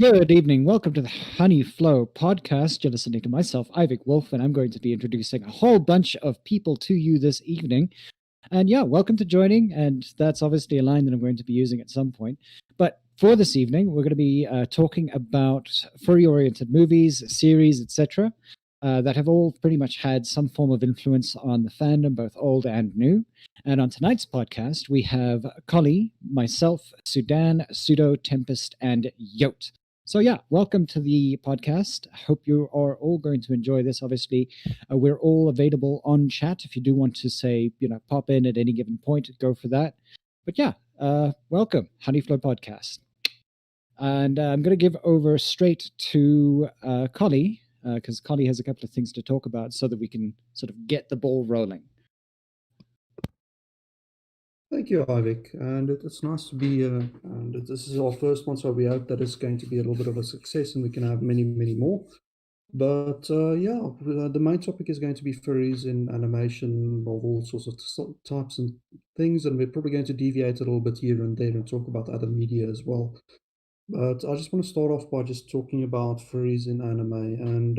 Good evening. Welcome to the Honey Flow podcast. You're listening to myself, Ivik Wolf, and I'm going to be introducing a whole bunch of people to you this evening. And yeah, welcome to joining. And that's obviously a line that I'm going to be using at some point. But for this evening, we're going to be talking about furry-oriented movies, series, etc., that have all pretty much had some form of influence on the fandom, both old and new. And on tonight's podcast, we have Kali, myself, Sudan, Pseudo, Tempest, and Yote. So yeah, welcome to the podcast. Hope you are all going to enjoy this. Obviously, we're all available on chat if you do want to say, pop in at any given point. Go for that. But yeah, welcome, Honeyflow Podcast. And I'm going to give over straight to Collie because Collie has a couple of things to talk about so that we can sort of get the ball rolling. Thank you, Ivik, and it's nice to be here. And this is our first one, so we hope that it's going to be a little bit of a success, and we can have many, many more. But the main topic is going to be furries in animation of all sorts of types and things, and we're probably going to deviate a little bit here and there and talk about other media as well. But I just want to start off by just talking about furries in anime, and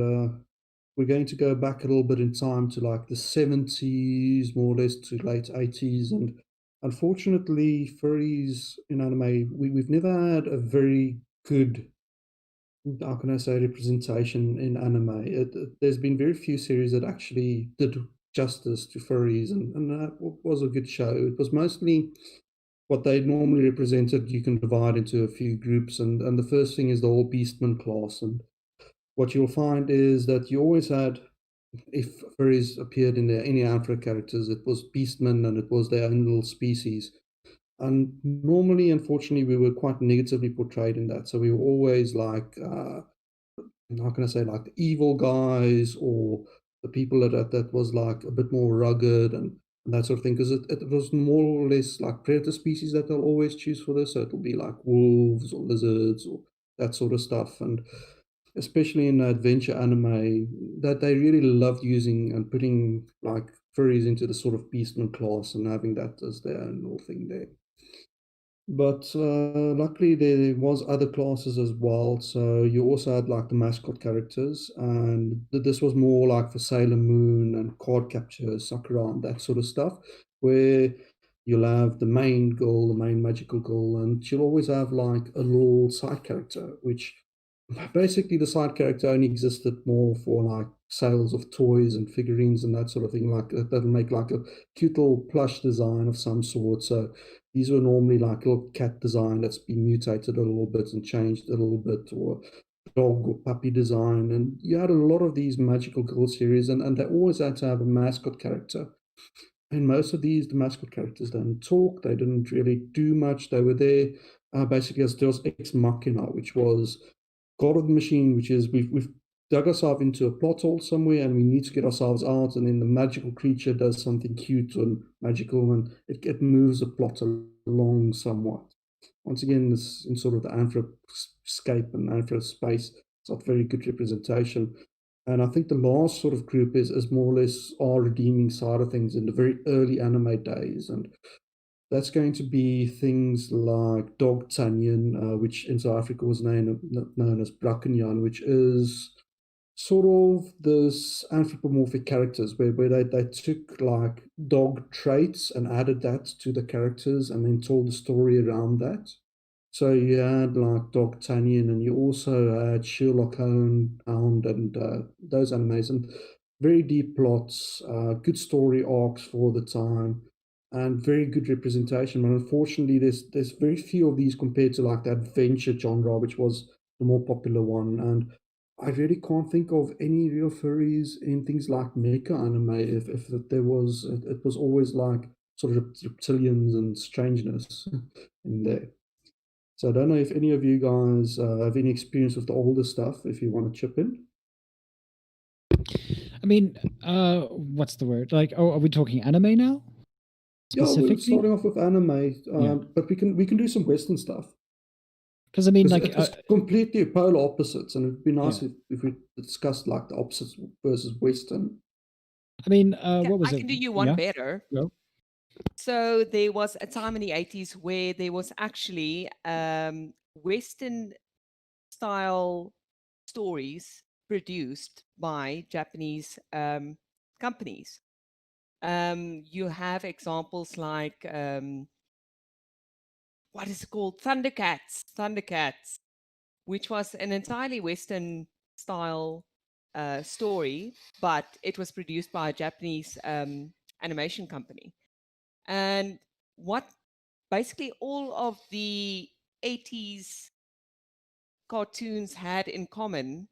we're going to go back a little bit in time to like the 70s, more or less to late 80s. And unfortunately, furries in anime, we've never had a very good, how can I say, representation in anime. There's been very few series that actually did justice to furries, and that was a good show. It was mostly what they normally represented. You can divide into a few groups, and the first thing is the whole beastman class. And what you'll find is that you always had, if furries appeared in any Afro characters, it was beastmen and it was their own little species. And normally, unfortunately, we were quite negatively portrayed in that. So we were always like, how can I say, like the evil guys, or the people that was like a bit more rugged and that sort of thing. Because it was more or less like predator species that they'll always choose for this. So it'll be like wolves or lizards or that sort of stuff. And especially in adventure anime, that they really loved using and putting like furries into the sort of beastman class and having that as their own little thing there. But luckily, there was other classes as well. So you also had like the mascot characters, and this was more like for Sailor Moon and Card Capture, Sakura, and that sort of stuff, where you'll have the main girl, the main magical girl, and she'll always have like a little side character, which basically the side character only existed more for like sales of toys and figurines and that sort of thing. Like that'll make like a cute little plush design of some sort. So these were normally like a little cat design that's been mutated a little bit and changed a little bit, or dog or puppy design. And you had a lot of these magical girl series, and they always had to have a mascot character. And most of these, the mascot characters didn't talk, they didn't really do much. They were there basically as Deus Ex Machina, which was God of the Machine, which is we've dug ourselves into a plot hole somewhere and we need to get ourselves out, and then the magical creature does something cute and magical, and it moves the plot along somewhat. Once again, this in sort of the Anthroscape and Anthro-space, it's not very good representation. And I think the last sort of group is more or less our redeeming side of things in the very early anime days. And that's going to be things like Dog Tanyan, which in South Africa was known as Brakenjan, which is sort of this anthropomorphic characters where they took like dog traits and added that to the characters and then told the story around that. So you had like Dog Tanyan, and you also had Sherlock Hound and those animes, and very deep plots, good story arcs for the time, and very good representation. But unfortunately, there's very few of these compared to like the adventure genre, which was the more popular one. And I really can't think of any real furries in things like mecha anime. If there was, it was always like sort of reptilians and strangeness in there. So I don't know if any of you guys have any experience with the older stuff, if you want to chip in. I mean, what's the word? Like, oh, are we talking anime now? Yeah, we're Specifically? starting off with anime, Yeah. but we can do some Western stuff. Because I mean, Because like, it's completely polar opposites, and it'd be nice yeah. if we discussed like the opposites versus Western. I mean, I what was I it? can do you one Yeah. better. Go. So there was a time in the 80s where there was actually Western style stories produced by Japanese companies. You have examples like what is it called? Thundercats, which was an entirely Western style story, but it was produced by a Japanese animation company. And what basically all of the 80s cartoons had in common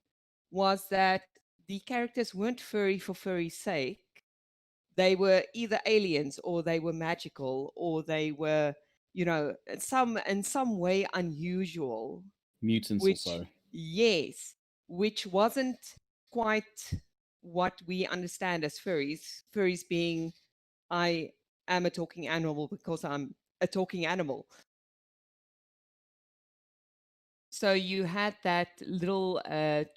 was that the characters weren't furry for furry's sake. They were either aliens or they were magical or they were, in some way unusual. Mutants Which, also. yes, which wasn't quite what we understand as furries. Furries being, I am a talking animal because I'm a talking animal. So you had that little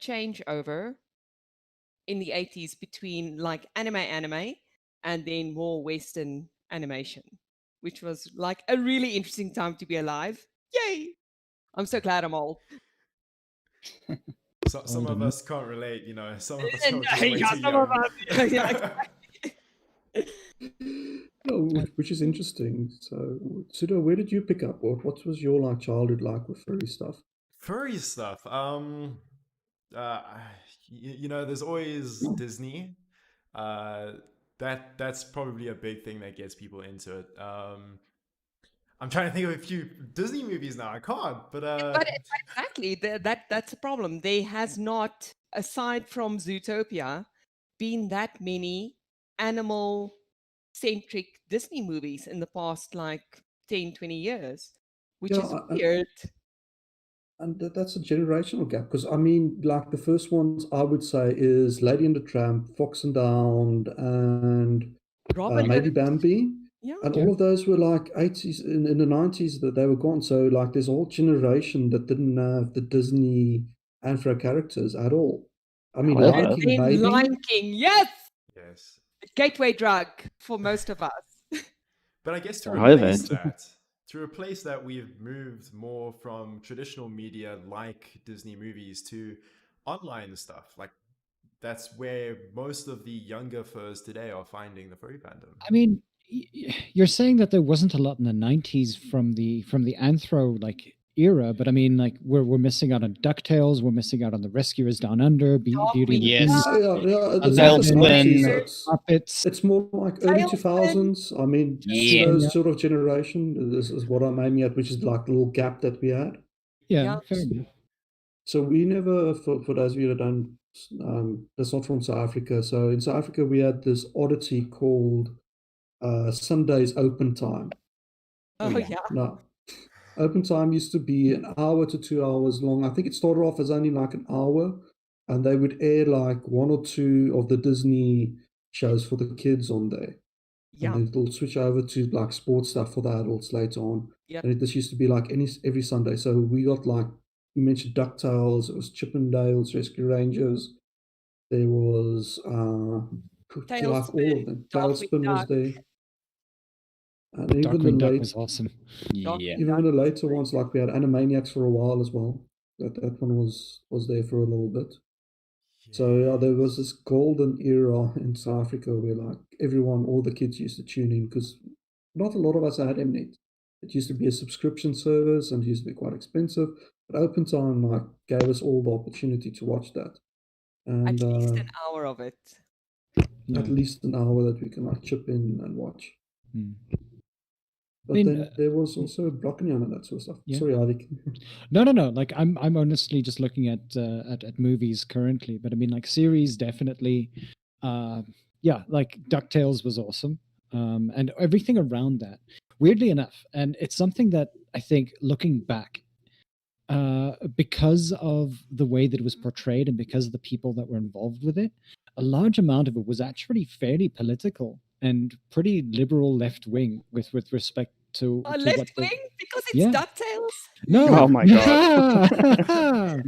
changeover in the 80s between like anime and then more Western animation, which was like a really interesting time to be alive. Yay! I'm so glad I'm old. So, some of us can't relate, some of us are And, just way yeah, too some young. of us, yeah, No, which is interesting. So, Sudo, where did you pick up? What was your like childhood like with furry stuff? Furry stuff. There's always Disney. That's probably a big thing that gets people into it. I'm trying to think of a few Disney movies now. I can't, but but exactly that's a problem. There has not, aside from Zootopia, been that many animal centric Disney movies in the past like 10, 20 years, which is weird. And that's a generational gap because I mean, like the first ones I would say is Lady and the Tramp, Fox and the Hound, and Robin maybe Hood. Bambi. Yeah. And all of those were like 80s in the 90s that they were gone. So like there's a whole generation that didn't have the Disney Anthro characters at all. I mean, However- Lion King Then maybe. Lion King, yes, yes. gateway drug for most of us. But I guess to However, replace that, we've moved more from traditional media like Disney movies to online stuff. Like that's where most of the younger furs today are finding the furry fandom. I mean, you're saying that there wasn't a lot in the 90s from the Anthro like era, but I mean, like we're missing out on DuckTales, we're missing out on the Rescuers Down Under, Beauty and the Yes. Beast, Yeah, it's Aladdin, not the 90s. Muppets. It's more like early Tailspin. 2000s. I mean, Yeah. those sort of generation. This is what I'm aiming at, which is like the little gap that we had. Yeah, Yeah. fair enough. So we never, for those of you that don't, that's not from South Africa. So in South Africa, we had this oddity called Sunday's Open Time. Oh, yeah. yeah. No, Open Time used to be an hour to 2 hours long. I think it started off as only like an hour, and they would air like one or two of the Disney shows for the kids on there. Yeah. And then it'll switch over to like sports stuff for the adults later on. Yep. And this used to be like every Sunday. So we got like, you mentioned DuckTales, it was Chippendales, Rescue Rangers. There was like all of them. Darkwing Tailspin was Duck. there. And even Darkwing Duck the was awesome. Yeah. even the later ones, like we had Animaniacs for a while as well. That one was there for a little bit. So yeah, there was this golden era in South Africa where like everyone, all the kids used to tune in because not a lot of us had Mnet. It used to be a subscription service and it used to be quite expensive. But Open Time like gave us all the opportunity to watch that, and At least an hour of it. at least an hour that we can like chip in and watch. Hmm. But mean, then there was also Blockenian and that sort of stuff. Yeah. Sorry, Avik. No. Like I'm honestly just looking at movies currently, but I mean, like series definitely. Yeah, like DuckTales was awesome, and everything around that. Weirdly enough, and it's something that I think looking back, because of the way that it was portrayed and because of the people that were involved with it, a large amount of it was actually fairly political and pretty liberal left wing with respect to what Left the, wing because it's Yeah. DuckTales. no. Oh my God.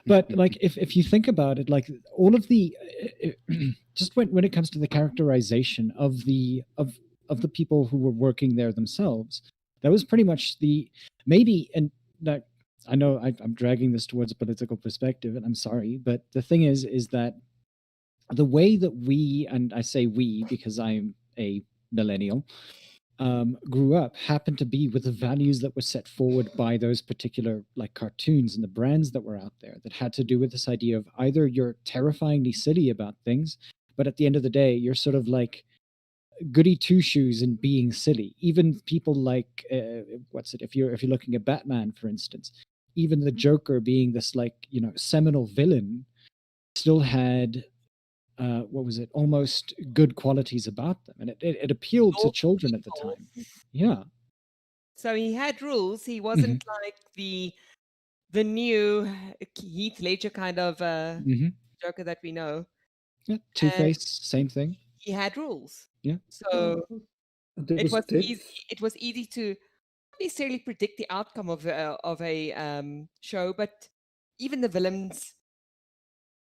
But like if you think about it, like all of the just when it comes to the characterization of the people who were working there themselves, that was pretty much the maybe and that I know I'm dragging this towards a political perspective, and I'm sorry, but the thing is that the way that we, and I say we because I'm a millennial, grew up happened to be with the values that were set forward by those particular like cartoons and the brands that were out there that had to do with this idea of either you're terrifyingly silly about things, but at the end of the day, you're sort of like goody two shoes and being silly. Even people like what's it? If you're looking at Batman, for instance, even the Joker being this like seminal villain, still had what was it? Almost good qualities about them, and it appealed to Law children at the people. time. Yeah. So he had rules. He Mm-hmm. wasn't like the new Heath Ledger kind of Mm-hmm. Joker that we know. Yeah. Two-Face, same thing. He had rules. Yeah. So And there it was was depth. easy. It was easy to not necessarily predict the outcome of a show, but even the villains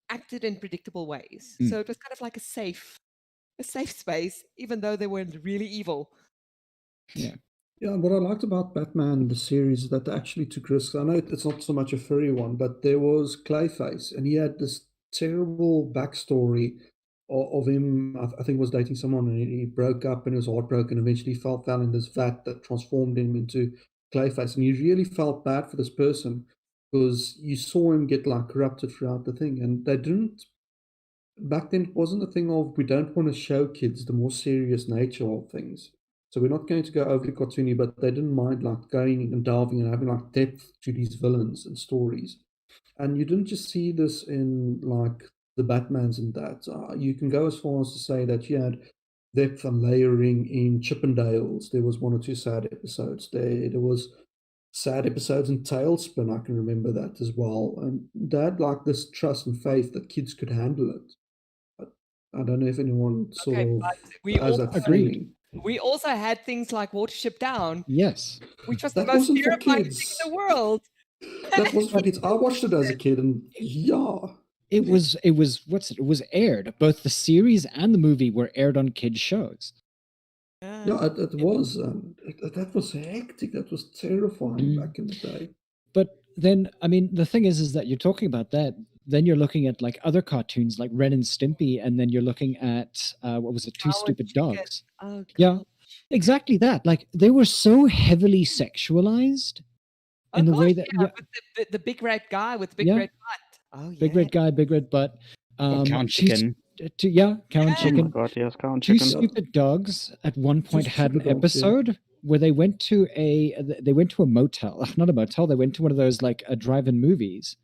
acted in predictable ways. Mm. So it was kind of like a safe space, even though they were really evil. Yeah. Yeah, what I liked about Batman, the series, is that they actually took risks. I know it's not so much a furry one, but there was Clayface, and he had this terrible backstory of him. I think he was dating someone, and he broke up and was heartbroken. Eventually, fell in this vat that transformed him into Clayface, and you really felt bad for this person because you saw him get like corrupted throughout the thing, and they didn't. Back then, it wasn't a thing of we don't want to show kids the more serious nature of things. So we're not going to go overly cartoony, but they didn't mind like going and delving and having like depth to these villains and stories. And you didn't just see this in like the Batmans and that. You can go as far as to say that you had depth and layering in Chippendales. There was one or two sad episodes there. There was sad episodes in Tailspin. I can remember that as well. And they had like this trust and faith that kids could handle it. I don't know if anyone sort Okay, of but we has also that Agreed. feeling. we also had things like Watership Down, Yes. which was the That most wasn't for terrifying thing kids. in the world. That wasn't for kids. I watched it as a kid, and yeah, It was what's it? It was aired. Both the series and the movie were aired on kids shows. yeah, it was. That was hectic. That was terrifying back in the day. But then, I mean, the thing is that you're talking about that. Then you're looking at like other cartoons like Ren and Stimpy, and then you're looking at what was it? Two Cow and Stupid Chicken. Dogs. Oh, Yeah, gosh. exactly that. Like they were so heavily sexualized Oh, in the way gosh, that yeah, with the big red guy with the big Yeah. red butt. Oh, big yeah. red guy, big red butt. Cow and Two- Chicken. Cow and Yeah. Oh my Chicken. god, yes, Cow and Two Chicken. Stupid Dogs at one point had an Stupid Dogs, yeah. episode where they went to a motel, not a motel. They went to one of those like drive-in movies,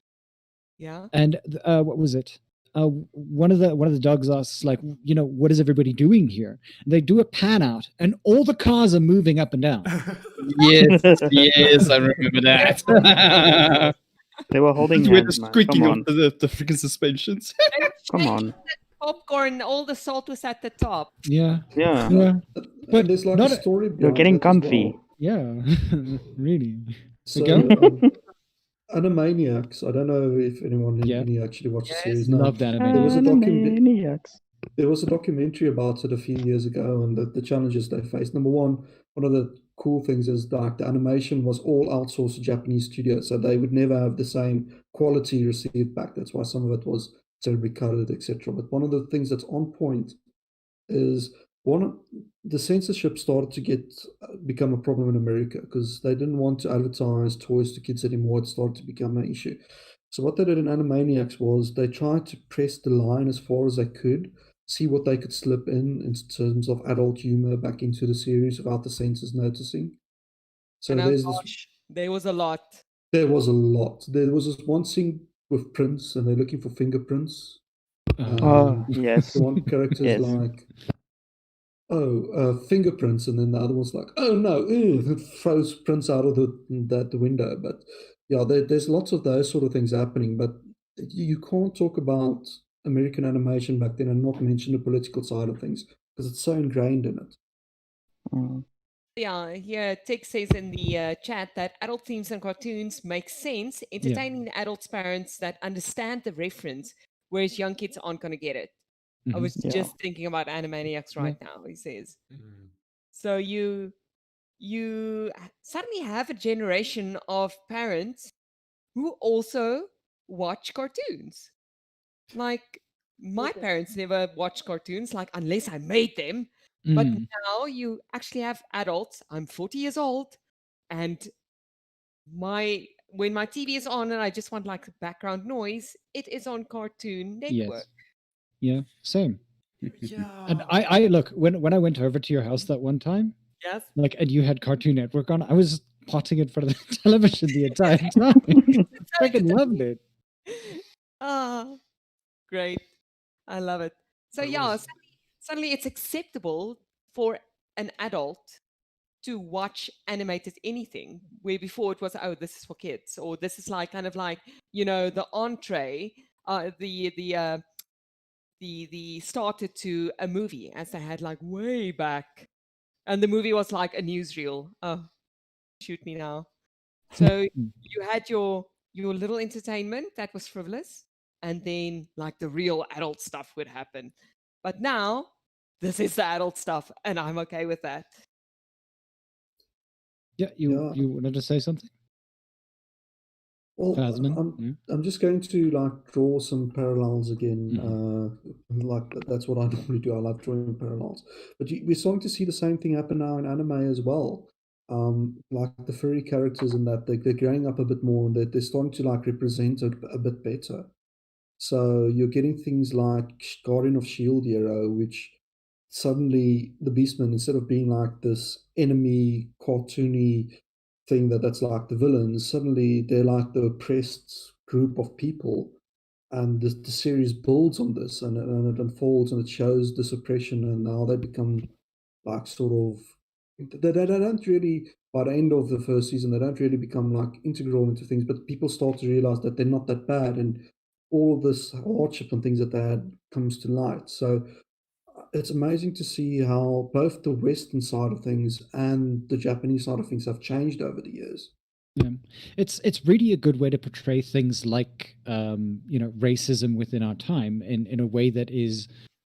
Yeah. and what was it? One of the dogs asks like, what is everybody doing here? And they do a pan out, and all the cars are moving up and down. Yes, yes, I remember that. They were holding With the hands, man. squeaking Come of on. the freaking suspensions. Come on. Popcorn, all the salt was at the top. Yeah, Yeah. yeah, But But there's like not a a- story. You're behind getting it as comfy. well. yeah, really. So, go. Animaniacs. I don't know if anyone Yeah. any actually watched the Yes. series now. Loved anime. There was a Animaniacs. There was a documentary about it a few years ago, and the challenges they faced. Number one of the cool things is that the animation was all outsourced to Japanese studios, so they would never have the same quality received back. That's why some of it was terribly colored, etc. But one of the things that's on point is the censorship started to become a problem in America because they didn't want to advertise toys to kids anymore. It started to become an issue. So what they did in Animaniacs was they tried to press the line as far as they could, see what they could slip in terms of adult humor back into the series without the censors noticing. So And oh there's gosh, there was a lot. there was a lot. There was this one scene with prints, and they're looking for fingerprints. Oh, yes. The one character is Yes. like, fingerprints, and then the other one's like, oh no, ew, throws prints out of the window. But yeah, there's lots of those sort of things happening. But you can't talk about American animation back then and not mention the political side of things because it's so ingrained in it. Mm. Yeah, here Tech says in the chat that adult themes and cartoons make sense, entertaining the adults' parents that understand the reference, whereas young kids aren't going to get it. I Mhm. was Yeah. just thinking about Animaniacs right now, he says. Mm. So you suddenly have a generation of parents who also watch cartoons. Like, my parents never watched cartoons, like, unless I made them. But Mm, now you actually have adults. I'm 40 years old, and when my TV is on and I just want like background noise, it is on Cartoon Network. yes. Yeah. Same. Yeah. And I look when I went over to your house that one time, Yes. like, and you had Cartoon Network on, I was potting in front of the television the entire time. Freaking loved it. Ah, great. I love it. So But it yeah, was- suddenly it's acceptable for an adult to watch animated anything, where before it was, oh, this is for kids, or this is like kind of like, the entree, the starter to a movie, as they had like way back, and the movie was like a newsreel. Oh, shoot me now. So you had your little entertainment that was frivolous, and then like the real adult stuff would happen. But now this is the adult stuff, and I'm okay with that. Yeah, Yeah. you wanted to say something? Well, Phasmin? I'm just going to like draw some parallels again. Like that's what I normally do. I love drawing parallels. But we're starting to see the same thing happen now in anime as well. Like the furry characters and that they're growing up a bit more, and they're starting to like represent it a bit better. So you're getting things like Guardian of Shield Hero, which suddenly the Beastmen, instead of being like this enemy cartoony thing that's like the villains, suddenly they're like the oppressed group of people. And the series builds on this, and it unfolds, and it shows this oppression and how they become like sort of they don't really, by the end of the first season, they don't really become like integral into things, but people start to realize that they're not that bad, and all of this hardship and things that they had comes to light. So it's amazing to see how both the Western side of things and the Japanese side of things have changed over the years. Yeah, it's really a good way to portray things like racism within our time in a way that is,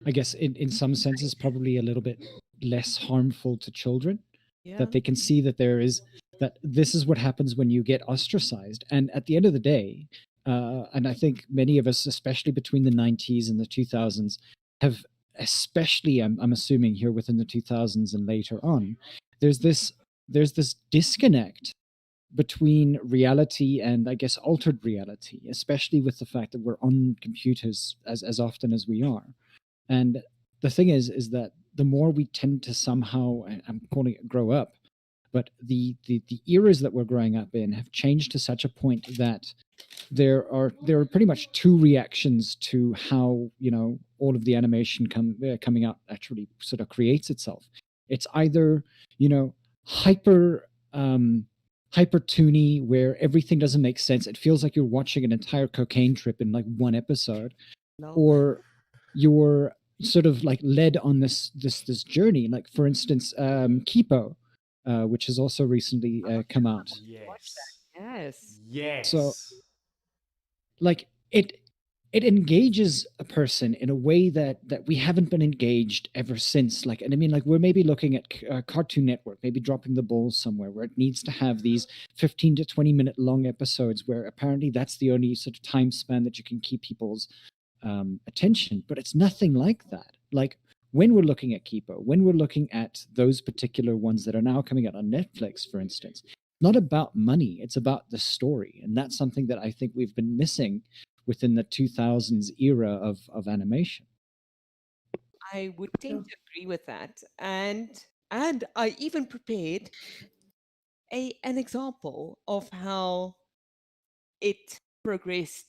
I guess, in some senses probably a little bit less harmful to children. Yeah. That they can see that that this is what happens when you get ostracized, and at the end of the day, and I think many of us, especially between the 90s and the 2000s, have, especially I'm assuming here within the 2000s and later on, there's this disconnect between reality and, I guess, altered reality, especially with the fact that we're on computers as often as we are. And the thing is that the more we tend to somehow, I'm calling it grow up, but the eras that we're growing up in have changed to such a point that there are pretty much two reactions to how all of the animation coming out actually sort of creates itself. It's either hyper hyper toony, where everything doesn't make sense. It feels like you're watching an entire cocaine trip in like one episode, No. or you're sort of like led on this journey. Like, for instance, Kipo, which has also recently come out. yes. Yes. Yes. So, like, it engages a person in a way that we haven't been engaged ever since. Like, and I mean, like, we're maybe looking at Cartoon Network maybe dropping the ball somewhere where it needs to have these 15 to 20-minute long episodes, where apparently that's the only sort of time span that you can keep people's attention. But it's nothing like that. Like, when we're looking at Kipo, when we're looking at those particular ones that are now coming out on Netflix, for instance, not about money, it's about the story. And that's something that I think we've been missing within the 2000s era of animation. I would tend to agree with that. And I even prepared an example of how it progressed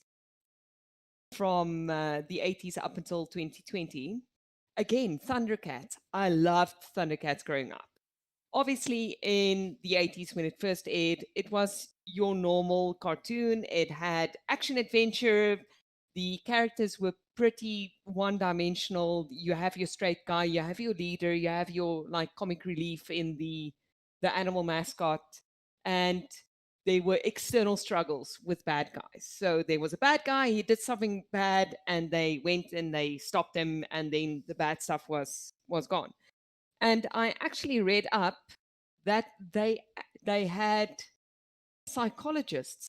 from the 80s up until 2020. Again, Thundercats. I loved Thundercats growing up. Obviously, in the 80s when it first aired, it was your normal cartoon. It had action adventure. The characters were pretty one-dimensional. You have your straight guy, you have your leader, you have your like comic relief in the animal mascot, and there were external struggles with bad guys. So there was a bad guy, he did something bad, and they went and they stopped him, and then the bad stuff was gone. And I actually read up that they had psychologists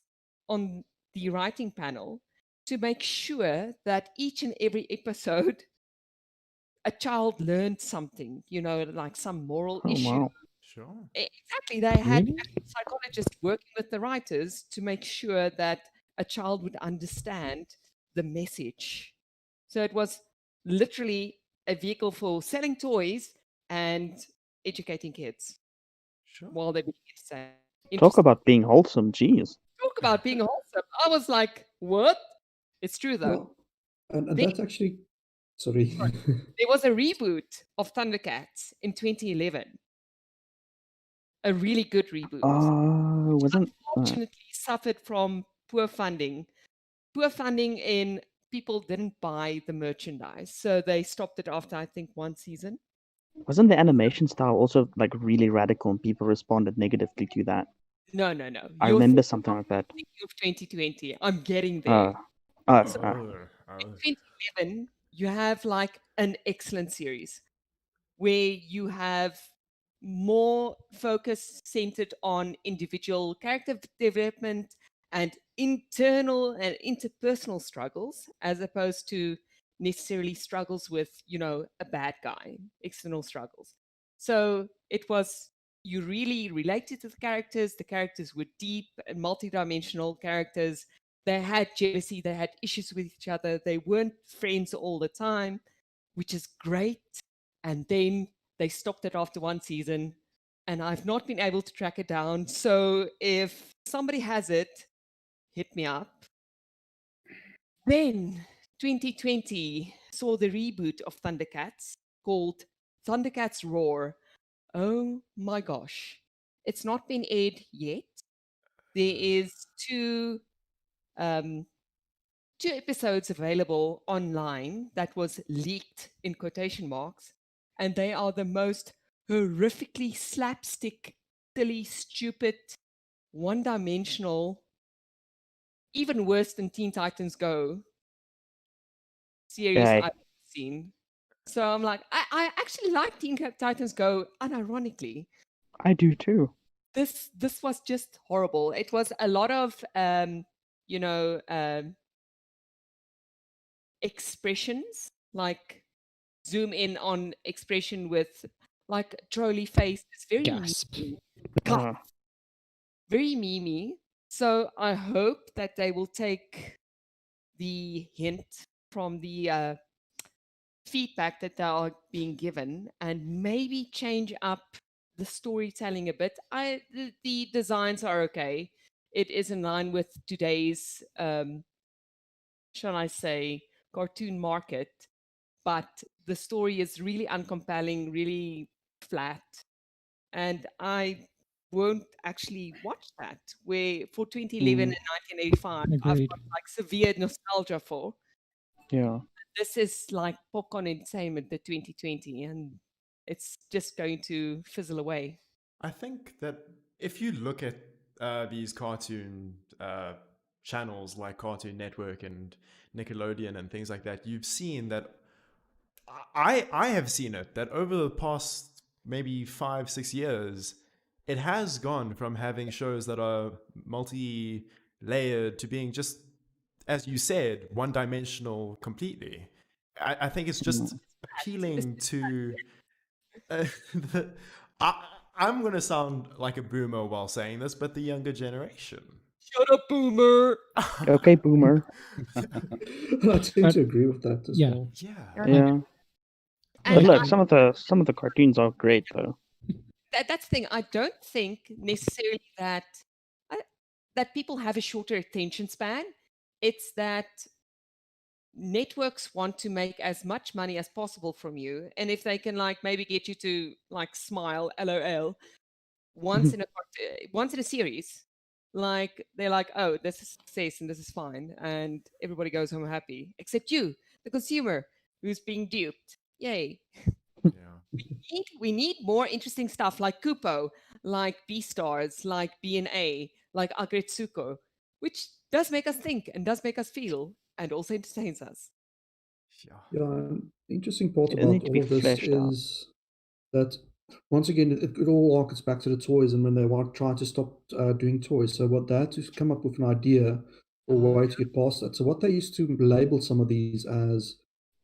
on the writing panel to make sure that each and every episode a child learned something, like some moral Oh issue. wow. Sure. Exactly. They had Really? psychologists working with the writers to make sure that a child would understand the message. So it was literally a vehicle for selling toys and educating kids Sure. while they're being entertained. Talk Interesting. about being wholesome. Jeez. Talk about being wholesome. I was like, what? It's true though. Well, and They- that's actually, sorry. There was a reboot of Thundercats in 2011. A really good reboot. Wasn't Unfortunately suffered from poor funding. Poor funding in people didn't buy the merchandise. So they stopped it after, I think, one season. wasn't the animation style also like really radical and people responded negatively to that? No. I You're remember something like that. thinking of 2020. I'm getting there. Oh, So- Oh. 2011, you have like an excellent series where you have more focus centered on individual character development and internal and interpersonal struggles, as opposed to necessarily struggles with, a bad guy, external struggles. So it was, you really related to the characters. The characters were deep and multidimensional characters. They had jealousy, they had issues with each other. They weren't friends all the time, which is great. And then they stopped it after one season, and I've not been able to track it down. So if somebody has it, hit me up. Then 2020 saw the reboot of Thundercats called Thundercats Roar. Oh my gosh. It's not been aired yet. There is two episodes available online that was leaked in quotation marks, and they are the most horrifically slapstick, silly, stupid, one-dimensional, even worse than Teen Titans Go series Yay. I've seen. So I'm like, I actually like Teen Titans Go, unironically. I do too. This was just horrible. It was a lot of expressions, like zoom in on expression with like trolley face. It's very Gasp. memey. Uh, Very memey. So I hope that they will take the hint from the feedback that they are being given and maybe change up the storytelling a bit. The designs are okay. It is in line with today's shall I say cartoon market, but the story is really uncompelling, really flat, and I won't actually watch that. Where for 2011 and 1985, I've Agreed. got like severe nostalgia for. yeah. This is like popcorn entertainment, the 2020, and it's just going to fizzle away. I think that if you look at these cartoon channels like Cartoon Network and Nickelodeon and things like that, you've seen that I have seen it that over the past maybe 5-6 years, it has gone from having shows that are multi-layered to being just, as you said, one-dimensional completely. I think it's just appealing to the, I'm going to sound like a boomer while saying this, but the younger generation. Shut up, boomer! Okay, boomer. I tend to agree with that as Yeah. well. Yeah. Yeah. But And look, some of the cartoons are great though. that's the thing. I don't think necessarily that that people have a shorter attention span. It's that networks want to make as much money as possible from you, and if they can like maybe get you to like smile, lol, once in a series, like they're like, oh, this is success and this is fine, and everybody goes home happy except you, the consumer, who's being duped. Yay. Yeah. We need more interesting stuff like Kupo, like Beastars, like BNA, like Agretsuko, which does make us think and does make us feel and also entertains us. Yeah. Yeah, and the interesting part They about need to be all of this fleshed out. is that once again, it all harkens back to the toys and when they want try to stop doing toys. So what they had to come up with an idea or way to get past that. So what they used to label some of these as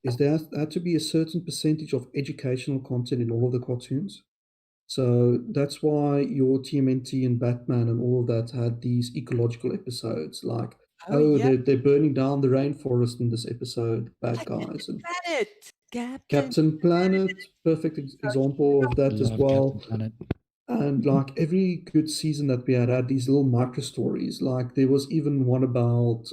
is there had to be a certain percentage of educational content in all of the cartoons. So that's why your TMNT and Batman and all of that had these ecological episodes like, Oh yeah, they're burning down the rainforest in this episode, bad guys. And Planet, Captain. Captain Planet, perfect example of that as Love well. Captain Planet. And like every good season that we had these little micro stories. Like there was even one about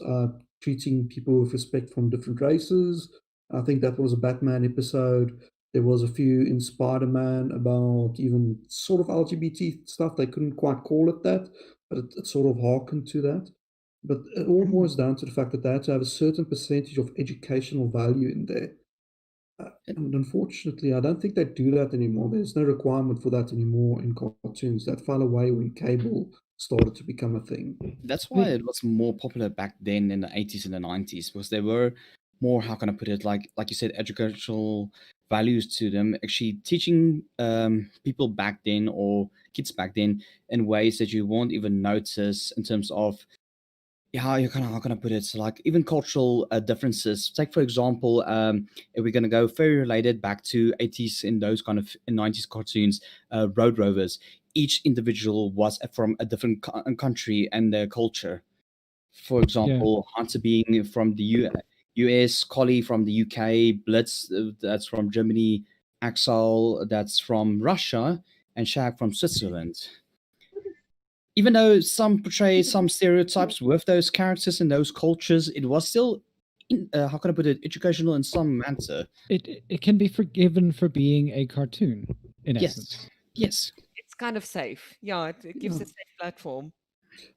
treating people with respect from different races. I think that was a Batman episode. There was a few in Spider-Man about even sort of LGBT stuff. They couldn't quite call it that, but it sort of harkened to that. But it all boils down to the fact that they had to have a certain percentage of educational value in there. And unfortunately, I don't think they do that anymore. There's no requirement for that anymore in cartoons. That fell away when cable started to become a thing. That's why it was more popular back then in the 80s and the 90s, because there were more, how can I put it, like you said, educational values to them, actually teaching people back then or kids back then in ways that you won't even notice in terms of how can I put it? So like even cultural differences. Take for example, if we're gonna go very related back to 80s in those kind of in 90s cartoons, Road Rovers. Each individual was from a different country and their culture. For example, Hunter being from the US, Collie from the UK, Blitz that's from Germany, Axel that's from Russia, and Shag from Switzerland. Even though some portray some stereotypes with those characters and those cultures, it was still, how can I put it, educational in some manner. It can be forgiven for being a cartoon, in essence. Yes. It's kind of safe. Yeah, it gives a safe platform.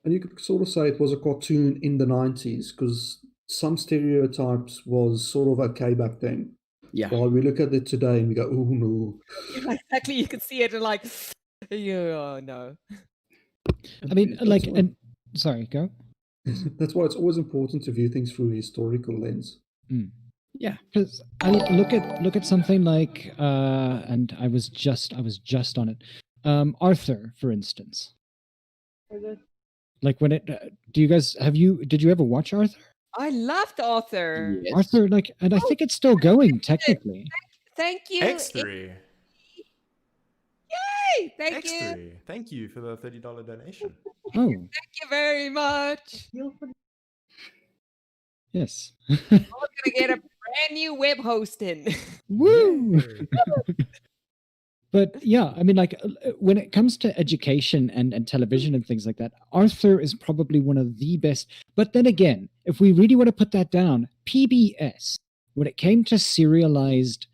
And you could sort of say it was a cartoon in the 90s because some stereotypes was sort of okay back then. Yeah. While we look at it today and we go, oh no. Yeah, exactly. You can see it and like, yeah, no. I mean, That's like, why- and sorry, go. That's why it's always important to view things through a historical lens. Yeah. Because I look at something like, and I was just on it. Arthur, for instance. Like when it, did you ever watch Arthur? I loved Arthur. Yes. Arthur, like, and I think it's still going technically. Thank you. X3. Yay! Thank you. X3. Thank you for the $30 donation. Oh, Thank you very much. yes. I'm gonna get a brand new web hosting. Woo! Yay. But yeah, I mean, like when it comes to education and television and things like that, Arthur is probably one of the best. But then again, if we really want to put that down, PBS, when it came to serialized,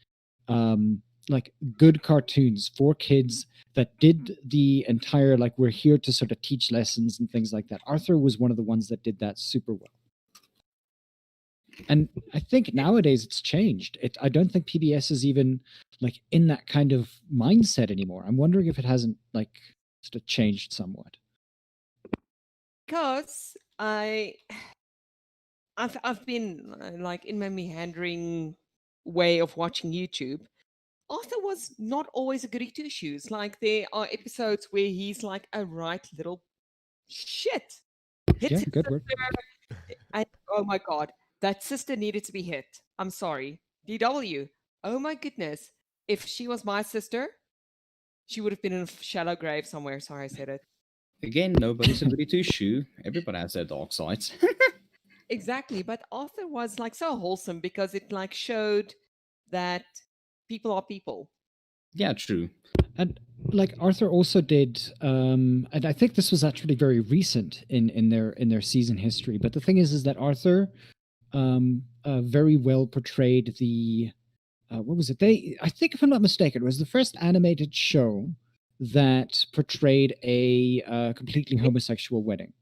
like good cartoons for kids that did the entire, like, we're here to sort of teach lessons and things like that, Arthur was one of the ones that did that super well. And I think nowadays it's changed. I don't think PBS is even like in that kind of mindset anymore. I'm wondering if it hasn't like sort of changed somewhat. Because I've been like in my meandering way of watching YouTube. Arthur was not always a goody two shoes. Like there are episodes where he's like a right little shit. Hits Yeah, his good word. sister, and oh my god, that sister needed to be hit. I'm sorry, DW. Oh my goodness, if she was my sister, she would have been in a shallow grave somewhere. Sorry, I said it. Again, nobody's a goody two shoe. Everybody has their dark sides. Exactly, but Arthur was like so wholesome because it like showed that people are people. Yeah, true. And like Arthur also did, and I think this was actually very recent in their season history. But the thing is that Arthur very well portrayed the what was it? I think if I'm not mistaken, it was the first animated show that portrayed a completely homosexual wedding.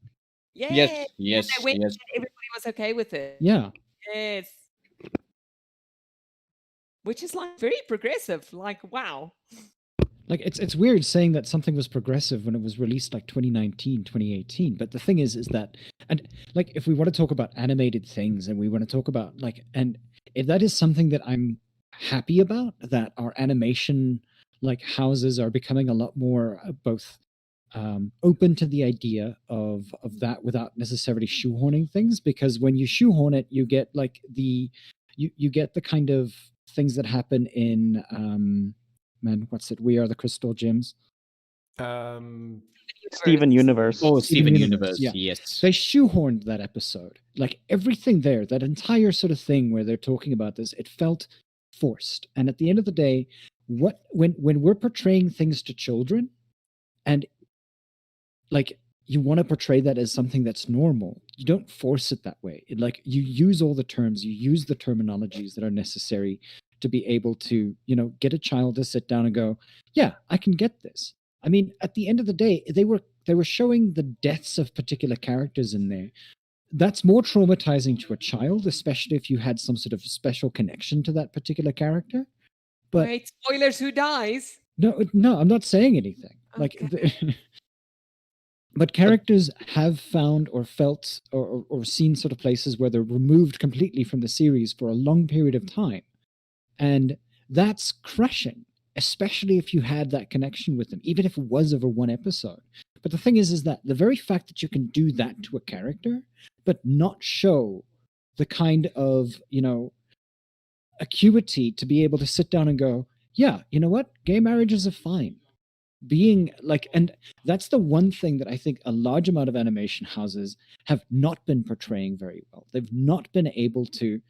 Yay! Yes, yes, They went yes. and everybody was okay with it. Yeah. Yes. Which is like very progressive. Like, wow. Like it's weird saying that something was progressive when it was released like 2019, 2018. But the thing is that, and like if we want to talk about animated things and we want to talk about like, and if that is something that I'm happy about, that our animation like houses are becoming a lot more both open to the idea of that without necessarily shoehorning things, because when you shoehorn it, you get like you get the kind of things that happen in man, what's it? We Are the Crystal Gems. Um, Steven Universe. Oh, Steven Steven Universe, Universe. yeah. Yes. They shoehorned that episode. Like everything there, that entire sort of thing where they're talking about this, it felt forced. And at the end of the day, when we're portraying things to children, and like you want to portray that as something that's normal, you don't force it that way. Like you use all the terms, you use the terminologies that are necessary to be able to, get a child to sit down and go, yeah, I can get this. I mean, at the end of the day, they were showing the deaths of particular characters in there. That's more traumatizing to a child, especially if you had some sort of special connection to that particular character. But Wait, spoilers, who dies? no, I'm not saying anything. Like, but characters have found or felt or seen sort of places where they're removed completely from the series for a long period of time. And that's crushing, especially if you had that connection with them, even if it was over one episode. But the thing is that the very fact that you can do that to a character, but not show the kind of, acuity to be able to sit down and go, yeah, you know what? Gay marriages are fine. Being like, and that's the one thing that I think a large amount of animation houses have not been portraying very well. They've not been able to,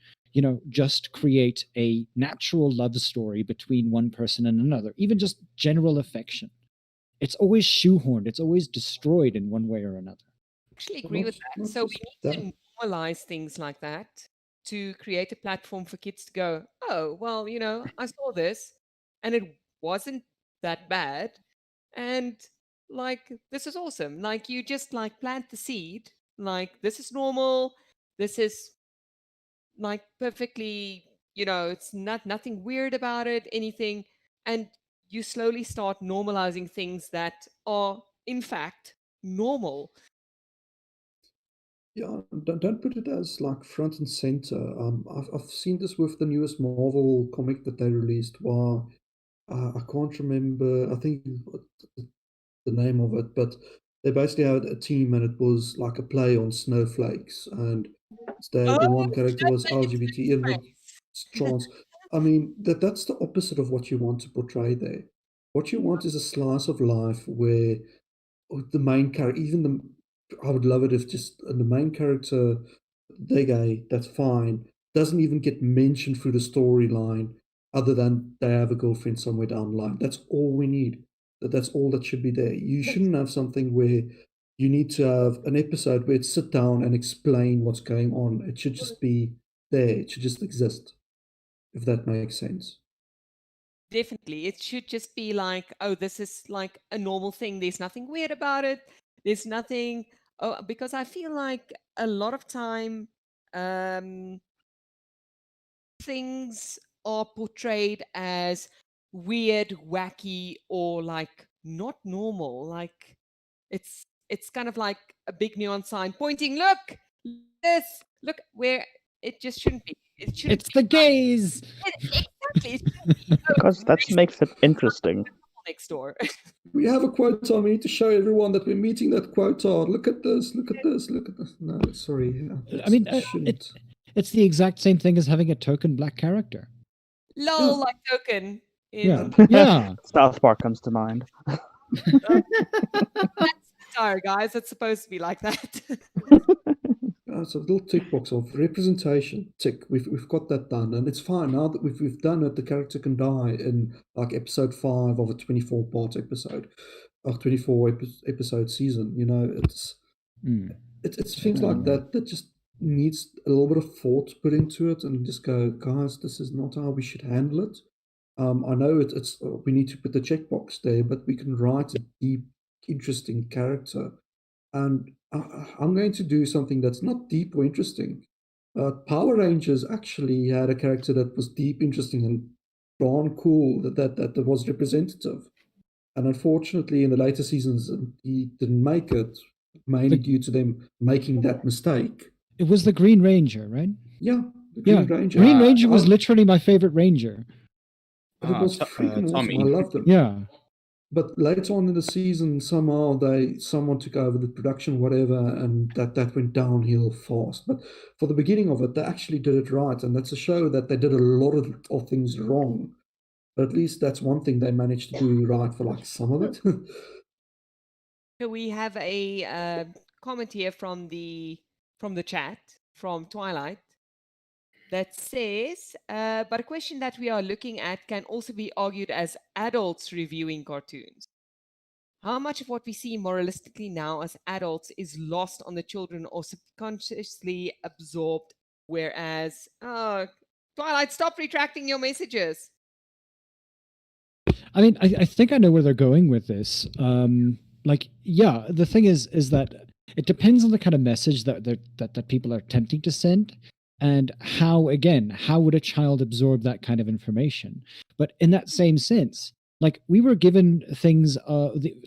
just create a natural love story between one person and another, even just general affection. It's always shoehorned, it's always destroyed in one way or another. Actually agree with that. So we need to normalize things like that to create a platform for kids to go, oh, well, I saw this and it wasn't that bad. And like, this is awesome. Like, you just like plant the seed. Like, this is normal. This is like perfectly, it's nothing weird about it, anything. And you slowly start normalizing things that are, in fact, normal. Yeah, don't put it as like front and center. I've seen this with the newest Marvel comic that they released. Wow, I can't remember. I think the name of it, but they basically had a team, and it was like a play on snowflakes, and the one character was LGBT and was trans. I mean, that's the opposite of what you want to portray there. What you want is a slice of life where the main character, I would love it if just the main character, they're gay, that's fine, doesn't even get mentioned through the storyline other than they have a girlfriend somewhere down the line. That's all we need. That's all that should be there. You shouldn't have something where you need to have an episode where it's sit down and explain what's going on. It should just be there. It should just exist, if that makes sense. Definitely. It should just be like, oh, this is like a normal thing. There's nothing weird about it. There's nothing. Oh, because I feel like a lot of time things are portrayed as weird, wacky, or like not normal. Like it's kind of like a big neon sign pointing, look, this, look, where it just shouldn't be. It shouldn't It's be the gays. exactly. It shouldn't be. Because that makes it interesting. Next door. We have a quota. We need to show everyone that we're meeting that quota. Look at this. Look at this. Look at this. No, sorry. I mean, shouldn't. it's the exact same thing as having a token black character. Lol, Yeah. like token. Yeah. In Yeah. South Park comes to mind. That's sorry, guys. It's supposed to be like that. It's a little tick box of representation. Tick. We've got that done, and it's fine now that we've done it. The character can die in like episode 5 of a 24-part episode, or 24 episode season. It's things like that just needs a little bit of thought put into it, and just go, guys, this is not how we should handle it. I know it's we need to put the checkbox there, but we can write a deep, interesting character. And I'm going to do something that's not deep or interesting. Power Rangers actually had a character that was deep, interesting, and darn cool. That was representative. And unfortunately, in the later seasons, he didn't make it, mainly due to them making that mistake. It was the Green Ranger, right? Yeah, the Green Ranger. Green Ranger was literally my favorite Ranger. It was freaking awesome. Tommy. I loved him. Yeah. but later on in the season, somehow someone took over the production, whatever, and that went downhill fast. But for the beginning of it, they actually did it right, and that's a show that they did a lot of things wrong. But at least that's one thing they managed to do right for like some of it. So we have a comment here from the chat from Twilight that says, but a question that we are looking at can also be argued as adults reviewing cartoons. How much of what we see moralistically now as adults is lost on the children or subconsciously absorbed? Whereas, Twilight, stop retracting your messages. I mean, I think I know where they're going with this. Like, yeah, the thing is that it depends on the kind of message that people are attempting to send, and how would a child absorb that kind of information? But in that same sense, like we were given things,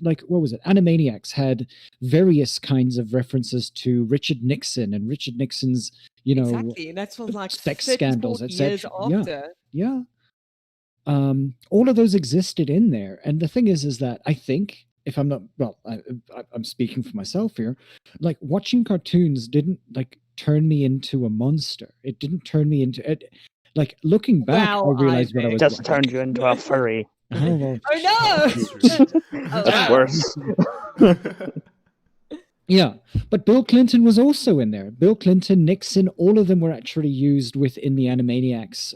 like what was it? Animaniacs had various kinds of references to Richard Nixon and Richard Nixon's, Exactly, and that's from like sex 30, scandals, 40 years etc. after. Yeah. All of those existed in there, and the thing is that I think, if I'm not, well, I'm speaking for myself here, like watching cartoons didn't like turn me into a monster. It didn't turn me into it. Like looking back, Well, I realized what I was. Just turned you into a furry. Oh, well, Oh no! That's true. That's worse. yeah, but Bill Clinton was also in there. Bill Clinton, Nixon, all of them were actually used within the Animaniacs,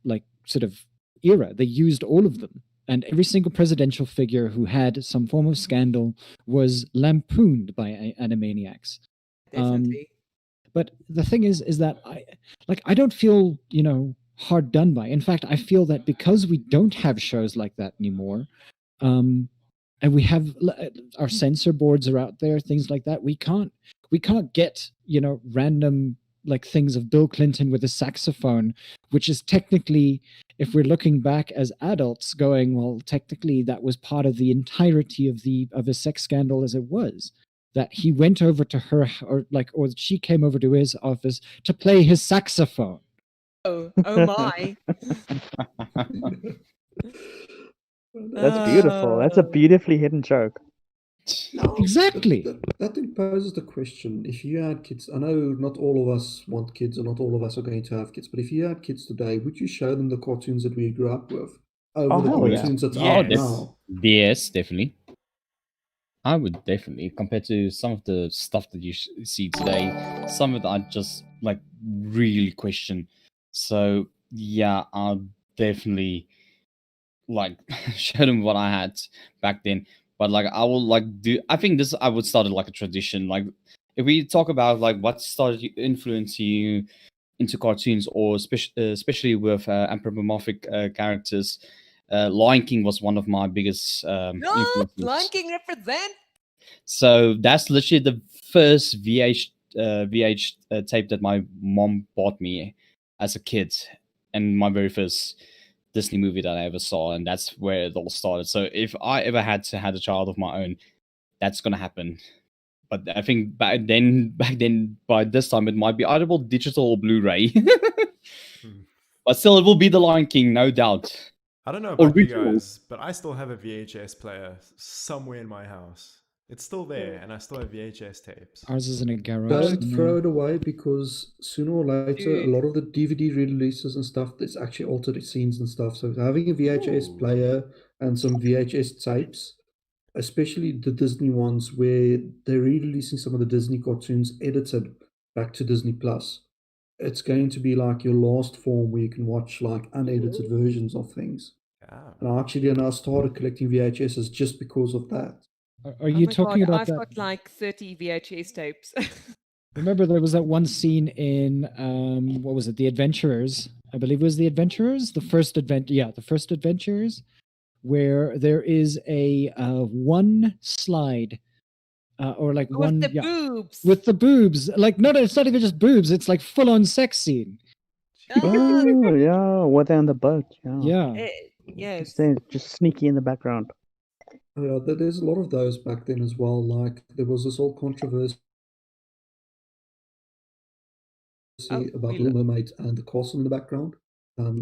like sort of era. They used all of them, and every single presidential figure who had some form of scandal was lampooned by Animaniacs. Definitely. But the thing is that I don't feel, hard done by. In fact, I feel that because we don't have shows like that anymore, and we have our censor boards are out there, things like that, we can't get, random like things of Bill Clinton with a saxophone, which is technically, if we're looking back as adults going, well, technically that was part of the entirety of a sex scandal as it was, that he went over to her, or she came over to his office to play his saxophone. Oh my. That's beautiful. That's a beautifully hidden joke. No, Exactly. That then poses the question: if you had kids, I know not all of us want kids, or not all of us are going to have kids, but if you had kids today, would you show them the cartoons that we grew up with over the hell yeah. cartoons that's Yeah, out now? Yes, definitely. I would definitely, compared to some of the stuff that you see today, some of it I just like really question. So yeah, I'll definitely like show them what I had back then. But like I will I think this I would start like a tradition. Like if we talk about like what started influencing you into cartoons, or especially with anthropomorphic characters, Lion King was one of my biggest influences. Lion King represent. So that's literally the first VH tape that my mom bought me as a kid, and my very first Disney movie that I ever saw, and that's where it all started. So if I ever had to have a child of my own, that's gonna happen. But I think back then, by this time, it might be either digital or Blu-ray. But still, it will be The Lion King, no doubt. I don't know about you Original. guys, but I still have a VHS player somewhere in my house. It's still there, and I still have VHS tapes. Ours is in a garage. Don't somewhere. throw it away, because sooner or later, a Dude. lot of the DVD releases and stuff, there's actually altered scenes and stuff. So having a VHS Ooh. player and some VHS tapes, especially the Disney ones, where they're re-releasing some of the Disney cartoons edited back to Disney Plus, it's going to be like your last form where you can watch like unedited versions of things. Yeah. And I actually now started collecting VHSs just because of that. Are you Oh my talking God, about I've that? got like 30 VHS tapes. Remember, there was that one scene in what was it? The Adventurers, I believe it was The Adventurers, the first Adventurers, where there is a one slide, or like one With the boobs. with the boobs. Like no, it's not even just boobs. It's like full on sex scene. Oh yeah, were they on the boat? Yeah. Yeah. Yes. They're just sneaky in the background. Yeah, there's a lot of those back then as well. Like there was this whole controversy Oh, about we Little Mermaid and the castle in the background.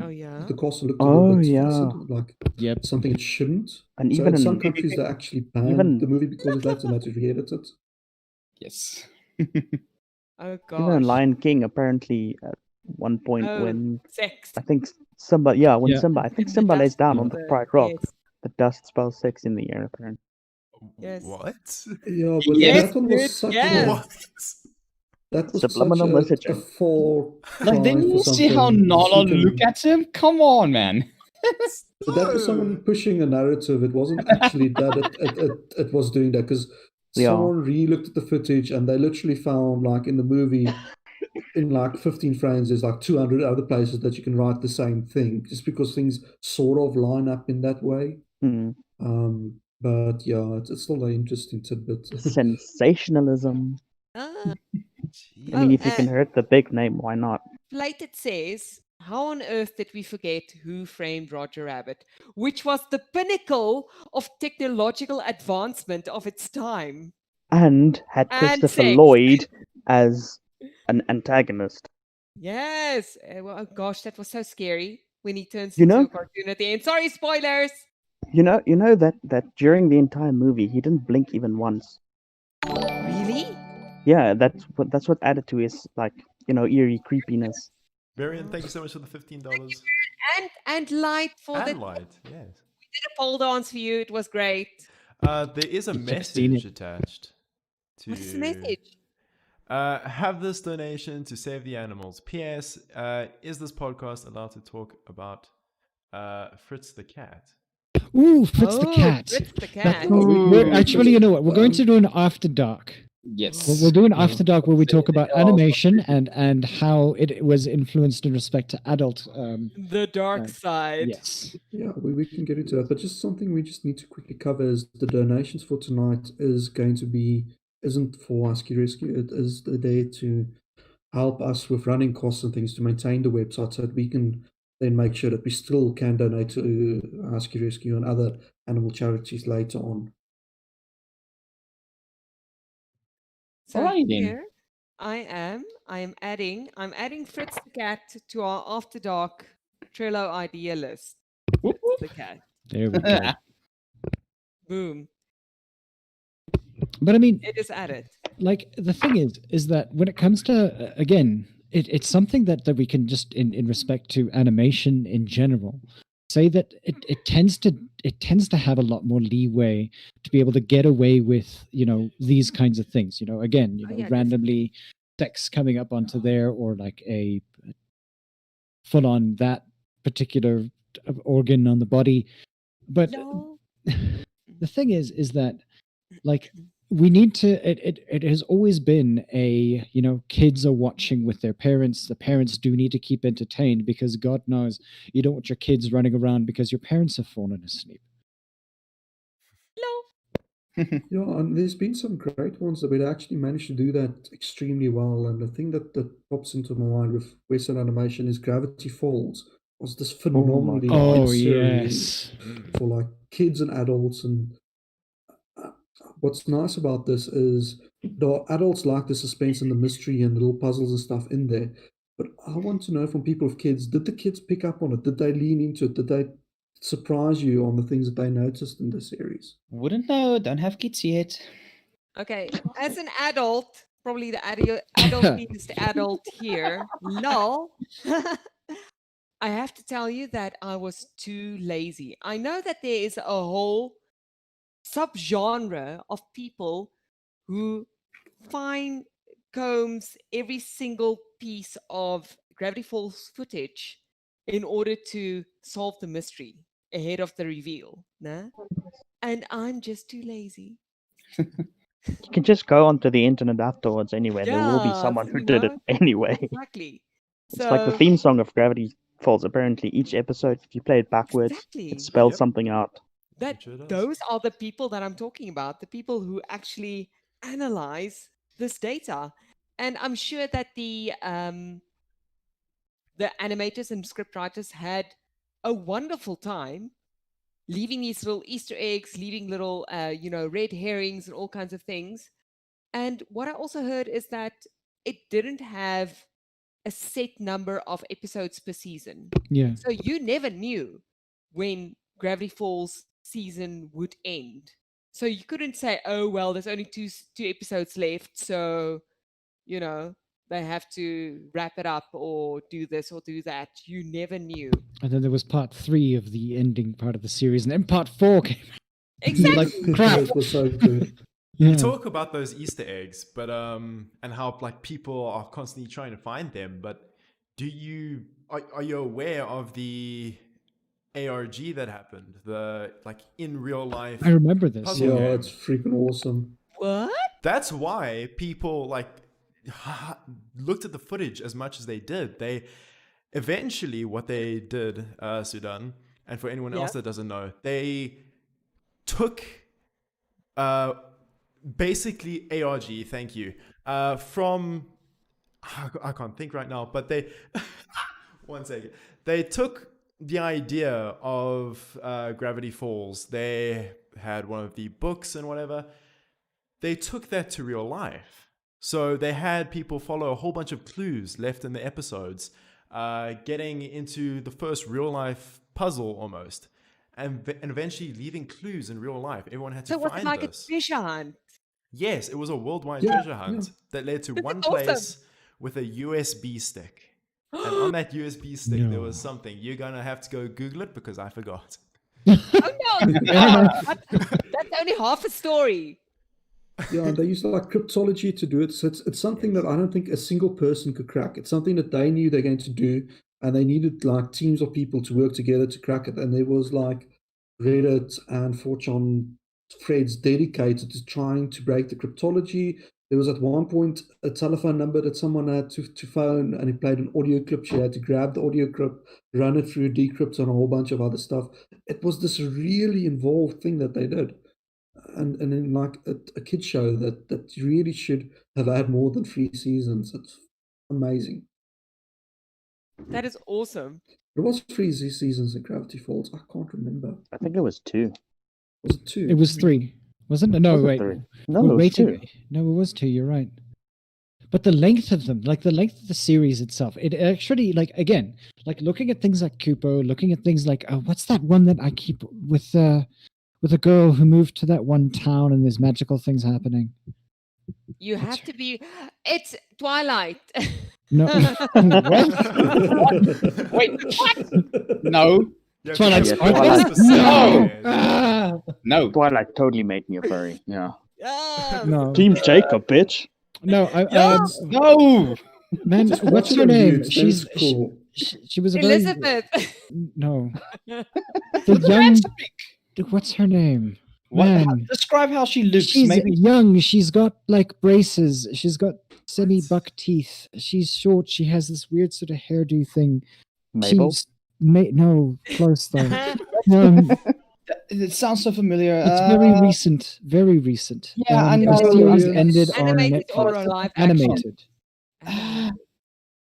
Oh yeah. the castle looked a little Oh, bit yeah. flaccid, like Yep. something it shouldn't. And So even in some in countries, they actually banned even- the movie because of that, and had to re-edit it. Yes. Oh even in gosh. Lion King, apparently at one point Oh, when sex. I think Simba, when Yeah. Simba, I think And the Simba lays dust down of on the the- Pride Rock, yes. the dust spells sex in the air. Apparently, Yes. What? Yeah, but Yes, that one was dude, such yes. a What? that was Subliminal such a messaging. far Like, cry didn't for you see how something Nala freaking- look at him? Come on, man. But that was someone pushing a narrative. It wasn't actually that it was doing that, because Yeah. someone re-looked at the footage and they literally found, like, in the movie, in like 15 frames, there's like 200 other places that you can write the same thing, just because things sort of line up in that way. Hmm. But yeah, it's still an interesting tidbit. Sensationalism. Ah, I mean, Oh, if you can hurt the big name, why not? Plated says, how on earth did we forget Who Framed Roger Rabbit, which was the pinnacle of technological advancement of its time? And had And Christopher sex. Lloyd as an antagonist. Yes. Well, oh gosh, that was so scary when he turns You into know- a cartoon at the end. Sorry, spoilers. You know that during the entire movie he didn't blink even once. Really? Yeah, that's what added to his, like, eerie creepiness. Marion, thank you so much for the $15. And light for the And light, yes. did a pole dance for you. It was great. There is a You should've seen message it. attached to What's the message? have this donation to save the animals. P.S. Is this podcast allowed to talk about Fritz the cat? Ooh, Fritz the Oh, cat. Fritz the That's cat. what we're Ooh. actually, you know what? We're going to do an after dark. Yes. We'll do an Yeah. after dark where we talk about animation and how it was influenced in respect to adult. The dark side. Yes. Yeah, we can get into that, but just something we just need to quickly cover is the donations for tonight isn't for Husky Rescue. It is there to help us with running costs and things to maintain the website, so that we can then make sure that we still can donate to Husky Rescue and other animal charities later on. So Alright then. here I'm adding Fritz the cat to our after dark Trello idea list. Whoop, Fritz whoop. the cat. There we go. Boom. But I mean, It is added. like the thing is that when it comes to again, it's something that we can just in respect to animation in general say that it tends to have a lot more leeway to be able to get away with these kinds of things. Again, Oh, yeah, randomly sex coming up onto there, or like a full on that particular organ on the body. But Lol. the thing is that, like, we need to it has always been a kids are watching with their parents. The parents do need to keep entertained, because God knows you don't want your kids running around because your parents have fallen asleep. Lol. Yeah, and there's been some great ones that we actually managed to do that extremely well. And the thing that pops into my mind with Western animation is Gravity Falls. Was this phenomenally Oh good series yes. for like kids and adults. And what's nice about this is the adults like the suspense and the mystery and little puzzles and stuff in there. But I want to know from people with kids, did the kids pick up on it? Did they lean into it? Did they surprise you on the things that they noticed in the series? Wouldn't know. Don't have kids yet. Okay. As an adult, probably the adult means the adult here. Lol. I have to tell you that I was too lazy. I know that there is a whole subgenre of people who fine combs every single piece of Gravity Falls footage in order to solve the mystery ahead of the reveal. Nah? And I'm just too lazy. You can just go onto the internet afterwards anyway. There will be Yeah, someone who you did it know? anyway. Exactly. It's like the theme song of Gravity Falls. Apparently, each episode, if you play it backwards, Exactly. it spells Yep. something out. That It sure does. those are the people that I'm talking about, the people who actually analyze this data. And I'm sure that the animators and scriptwriters had a wonderful time leaving these little Easter eggs, leaving little red herrings and all kinds of things. And what I also heard is that it didn't have a set number of episodes per season. Yeah. So you never knew when Gravity Falls season would end. So you couldn't say, oh, well, there's only two episodes left. So, they have to wrap it up or do this or do that. You never knew. And then there was part 3 of the ending part of the series, and then part 4 came out. Exactly. Like crap. It was so good. You Yeah. talk about those Easter eggs, but and how like people are constantly trying to find them. But are you aware of the ARG that happened? The like in real life. I remember this. Puzzle Yeah, game. it's freaking awesome. What? That's why people like looked at the footage as much as they did. They eventually what they did, Sudan, and for anyone else that doesn't know, they took basically ARG, thank you, from I can't think right now, but they one second. They took the idea of Gravity Falls. They had one of the books and whatever. They took that to real life. So they had people follow a whole bunch of clues left in the episodes, getting into the first real life puzzle almost, and eventually leaving clues in real life. Everyone had to So was find it like this. a treasure hunt? Yes, it was a worldwide Yeah, treasure hunt that led to This is one awesome. place with a USB stick. And on that USB stick, there was No. something. You're going to have to go Google it because I forgot. Oh no! That's only half a story. Yeah, and they used like cryptology to do it. So it's something that I don't think a single person could crack. It's something that they knew they're going to do, and they needed like teams of people to work together to crack it. And there was like Reddit and 4chan threads dedicated to trying to break the cryptology. There was at one point a telephone number that someone had to phone, and he played an audio clip. She had to grab the audio clip, run it through decrypts and a whole bunch of other stuff. It was this really involved thing that they did. And in like a kid show that really should have had more than 3 seasons. It's amazing. That is awesome. There was 3 seasons in Gravity Falls. I can't remember. I think it was 2. Was it 2? It was 3, wasn't it? No, Was it wait. 3? No, We're it was waiting. 2. No, it was 2. You're right. But the length of them, like the length of the series itself, it actually, like, again, like looking at things like Kupo, looking at things like, what's that one that I keep with a girl who moved to that one town and there's magical things happening? You have to be. It's Twilight. No. What? Wait, what? No, You have Twilight to be Sparkle? very specific. No! Yeah. no. Twilight totally made me a furry. Yeah. Ah, No. Team Jacob, bitch. No, No. man, Just what's watch it her on name? mute, then She's it's cool. she was a very Elizabeth. no. The young what's her name? What? Man. Describe how she looks. She's Maybe. young. She's got like braces. She's got semi-buck teeth. She's short. She has this weird sort of hairdo thing. Mabel. She's no, close though. It sounds so familiar. It's very recent. Very recent. Yeah, I The know. series Yeah. ended on Animated or Netflix. a live action? Animated.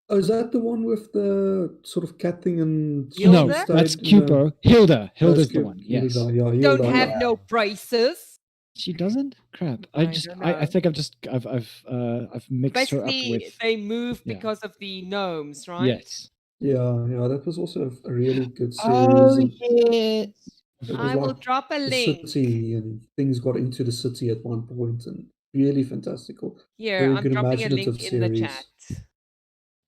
Oh, is that the one with the sort of cat thing and No, Hilda? that's stayed in the- Kupo. Hilda. Hilda's That's the Hilda, one. Yes. Hilda, yeah, Don't Hilda, have yeah. no braces. She doesn't? Crap. I I don't know. think I've mixed her up Basically, with they moved yeah. because of the gnomes, right? yes. Yeah, that was also a really good series. Oh and yeah. it was I will like drop a the link city, and things got into the city at one point, and really fantastical. here. very I'm good dropping a imaginative link in the series. chat.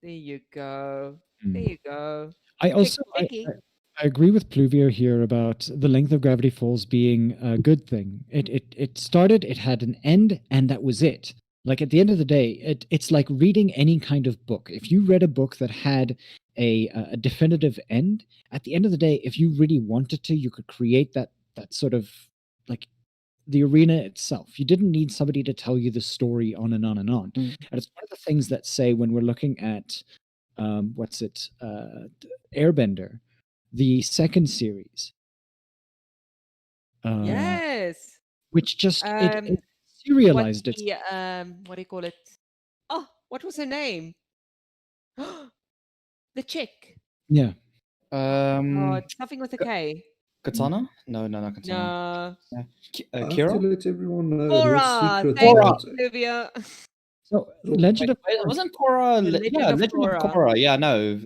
There you go. Mm. There you go. I also Clicky. I agree with Pluvio here about the length of Gravity Falls being a good thing. It started, it had an end, and that was it. Like at the end of the day, it's like reading any kind of book. If you read a book that had a definitive end, at the end of the day, if you really wanted to, you could create that sort of like the arena itself. You didn't need somebody to tell you the story on and on and on. Mm. And it's one of the things that say when we're looking at Airbender, the second series. Yes. Which just it What serialized it. the, what do you call it? Oh, what was her name? The chick. Yeah. Oh, it's something with a K. Katana? No, not Katana. No. I have to Kira? let everyone know Cora. a little secret Thank you, about Olivia. So Wait, Legend of Wait, Korra, wasn't Korra? The Legend Yeah, of Legend of Korra. Korra. Yeah, no.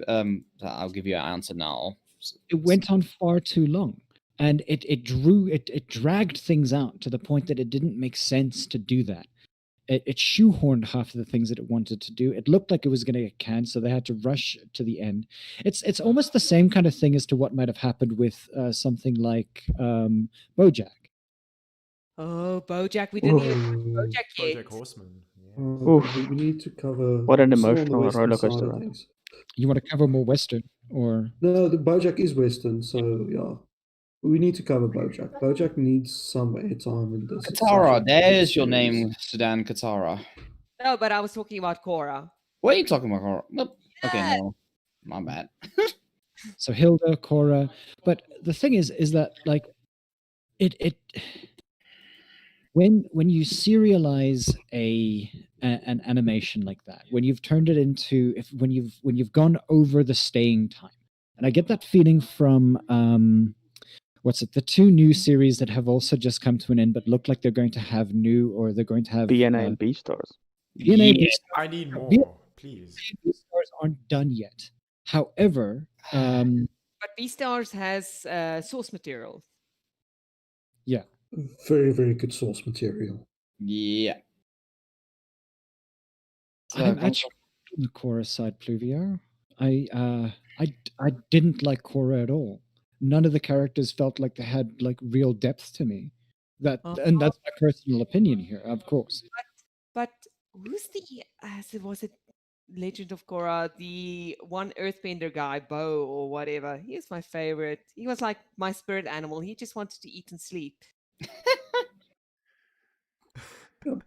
I'll give you an answer now. it went on far too long, and it dragged things out to the point that it didn't make sense to do that. It shoehorned half of the things that it wanted to do. It looked like it was going to get canned, so they had to rush to the end. It's almost the same kind of thing as to what might have happened with something like BoJack. Oh, BoJack. We didn't even cover Whoa. BoJack yet. BoJack Horseman. Yeah. Okay, we need to cover. What an we're still on the emotional Western roller side coaster of ride. things. You want to cover more Western, or No, the BoJack is Western, so yeah, we need to cover BoJack. BoJack needs some airtime in this. It's such a Katara. good There's your series. name, Sudan Katara. No, but I was talking about Korra. What are you talking about, Korra? Nope. Okay, Yes. no. My bad. so Hilda, Korra. But the thing is that like it when you serialize an animation like that, when you've turned it into when you've gone over the staying time, and I get that feeling from what's it, the two new series that have also just come to an end but look like they're going to have new, or they're going to have BNA and B stars. BNA Yeah. I need more, B- please. stars aren't done yet. However, But Beastars has source material. yeah, Very, very good source material. Yeah. So, I'm actually on the Korra side, Pluvio. I didn't like Korra at all. None of the characters felt like they had like real depth to me. And that's my personal opinion here, of course. But who's the was it Legend of Korra, the one earthbender guy, Bo or whatever? He was my favorite. He was like my spirit animal. He just wanted to eat and sleep. But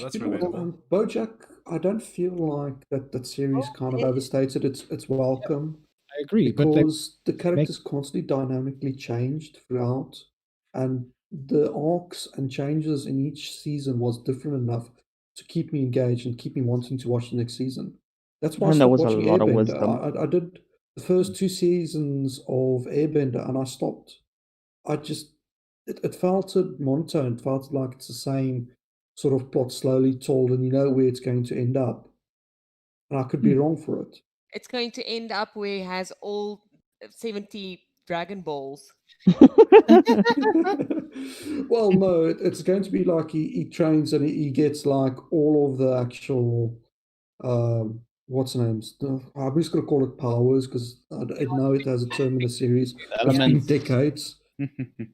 that's you know what, relatable. BoJack, I don't feel like that series kind of overstates it. It's welcome I agree, but they because the characters constantly dynamically changed throughout, and the arcs and changes in each season was different enough to keep me engaged and keep me wanting to watch the next season. That's why I And there stopped was a watching lot of Airbender. wisdom. I did the first 2 seasons of Airbender and I stopped. I just it felt monotone. It felt like it's the same sort of plot slowly told, and you know where it's going to end up. And I could be wrong for it. It's going to end up where he has all 70 Dragon Balls. Well, no, it's going to be like he trains and he gets like all of the actual what's names. I'm just gonna call it powers because I know it has a term in the series. It's been Elements. decades.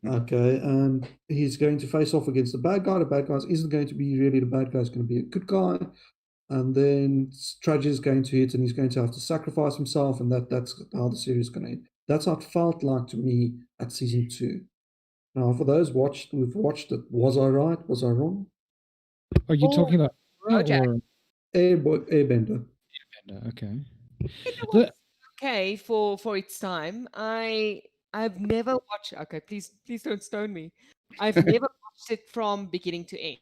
Okay, and he's going to face off against the bad guy. The bad guy isn't going to be really the bad guy, it's going to be a good guy. And then tragedy is going to hit and he's going to have to sacrifice himself, and that's how the series is going to end. That's how it felt like to me at season 2. Now, for those who've watched it, was I right? Was I wrong? are you talking about Korra BoJack. or Airbender. okay? It The- was okay for its time. I've never watched. Okay, please don't stone me. I've never watched it from beginning to end.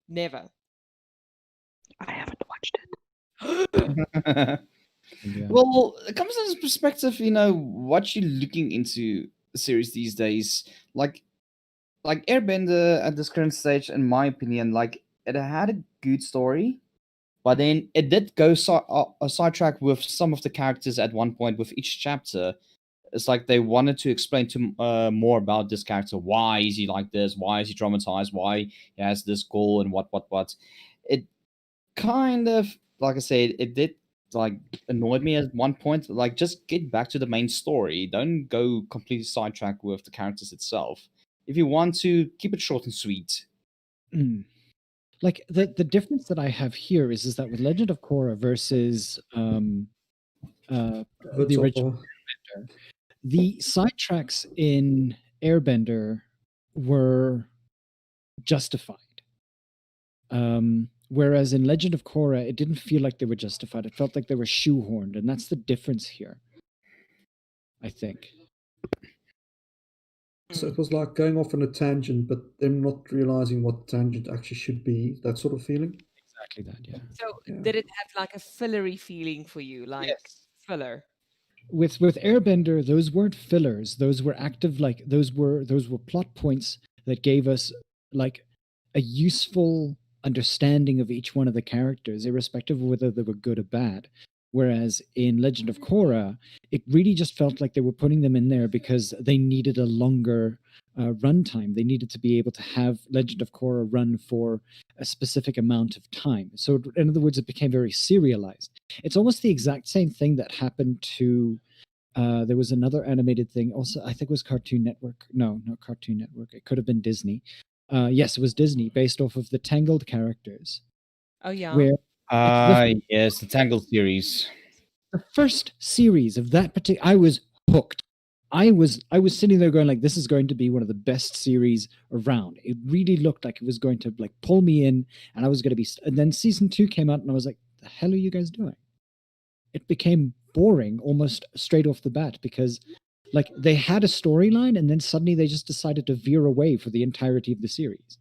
Never. I haven't watched it. yeah. Well, it comes into perspective, what you're looking into a series these days. Like Airbender at this current stage, in my opinion, like it had a good story, but then it did go a sidetrack with some of the characters at one point with each chapter. It's like they wanted to explain to more about this character. Why is he like this? Why is he traumatized? Why he has this goal and what? It kind of, like I said, it did like annoyed me at one point. Like, just get back to the main story. Don't go completely sidetracked with the characters itself. If you want to, keep it short and sweet. Like the difference that I have here is that with Legend of Korra versus the original Airbender, the sidetracks in Airbender were justified. Whereas in Legend of Korra, it didn't feel like they were justified. It felt like they were shoehorned, and that's the difference here, I think. So it was like going off on a tangent, but them not realizing what the tangent actually should be. That sort of feeling. Exactly that, yeah. So Yeah. did it have like a fillery feeling for you, like Yes. filler? With Airbender, those weren't fillers. Those were active, like those were plot points that gave us like a useful understanding of each one of the characters, irrespective of whether they were good or bad. Whereas in Legend of Korra, it really just felt like they were putting them in there because they needed a longer runtime. They needed to be able to have Legend of Korra run for a specific amount of time. So, in other words, it became very serialized. It's almost the exact same thing that happened to. There was another animated thing. Also, I think it was Cartoon Network. No, not Cartoon Network. It could have been Disney. Yes, it was Disney, based off of the Tangled characters, Oh yeah. where Yes, the Tangled series. the first series of that particular, I was hooked. I was sitting there going like, this is going to be one of the best series around. It really looked like it was going to like pull me in, and I was going to be. And then season 2 came out, and I was like, the hell are you guys doing? It became boring almost straight off the bat because like they had a storyline, and then suddenly they just decided to veer away for the entirety of the series.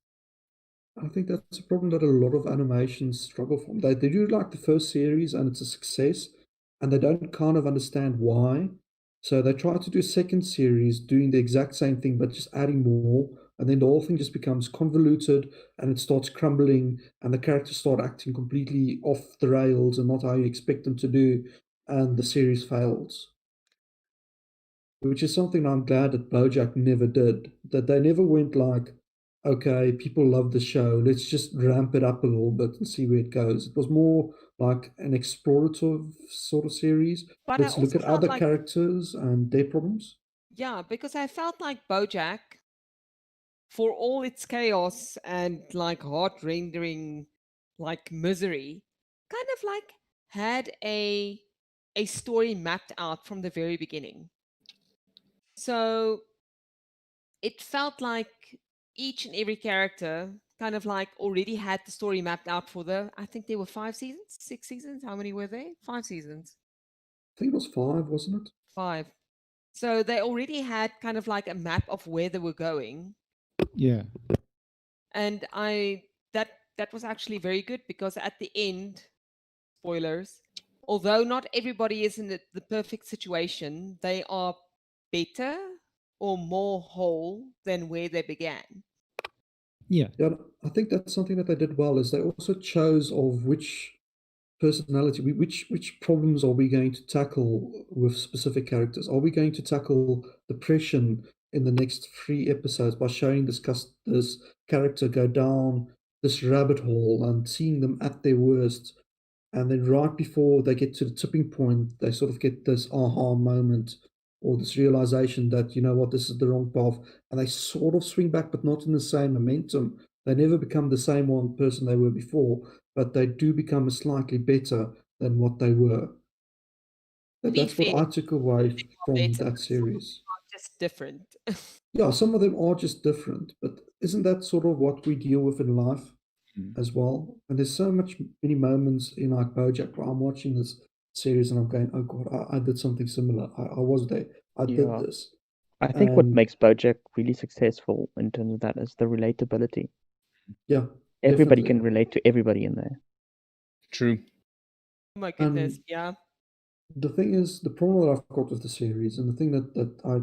I think that's a problem that a lot of animations struggle from. They do like the first series and it's a success, and they don't kind of understand why. So they try to do a second series doing the exact same thing but just adding more, and then the whole thing just becomes convoluted and it starts crumbling, and the characters start acting completely off the rails and not how you expect them to do, and the series fails. Which is something I'm glad that BoJack never did. That they never went like, okay, people love the show, let's just ramp it up a little bit and see where it goes. It was more like an explorative sort of series. But I Let's look also at felt other like, characters and their problems. yeah, because I felt like BoJack, for all its chaos and like heart rendering, like misery, kind of like had a story mapped out from the very beginning. So it felt like each and every character kind of like already had the story mapped out for I think there were 5 seasons, 6 seasons. How many were there? 5 seasons. I think it was 5, wasn't it? 5. So they already had kind of like a map of where they were going. Yeah. And that was actually very good because at the end, spoilers, although not everybody is in the perfect situation, they are better or more whole than where they began. Yeah. Yeah, I think that's something that they did well, is they also chose of which personality, which problems are we going to tackle with specific characters. Are we going to tackle depression in the next 3 episodes by showing this character go down this rabbit hole and seeing them at their worst, and then right before they get to the tipping point they sort of get this aha moment or this realization that, you know what, this is the wrong path, and they sort of swing back but not in the same momentum. They never become the same one person they were before, but they do become slightly better than what they were. To be That's what fair, I took away from better, that series. just different. Yeah, some of them are just different, but isn't that sort of what we deal with in life as well? And there's so many moments in like BoJack where I'm watching this series and I'm going, oh God, I did something similar. I was there. I did Yeah. this. I think what And makes BoJack really successful in terms of that is the relatability. yeah, Everybody definitely. can relate to everybody in there. True. Oh my goodness, And yeah. the thing is, the problem that I've got with the series, and the thing that I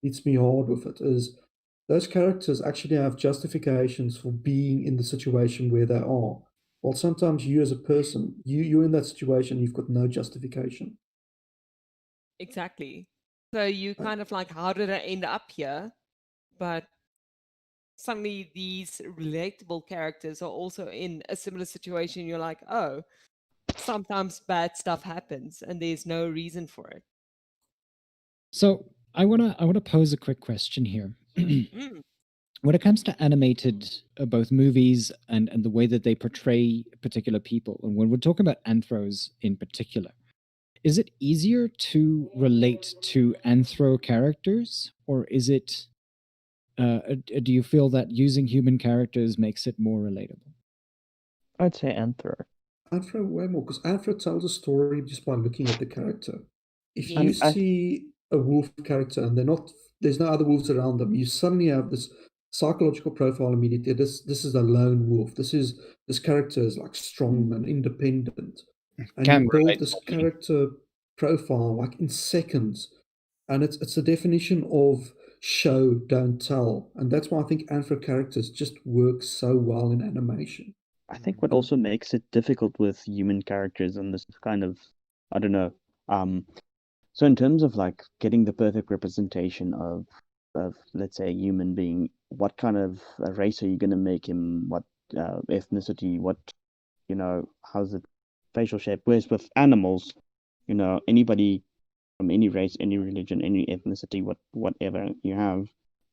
hits me hard with it, is those characters actually have justifications for being in the situation where they are. While sometimes you as a person, you're in that situation, you've got no justification. Exactly. So you Uh, kind of like, how did I end up here? But suddenly these relatable characters are also in a similar situation. You're like, oh, sometimes bad stuff happens and there's no reason for it. So I wanna pose a quick question here. Mm, When it comes to animated both movies and the way that they portray particular people, and when we're talking about anthros in particular, is it easier to relate to anthro characters, or is it do you feel that using human characters makes it more relatable? I'd say Anthro. Anthro way more, because Anthro tells a story just by looking at the character. If you yes. see a wolf character and there's no other wolves around them, you suddenly have this psychological profile immediately. This is a lone wolf. This character is like strong and independent, and you Can build relate this properly. character profile like in seconds, and it's the definition of show don't tell, and that's why I think Anthro characters just work so well in animation. I think what also makes it difficult with human characters, and this is kind of, I don't know. So in terms of like getting the perfect representation of let's say a human being, what kind of a race are you going to make him? What ethnicity? What, how's it facial shape? Whereas with animals, anybody from any race, any religion, any ethnicity, whatever you have,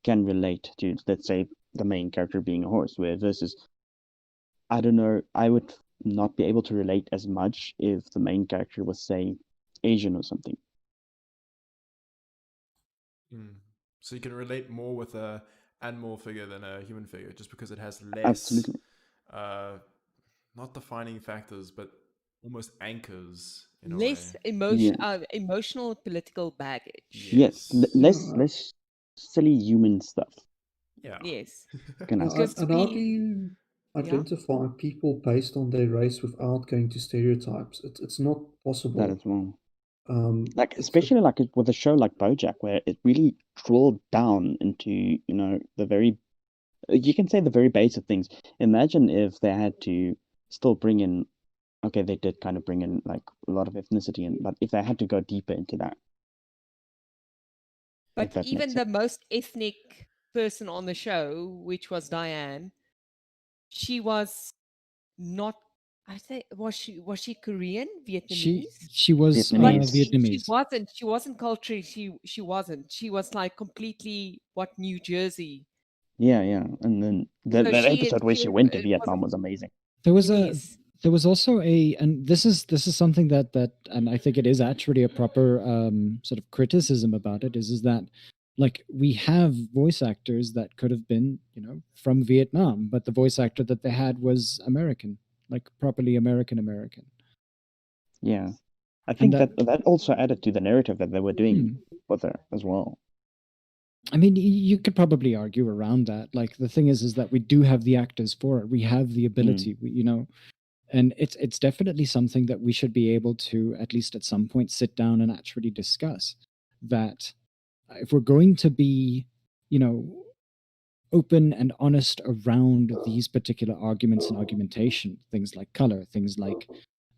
can relate to, let's say, the main character being a horse. Where versus, I don't know, I would not be able to relate as much if the main character was, say, Asian or something. So you can relate more with a animal figure than a human figure, just because it has less, Absolutely. not defining factors, but almost anchors in a Less way. emotional political baggage. Yes, Yeah. less silly human stuff. Yeah. Yes. Can I Yeah, say? Because and how do you Yeah. identify people based on their race without going to stereotypes? It's not possible. That as well. Like, It's especially like with a show like BoJack, where it really drilled down into, the very, you can say the very basic things. Imagine if they had to still bring in, okay, they did kind of bring in like a lot of ethnicity in, but if they had to go deeper into that, if But that makes even the sense. most ethnic person on the show, which was Diane, she was not. I say, was she Korean, Vietnamese? She was Vietnamese. Vietnamese. She wasn't culturally. She wasn't. She was like completely what New Jersey. Yeah, and then that So episode where she went to Vietnam was amazing. There was Yes. there was also and this is something that and I think it is actually a proper sort of criticism about it is that like we have voice actors that could have been from Vietnam, but the voice actor that they had was American, like properly American. Yeah, I think And that also added to the narrative that they were doing with her as well. I mean, you could probably argue around that. Like the thing is that we do have the actors for it. We have the ability, and it's definitely something that we should be able to at least at some point sit down and actually discuss. That if we're going to be, open and honest around these particular arguments and argumentation, things like color, things like,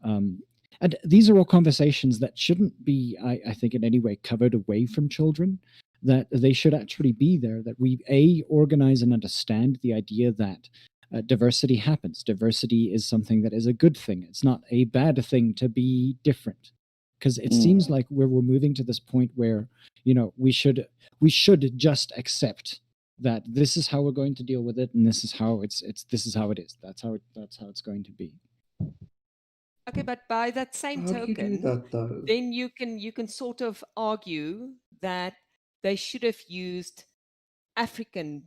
and these are all conversations that shouldn't be, I think, in any way covered away from children. That they should actually be there. That we organize and understand the idea that diversity happens. Diversity is something that is a good thing. It's not a bad thing to be different. Because it seems like we're moving to this point where we should just accept that this is how we're going to deal with it, and this is how this is how it is. That's how it's going to be. Okay, but by that same how do you do token, that though? then you can sort of argue that they should have used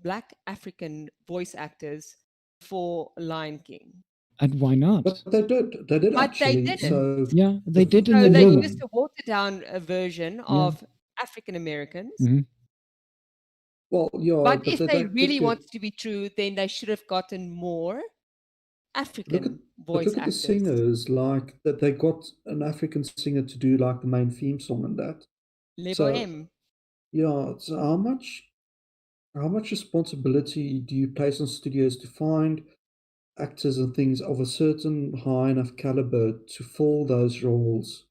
Black African voice actors for Lion King. And why not? But they did. They did But actually. they didn't. So Yeah, they did in So the they movie. used a watered down version of African Americans. Mhm. well, yeah. But if they did really get- wanted to be true, then they should have gotten more African voice look at actors. the singers, like that they got an African singer to do like the main theme song and that. Lebo So M. yeah, so how much responsibility do you place on studios to find actors and things of a certain high enough caliber to fill those roles?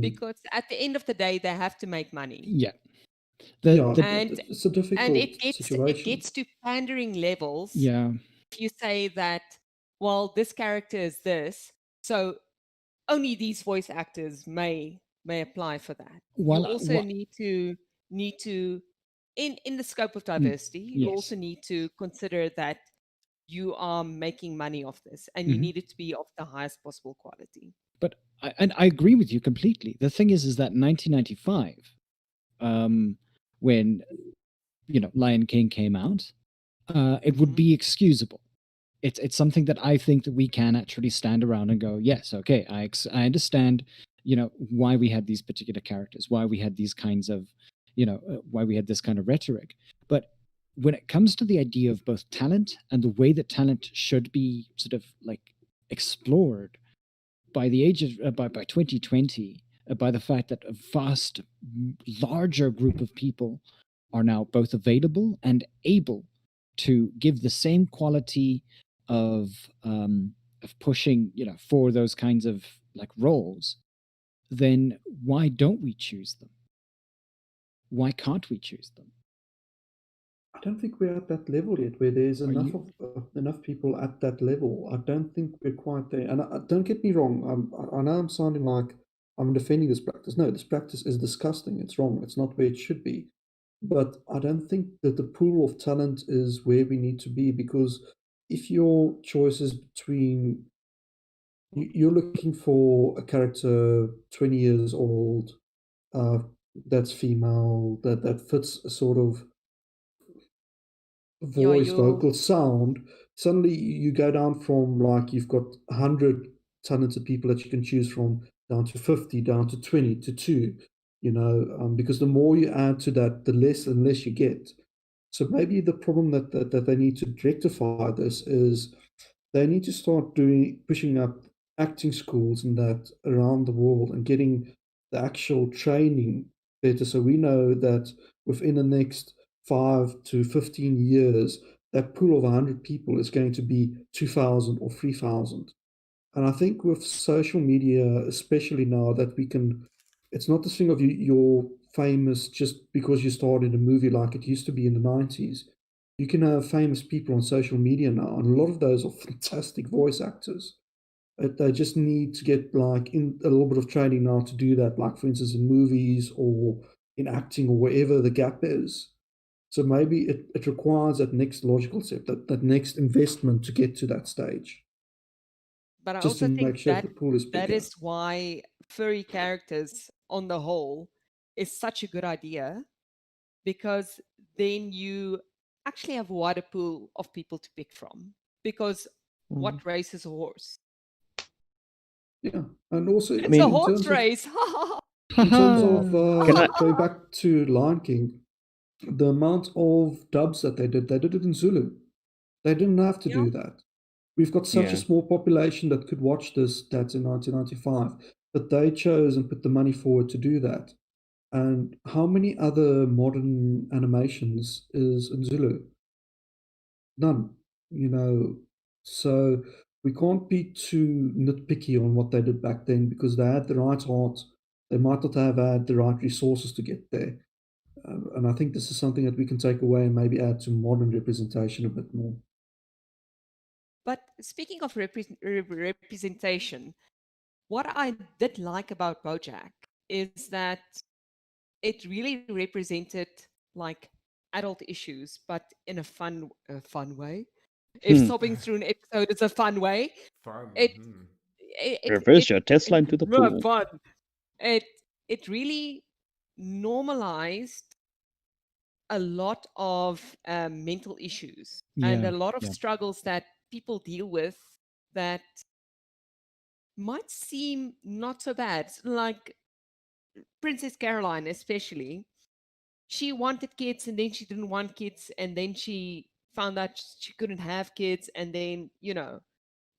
Because at the end of the day, they have to make money. Yeah. And it's a difficult it situation. gets to pandering levels. Yeah. If you say that, well, this character is this, so only these voice actors may apply for that. Well, you also need to in the scope of diversity, you also need to consider that you are making money off this, and you need it to be of the highest possible quality. But I agree with you completely. The thing is that in 1995, when Lion King came out, it would be excusable. It's something that I think that we can actually stand around and go, yes, okay, I understand, why we had these particular characters, why we had these kinds of, why we had this kind of rhetoric. But when it comes to the idea of both talent and the way that talent should be sort of like explored by the age of by 2020, by the fact that a vast, larger group of people are now both available and able to give the same quality of pushing, for those kinds of like roles, then why don't we choose them? Why can't we choose them? I don't think we're at that level yet, where there's Are enough you? of enough people at that level. I don't think we're quite there. And don't get me wrong. I know I'm sounding like I'm defending this practice. No, this practice is disgusting. It's wrong. It's not where it should be. But I don't think that the pool of talent is where we need to be, because if your choice is between you're looking for a character 20 years old, uh, that's female, that fits a sort of Yeah, voice, vocal sound, suddenly you go down from, like, you've got 100 talented people that you can choose from, down to 50, down to 20, to 2, because the more you add to that, the less and less you get. So maybe the problem that they need to rectify this is they need to start pushing up acting schools and that around the world, and getting the actual training better, so we know that within the next 5 to 15 years, that pool of 100 people is going to be 2,000 or 3,000. And I think with social media, especially now, that we can, it's not this thing of you're famous just because you starred in a movie like it used to be in the 90s. You can have famous people on social media now, and a lot of those are fantastic voice actors. They just need to get, like, in a little bit of training now to do that, like, for instance, in movies or in acting or wherever the gap is. So maybe it requires that next logical step, that next investment to get to that stage, but I just to also think make sure that the pool is that bigger. is why furry characters on the whole is such a good idea, because then you actually have a wider pool of people to pick from. Because what race is a horse? Yeah, and also It's a mean- in horse terms of race. in terms of Can I- going back to Lion King, the amount of dubs that they did it in Zulu. They didn't have to Yeah. do that. We've got such a Yeah. small population that could watch this, that's in 1995, but they chose and put the money forward to do that. And how many other modern animations is in Zulu? None, So we can't be too nitpicky on what they did back then, because they had the right heart. They might not have had the right resources to get there. And I think this is something that we can take away and maybe add to modern representation a bit more. But speaking of representation, what I did like about BoJack is that it really represented like adult issues, but in a fun way. If sobbing through an episode is a fun way, Fun. it mhm. Reverse your test line to the pool. fun. It really normalized a lot of mental issues and Yeah, a lot of yeah. struggles that people deal with that might seem not so bad. Like Princess Caroline, especially, she wanted kids and then she didn't want kids, and then she found out she couldn't have kids, and then,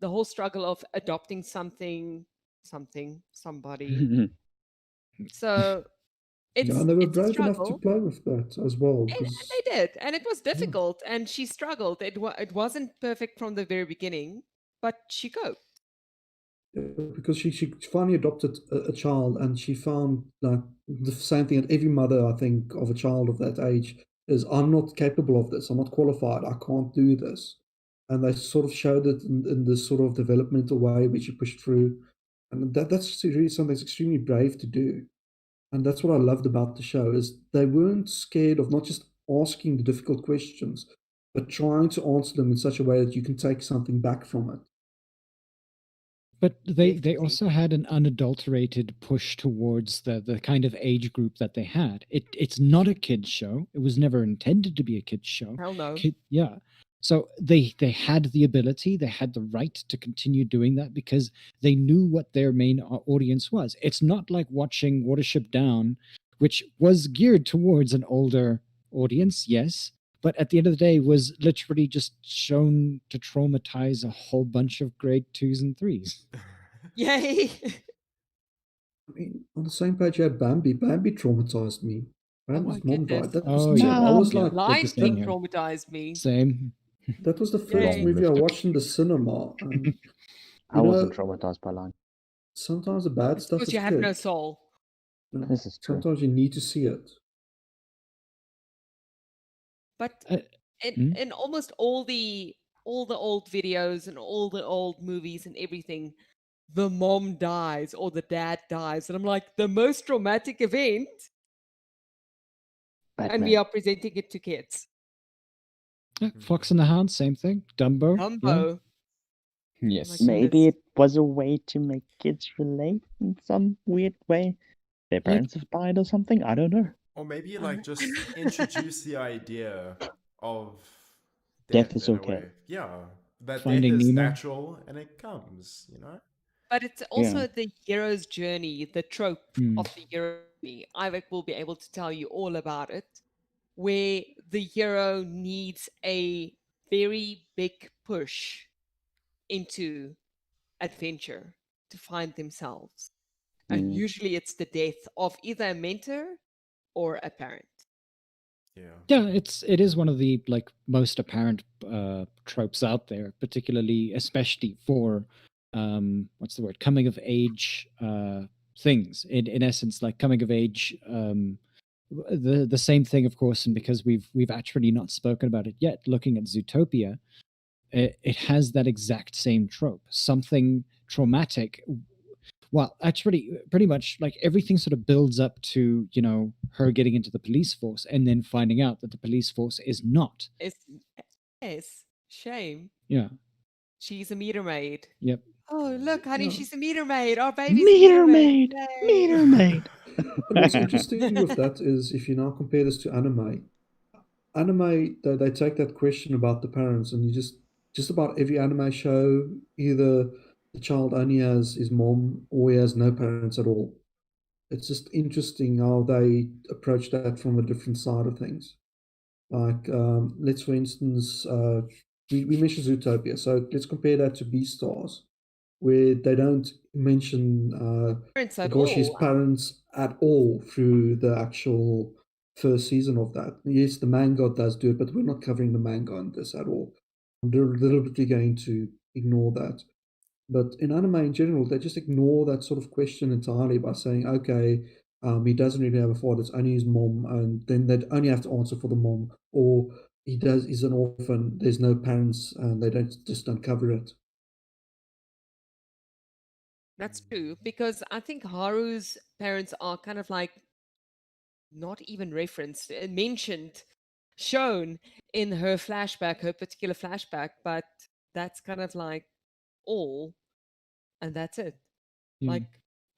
the whole struggle of adopting somebody. So Yeah, and they were it's a brave enough to struggle. play with that as well, And because they did, and it was difficult, and she struggled. It wasn't perfect from the very beginning, but she coped. because she finally adopted a child, and she found, like, the same thing that every mother, I think, of a child of that age is, I'm not capable of this, I'm not qualified, I can't do this. And they sort of showed it in this sort of developmental way which she pushed through. And that's really something that's extremely brave to do. And that's what I loved about the show, is they weren't scared of not just asking the difficult questions, but trying to answer them in such a way that you can take something back from it. But they Definitely. also had an unadulterated push towards the kind of age group that they had. It's not a kids show. It was never intended to be a kids show. Hell no. Yeah. So they had the ability, they had the right to continue doing that because they knew what their main audience was. It's not like watching Watership Down, which was geared towards an older audience, yes, but at the end of the day was literally just shown to traumatize a whole bunch of grade 2s and 3s. Yay! I mean, on the same page, you had Bambi. Bambi traumatized me. Oh Bambi's my mom goodness. died. That Oh, was yeah. I was Yeah. like, Lion Same King here. traumatized me. Same. That was the first Yay. movie I Long list. watched in the cinema. And, I you wasn't know, traumatized by Line. sometimes the bad It's stuff because is you have no good. soul. You know, This is true. sometimes you need to see it. But Uh, in almost all the old videos and all the old movies and everything, the mom dies or the dad dies. And I'm like, the most traumatic event, and we Batman. are presenting it to kids. Fox and the Hound, same thing. Dumbo. Yeah. Dumbo. Yes. My Maybe goodness. it was a way to make kids relate in some weird way. Their parents have died or something. I don't know. Or maybe like just introduce the idea of Death death is in a okay. way. Yeah. That Finding death is Nemo. natural and it comes, you know? But it's also the hero's journey, the trope Mm. of the hero journey. Ivek will be able to tell you all about it, where the hero needs a very big push into adventure to find themselves. And Mm. usually it's the death of either a mentor or a parent. Yeah. Yeah, it is one of the like most apparent tropes out there, particularly especially for what's the word, coming of age things. In essence, like coming of age, the same thing, of course, and because we've actually not spoken about it yet. Looking at Zootopia, it has that exact same trope. Something traumatic. Well, actually, pretty much like everything sort of builds up to, you know, her getting into the police force and then finding out that the police force is not. It's, yes, shame. Yeah. She's a meter maid. Yep. Oh, look, honey, Yeah. she's a meter maid. Our baby's a meter maid. Yay. Meter maid. But what's interesting with that is if you now compare this to anime, they take that question about the parents, and you just about every anime show, either the child only has his mom or he has no parents at all. It's just interesting how they approach that from a different side of things. Like, let's for instance, we mentioned Zootopia, so let's compare that to Beastars, where they don't mention Parents at Higoshi's all. parents at all through the actual first season of that. Yes, the manga does do it, but we're not covering the manga on this at all. I'm deliberately going to ignore that. But in anime in general, they just ignore that sort of question entirely by saying, okay, he doesn't really have a father, it's only his mom, and then they'd only have to answer for the mom. Or he's an orphan, there's no parents, and they don't cover it. That's true, because I think Haru's parents are kind of like not even referenced, mentioned, shown in her flashback, her particular flashback, but that's kind of like all, and that's it. Yeah. Like,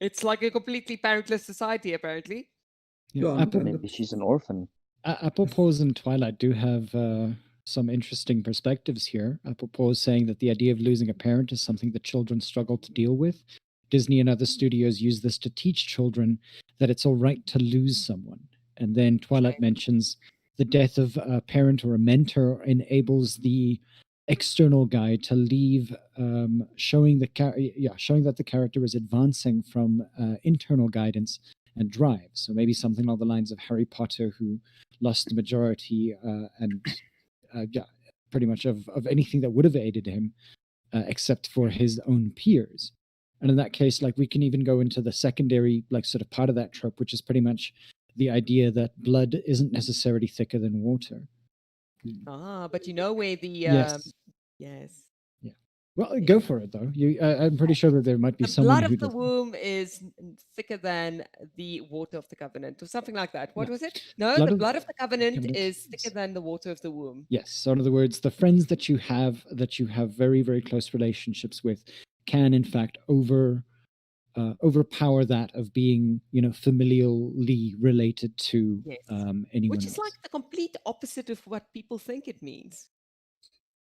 it's like a completely parentless society, apparently. Yeah. Yeah, Apple, Maybe she's an orphan. Apple Pause and Twilight do have some interesting perspectives here. Apple Pause saying that the idea of losing a parent is something that children struggle to deal with. Disney and other studios use this to teach children that it's all right to lose someone. And then Twilight mentions the death of a parent or a mentor enables the external guy to leave, showing showing that the character is advancing from internal guidance and drive. So maybe something along the lines of Harry Potter, who lost the majority and pretty much of anything that would have aided him, except for his own peers. And in that case, like we can even go into the secondary, like sort of part of that trope, which is pretty much the idea that blood isn't necessarily thicker than water. But you know where the Yes. yes. Yeah. Well, go for it though. I'm pretty sure that there might be The someone blood who of the doesn't. womb is thicker than the water of the covenant, or something like that. What No. was it? No, Blood the of blood of the covenant covenant is is- thicker than the water of the womb. Yes. So in other words, the friends that you have very, very close relationships with can in fact overpower that of being, you know, familially related to Yes. anyone Which else. is like the complete opposite of what people think it means.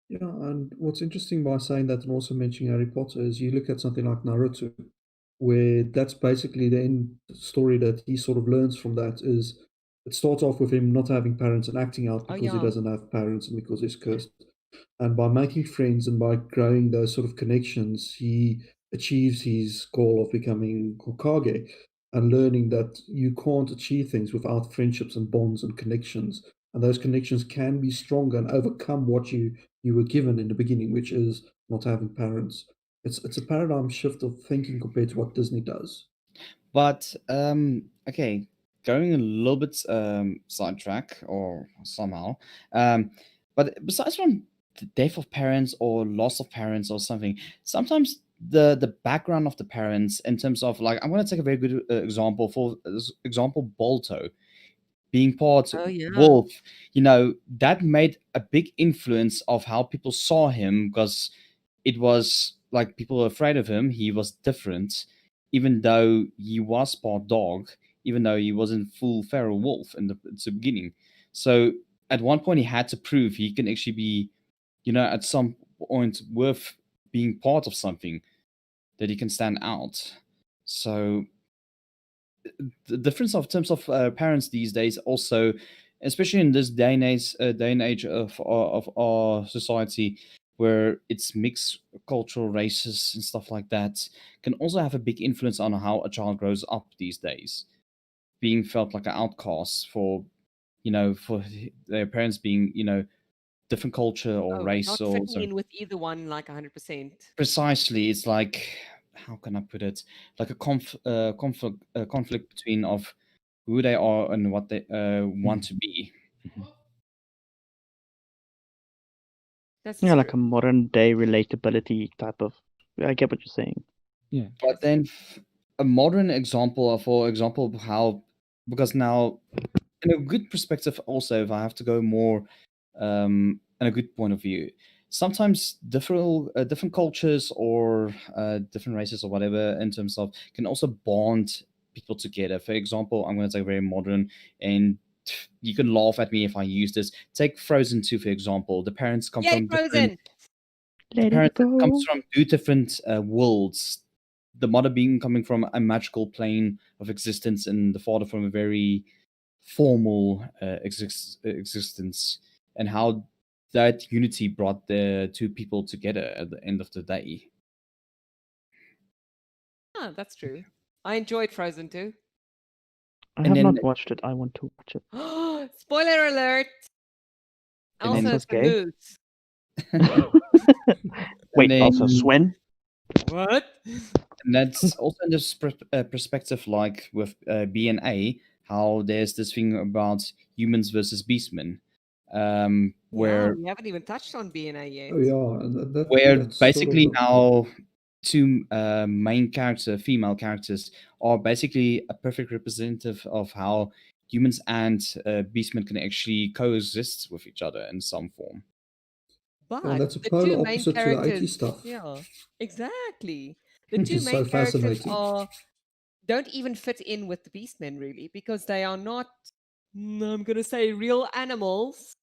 Yeah, and what's interesting by saying that and also mentioning Harry Potter is you look at something like Naruto, where that's basically the end story that he sort of learns from that is it starts off with him not having parents and acting out Oh, because he yeah. doesn't have parents and because he's cursed. And by making friends and by growing those sort of connections, he achieves his goal of becoming Hokage and learning that you can't achieve things without friendships and bonds and connections. And those connections can be stronger and overcome what you you were given in the beginning, which is not having parents. It's a paradigm shift of thinking compared to what Disney does. But okay, going a little bit sidetrack or somehow. Um, but besides from the death of parents or loss of parents or something, sometimes the background of the parents in terms of like I'm going to take a very good example for example Balto being part Oh yeah. wolf, that made a big influence of how people saw him because it was like people were afraid of him. He was different, even though he was part dog, even though he wasn't full feral wolf in the beginning. So at one point he had to prove he can actually be, at some point worth being part of something, that he can stand out. So the difference of terms of parents these days also, especially in this day and age of our society, where it's mixed cultural races and stuff like that, can also have a big influence on how a child grows up these days, being felt like an outcast for their parents being different culture or Oh, race not or fitting so. in with either one like 100%. Precisely, it's like, how can I put it, like a conflict between of who they are and what they want to be. That's Yeah, like true. a modern day relatability type of. I get what you're saying. Yeah. But then a modern example, for example, of how, because now in a good perspective also, if I have to go more in a good point of view, sometimes different cultures or different races or whatever in terms of can also bond people together. For example, I'm going to take very modern, and you can laugh at me if I use this. Take Frozen 2 for example. The parents come Yay, from different Frozen! the Let it parent that comes go. from two different worlds. The mother being coming from a magical plane of existence, and the father from a very formal existence, and how that unity brought the two people together at the end of the day. Ah, that's true. I enjoyed Frozen too. I And have then, not watched it. I want to watch it. Spoiler alert! And then- Elsa Elsa's is the gay. moose. Wait, then- Elsa Swen? What? and that's also in this perspective, like with B&A, how there's this thing about humans versus beastmen, Yeah, where we haven't even touched on BNA yet. Oh yeah, and where that's basically sort of now two main female characters, are basically a perfect representative of how humans and beastmen can actually coexist with each other in some form. But that's a the polar two main opposite to the 80s characters, stuff. yeah, exactly. The Which two is so main characters fascinating. don't even fit in with the Beastmen really, because they are not, I'm gonna say, real animals.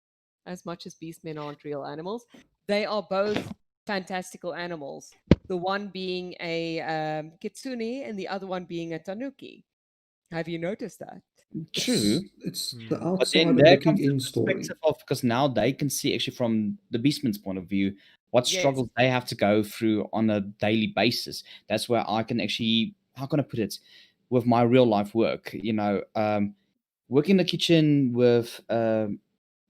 As much as Beastmen aren't real animals, they are both fantastical animals. The one being a kitsune and the other one being a tanuki. Have you noticed that? True. It's Hmm. the But then outsider there looking comes the in story. perspective of, because now they can see actually from the Beastman's point of view what Yes. struggles they have to go through on a daily basis. That's where I can actually, how can I put it, with my real life work, work in the kitchen with,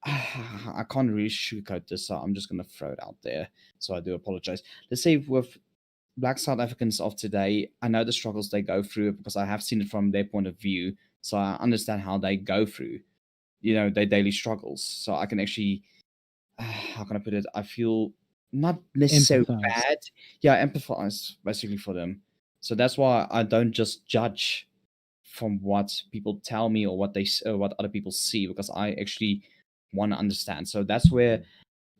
I can't really sugarcoat this, so I'm just going to throw it out there. So I do apologize. Let's say with Black South Africans of today, I know the struggles they go through because I have seen it from their point of view. So I understand how they go through, their daily struggles. So I can actually, how can I put it? I feel not necessarily Empathize. bad. Yeah, empathize basically for them. So that's why I don't just judge from what people tell me or what other people see, because I actually want to understand. So that's where,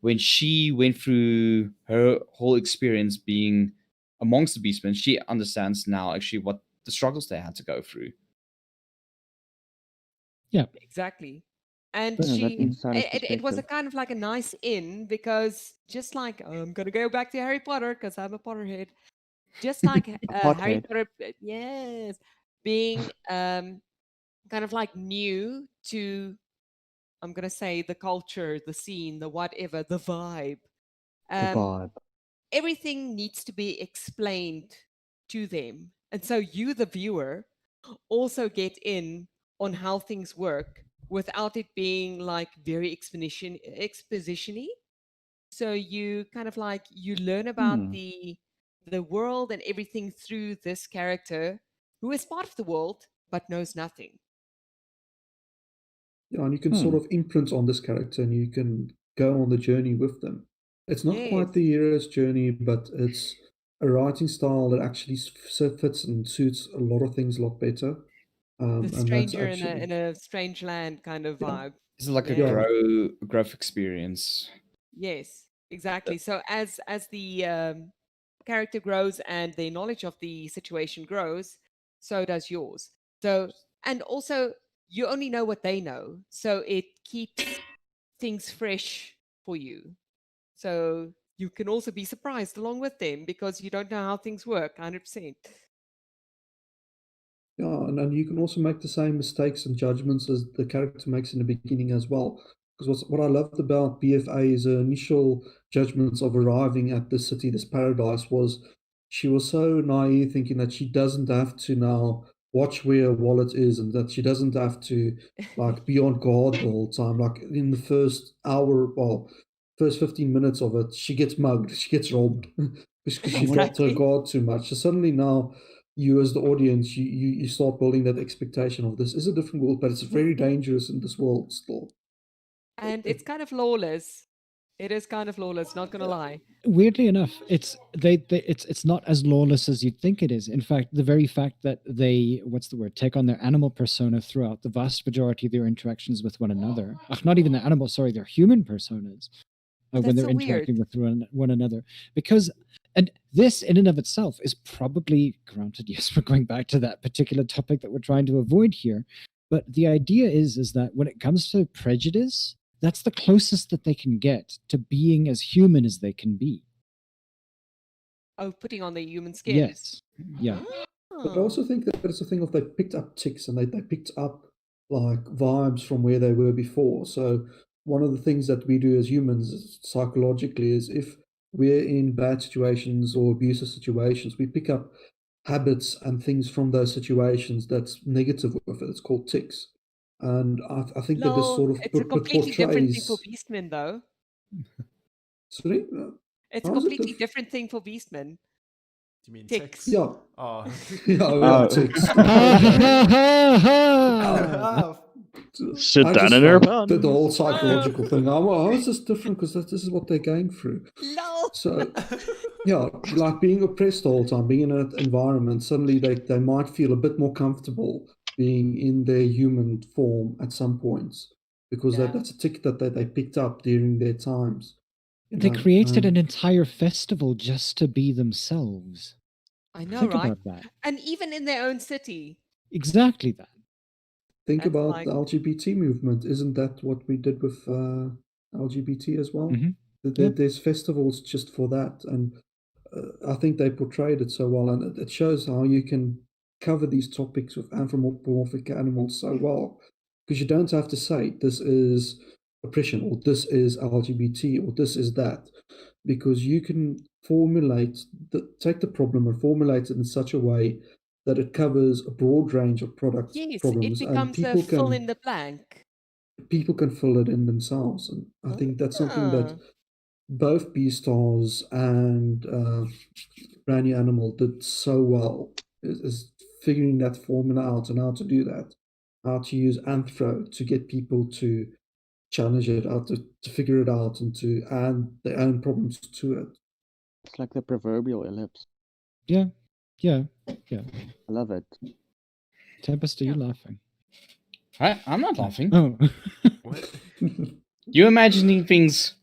when she went through her whole experience being amongst the beastmen, she understands now actually what the struggles they had to go through. Exactly. And Yeah, that insider it was a perspective. kind of like a nice in, because just like, I'm going to go back to Harry Potter because I'm a Potterhead. Just like Harry Pothead. Potter, yes, being kind of like new to, I'm going to say, the culture, the scene, the whatever, the vibe. The vibe. Everything needs to be explained to them. And so you, the viewer, also get in on how things work without it being like very exposition-y. So you kind of like you learn about Hmm. the world and everything through this character who is part of the world but knows nothing. Yeah, and you can sort Hmm. of imprint on this character and you can go on the journey with them. It's not Yes. quite the hero's journey, but it's a writing style that actually fits and suits a lot of things a lot better. The And that's stranger actually, in a strange land kind of yeah, vibe. This is like a Yeah. growth experience. Yes, exactly. So as the character grows and their knowledge of the situation grows, so does yours. So and also you only know what they know, so it keeps things fresh for you. So you can also be surprised along with them because you don't know how things work 100%. yeah, and you can also make the same mistakes and judgments as the character makes in the beginning as well. Because what I loved about BFA's initial judgments of arriving at this city, this paradise, was she was so naive, thinking that she doesn't have to now watch where her wallet is, and that she doesn't have to like be on guard the whole time. Like in the first hour, well, first 15 minutes of it, she gets mugged, she gets robbed because she dropped her Exactly. guard too much. So suddenly now you as the audience, you start building that expectation of this is a different world, but it's very dangerous in this world still. And it's kind of lawless. It is kind of lawless, not gonna lie. Weirdly enough, it's not as lawless as you'd think it is. In fact, the very fact that they take on their animal persona throughout the vast majority of their interactions with one another. Not even their animal, sorry, their human personas when That's they're so weird. interacting with one another. Because and this in and of itself is probably granted, yes, we're going back to that particular topic that we're trying to avoid here. But the idea is that when it comes to prejudice, that's the closest that they can get to being as human as they can be. Oh, putting on the human skins. Yes. Yeah. But I Oh. also think that it's a thing of they picked up ticks and they picked up like vibes from where they were before. So one of the things that we do as humans psychologically is if we're in bad situations or abusive situations, we pick up habits and things from those situations that's negative with it. It's called ticks. And I think that this Lol, sort of it's a completely different thing for portrays. Beastmen, though. Sorry? It's a How is it completely different thing for Beastmen. Do you mean Ticks. ticks? Yeah. Oh. Yeah, Oh. ticks. Ha ha ha ha! Sit I down just and have find fun. the whole psychological thing. How is this different? Because this is what they're going through. Lol. So, yeah, like being oppressed the whole time, being in an environment, suddenly they might feel a bit more comfortable being in their human form at some points because Yeah. that's a tick that they picked up during their times. They created an entire festival just to be themselves. I know, Think right? about that. And even in their own city. Exactly that. Think That's about like- the LGBT movement. Isn't that what we did with LGBT as well? Mhm. There's festivals just for that, and I think they portrayed it so well, and it shows how you can cover these topics with anthropomorphic animals so well, because you don't have to say this is oppression or this is LGBT or this is that, because you can take the problem and formulate it in such a way that it covers a broad range of Yes, problems, it and becomes a fill in the blank. people can fill it in themselves. And I think that's something that both Beastars and Brand New Animal did so well, is figuring that formula out and how to do that, how to use Anthro to get people to challenge it, how to figure it out and to add their own problems to it. It's like the proverbial ellipse. Yeah. I love it. Tempest, are you laughing? I'm not laughing. Oh. What? You're imagining things.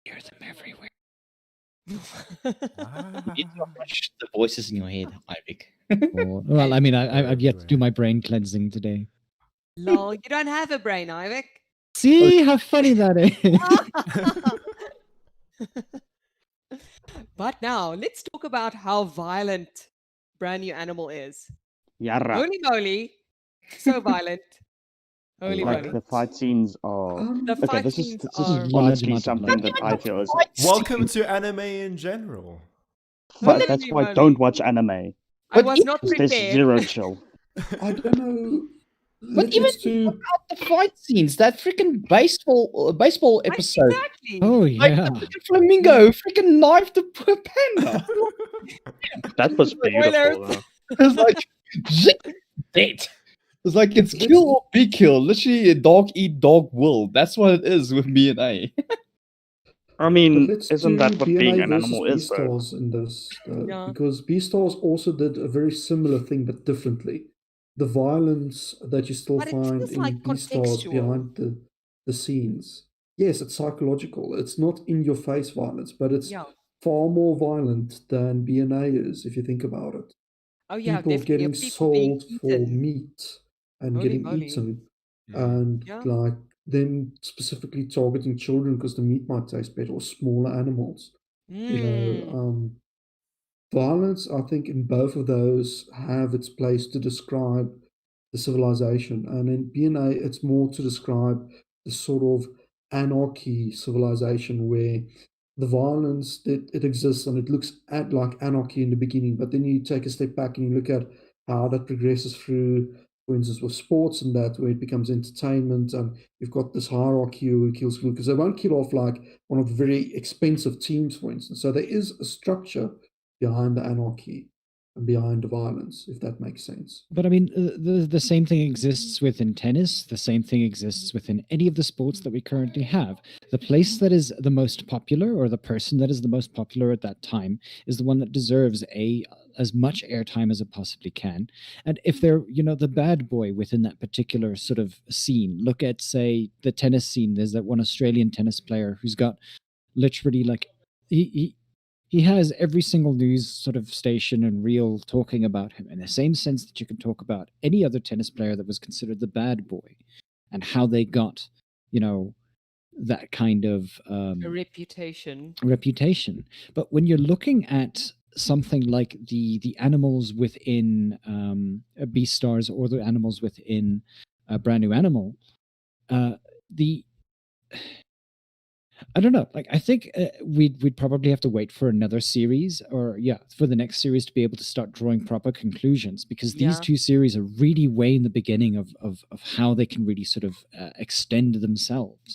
Hear them everywhere. You need to watch the voices in your head, Ivik. Oh, well, I mean, I've yet to do my brain cleansing today. Lol, you don't have a brain, Ivik. See how funny that is? But now, let's talk about how violent Brand New Animal is. Yarra. Holy moly, so violent. Holy Like moly. the fight scenes are. The Okay, fight this is scenes this are- is Large honestly amount of something blood. that I feel is. Welcome to anime in general. Holy That's why I moly. don't watch anime. I was not Because there's prepared. zero chill. I don't know. But even let's do out the fight scenes, that freaking baseball episode, Exactly. Oh like yeah. the freaking flamingo freaking knifed the poor panda. That was Spoilers. beautiful. Though. It's like zip, dead. It's like it's Let's- kill or be killed. Literally, a dog eat dog will. That's what it is with B&A. I but mean, let's isn't do that what being BNA an versus animal is, though? Beastars in this, Yeah. because Beastars also did a very similar thing but differently. The violence that you still But it find feels in like Beastars contextual. behind the scenes, yes, it's psychological. It's not in your face violence, but it's Yeah. far more violent than BNA is if you think about it. Oh yeah, People definitely. getting Of people being sold for eaten. meat and Holy getting moly. eaten, Mm. and Yeah. like them specifically targeting children because the meat might taste better, or smaller animals. You know, Mm. violence, I think, in both of those have its place to describe the civilization, and in BNA, it's more to describe the sort of anarchy civilization where the violence that it exists and it looks at like anarchy in the beginning, but then you take a step back and you look at how that progresses through, for instance, with sports and that, where it becomes entertainment, and you've got this hierarchy who kills who, because they won't kill off like one of the very expensive teams, for instance. So there is a structure behind the anarchy and behind the violence, if that makes sense. But I mean, the same thing exists within tennis. The same thing exists within any of the sports that we currently have. The place that is the most popular, or the person that is the most popular at that time, is the one that deserves as much airtime as it possibly can. And if they're, the bad boy within that particular sort of scene, look at, say, the tennis scene. There's that one Australian tennis player who's got literally like he has every single news sort of station and reel talking about him in the same sense that you can talk about any other tennis player that was considered the bad boy and how they got, that kind of A reputation. reputation. But when you're looking at something like the animals within Beastars, or the animals within a Brand New Animal, the I don't know. Like, I think we'd probably have to wait for another series, or for the next series to be able to start drawing proper conclusions, because these Yeah. two series are really way in the beginning of how they can really sort of extend themselves.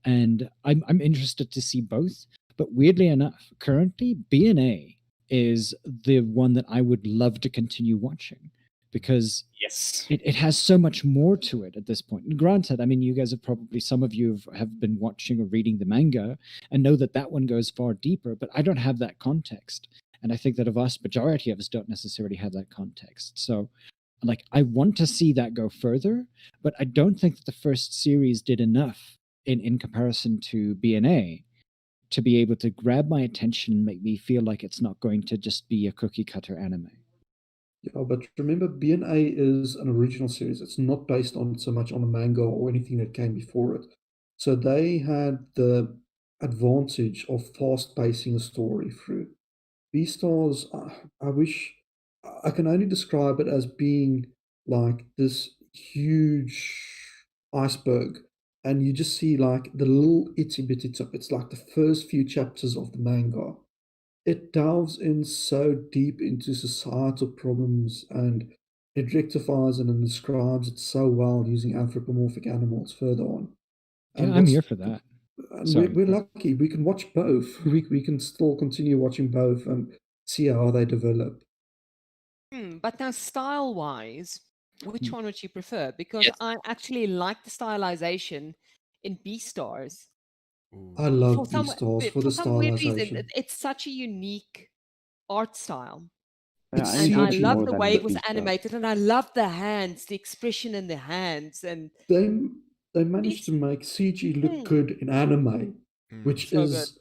And I'm interested to see both. But weirdly enough, currently BNA is the one that I would love to continue watching, because Yes. it has so much more to it at this point. And granted, I mean, you guys have probably, some of you have been watching or reading the manga and know that that one goes far deeper, but I don't have that context. And I think that a vast majority of us don't necessarily have that context. So, like, I want to see that go further, but I don't think that the first series did enough in comparison to BNA to be able to grab my attention and make me feel like it's not going to just be a cookie cutter anime. Yeah, but remember, BNA is an original series. It's not based on so much on a manga or anything that came before it. So they had the advantage of fast pacing a story through. Beastars, I wish I can only describe it as being like this huge iceberg, and you just see like the little itty bitty tip. It's like the first few chapters of the manga. It delves in so deep into societal problems, and it rectifies and describes it so well using anthropomorphic animals further on. Yeah, And I'm here for that. and Sorry. we're lucky. We can watch both. We can still continue watching both and see how they develop. But now, style-wise, which one would you prefer? Because Yes. I actually like the stylization in Beastars. I Ooh. love For some Beastars for the some weird reason, stylization. it's such a unique art style. Yeah, It's I And I enjoyed it CG. love more the than way in it was Beastars. animated, and I love the hands, the expression in the hands, and They managed these. to make CG look Mm, good in anime, Mm. which so good. is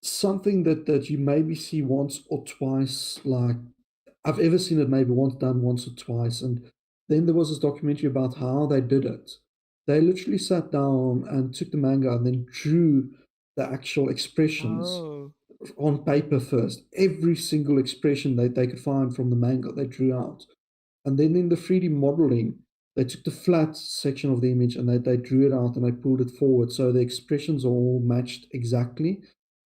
something that you maybe see once or twice. Like I've ever seen it maybe done once or twice, and then there was this documentary about how they did it. They literally sat down and took the manga and then drew the actual expressions Oh, on paper first. Every single expression that they could find from the manga, they drew out. And then in the 3D modeling, they took the flat section of the image and they drew it out and they pulled it forward. So the expressions all matched exactly.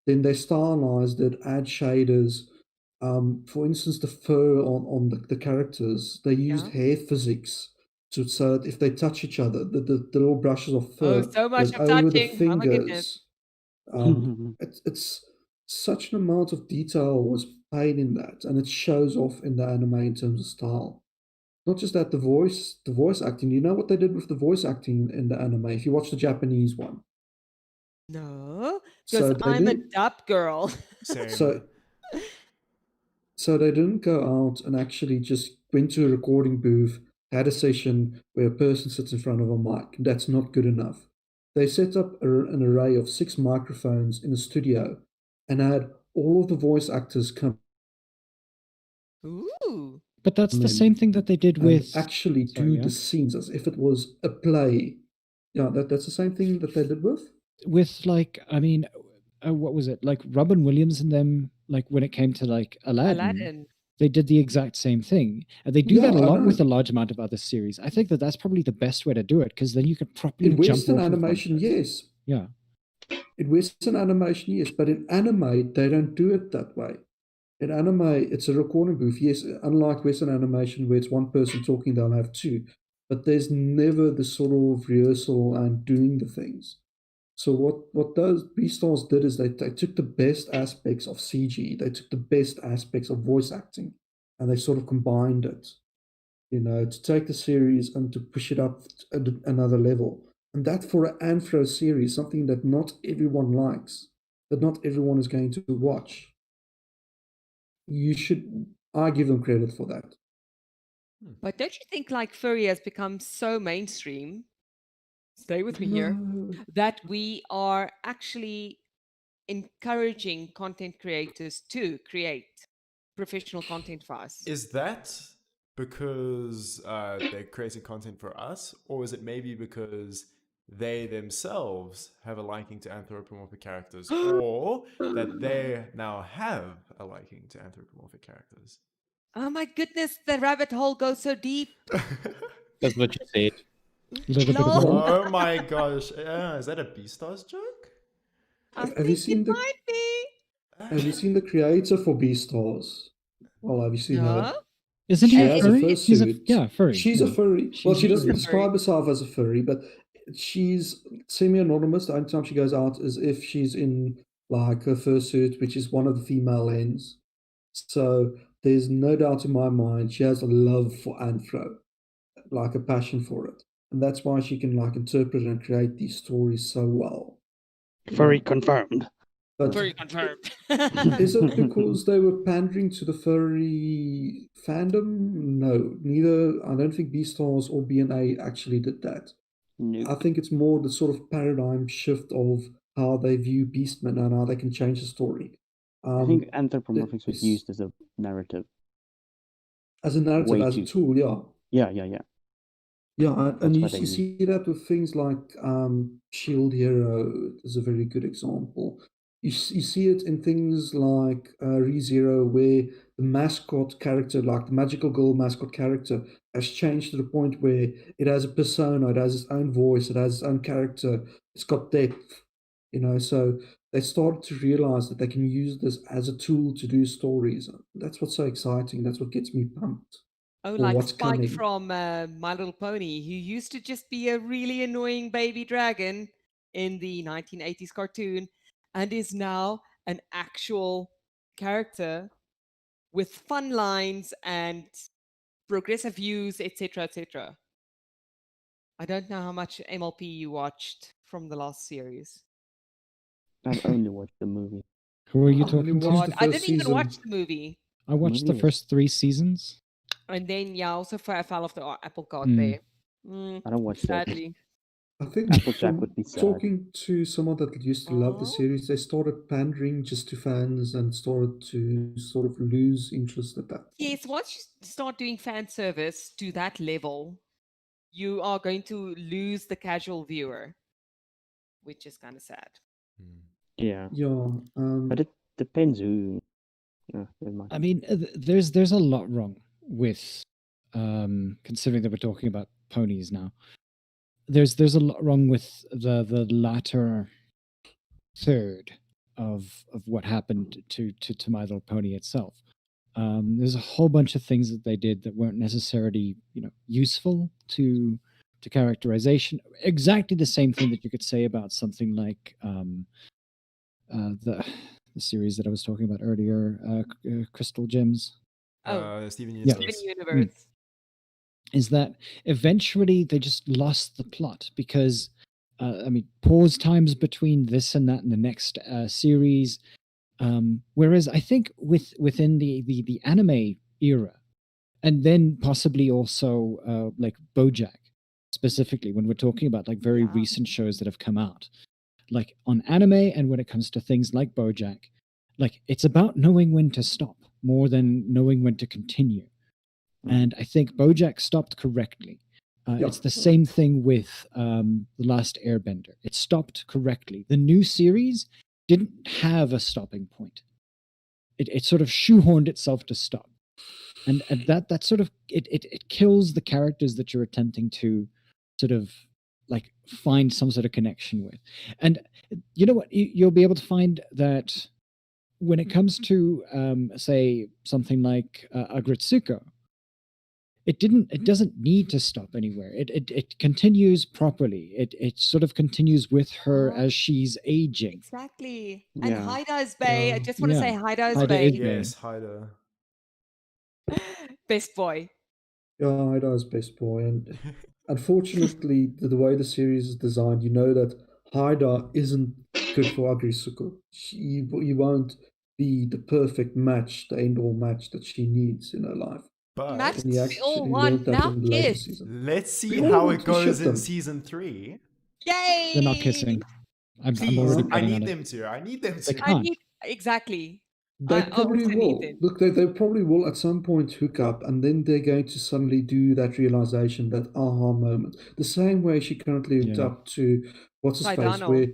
Then they stylized it, add shaders. For instance, the fur on the characters, they used yeah. hair physics so that if they touch each other, the little brushes of Oh, fur so much goes of over the touching. Oh my goodness. fingers. It's such an amount of detail was paid in that, and it shows off in the anime in terms of style. Not just that, the voice acting. You know what they did with the voice acting in the anime? If you watch the Japanese one, No, so because they I'm a didn't. dub girl. Same. So so they didn't go out and actually just went to a recording booth, had a session where a person sits in front of a mic. That's not good enough. They set up an array of 6 microphones in a studio and had all of the voice actors come Ooh. But that's the in same thing that they did and with. actually Sorry, do yeah. the scenes as if it was a play. Yeah, that's the same thing that they did with. Like, I mean, what was it? Like Robin Williams and them, like when it came to like Aladdin. they did the exact same thing. And they do Yeah, that a I lot with know. a large amount of other series. I think that that's probably the best way to do it, because then you can properly In jump Western off of one animation, person. yes. Yeah. In Western animation, yes, but in anime, they don't do it that way. In anime, it's a recording booth. Yes, unlike Western animation where it's one person talking, they'll have 2. But there's never the sort of rehearsal and doing the things. So what those Beastars did is they took the best aspects of CG, they took the best aspects of voice acting, and they sort of combined it, to take the series and to push it up another level. And that for an Anthro series, something that not everyone likes, that not everyone is going to watch. I give them credit for that. But don't you think like furry has become so mainstream? Stay with me here. No, That we are actually encouraging content creators to create professional content for us. Is that because they're creating content for us, or is it maybe because they themselves have a liking to anthropomorphic characters, or that they now have a liking to anthropomorphic characters? Oh my goodness, the rabbit hole goes so deep. That's what you said. A little bit of Lol. all. Oh my gosh. Is that a Beastars joke? I have you think seen it the might be. have you seen the creator for Beastars? Well, have you seen her? No. Isn't She he a has a furry? He's a fursuit. furry. She's yeah. a furry. She's Well, she a doesn't furry. describe herself as a furry, but she's semi-anonymous. The only time she goes out is if she's in like her fursuit, which is one of the female ends. So there's no doubt in my mind she has a love for Anthro, like a passion for it, and that's why she can like interpret and create these stories so well. Furry confirmed. But Furry confirmed. is it because they were pandering to the furry fandom? No, neither. I don't think Beastars or BNA actually did that. Nope. I think it's more the sort of paradigm shift of how they view Beastmen and how they can change the story. I think anthropomorphics was it's- used as a narrative. as a narrative, way as a too- tool, yeah. Yeah. Yeah, and That's you what they use. see that with things like Shield Hero is a very good example. You see it in things like ReZero, where the mascot character, like the magical girl mascot character, has changed to the point where it has a persona, it has its own voice, it has its own character, it's got depth, So they started to realize that they can use this as a tool to do stories. That's what's so exciting. That's what gets me pumped. Oh, Or like what's Spike coming. from My Little Pony, who used to just be a really annoying baby dragon in the 1980s cartoon and is now an actual character with fun lines and progressive views, etc., etc. I don't know how much MLP you watched from the last series. I've only watched the movie. Who are you I only talking to? watched God, the I first didn't even watch season. the movie. I watched the Movie was- first 3 seasons. And then, yeah, also fell off the apple cart Mm. there. I don't watch that. Sadly. I think Applejack from would be sad. talking to someone that used to love the Oh. series, they started pandering just to fans and started to sort of lose interest at that point. Yes, once you start doing fan service to that level, you are going to lose the casual viewer, which is kind of sad. Yeah. Yeah, But it depends who. Yeah, never mind. I mean, there's a lot wrong with considering that we're talking about ponies now. There's a lot wrong with the latter third of what happened to My Little Pony itself. There's a whole bunch of things that they did that weren't necessarily, useful to characterization. Exactly the same thing that you could say about something like the series that I was talking about earlier, Crystal Gems. Steven Yeah. Steven Universe. Universe. Is that eventually they just lost the plot because, pause times between this and that and the next series. Whereas I think within the anime era, and then possibly also like BoJack, specifically when we're talking about like very Yeah. recent shows that have come out, like on anime, and when it comes to things like BoJack, like it's about knowing when to stop more than knowing when to continue. And I think BoJack stopped correctly. Yeah. It's the same thing with The Last Airbender. It stopped correctly. The new series didn't have a stopping point. It sort of shoehorned itself to stop. And that sort of it kills the characters that you're attempting to sort of like find some sort of connection with. And you know what? You'll be able to find that when it comes to say something like Agretsuko, it doesn't need to stop anywhere. It continues properly. It sort of continues with her Oh. as she's aging. Exactly. Yeah. And Haida's Bay. I Yeah. just want to Yeah. say Haida's Haida Bay. is- Yes, Haida. Best boy. Yeah, Ida is best boy, and unfortunately, the way the series is designed, you know that Haida isn't good for Agrisuko. He won't be the perfect match, the end-all match that she needs in her life. But Match And he we all actually want. learned that Now in the later kiss. season. let's see We all how want it to ship goes in them. season 3. Yay! They're not kissing. I'm Please, already I I betting on need it. them to. I need them They to. I can't. need exactly. They I probably also need will. them. Look, they probably will at some point hook up, and then they're going to suddenly do that realization, that aha moment. The same way she currently hooked Yeah. up to what's his face, Taidano. where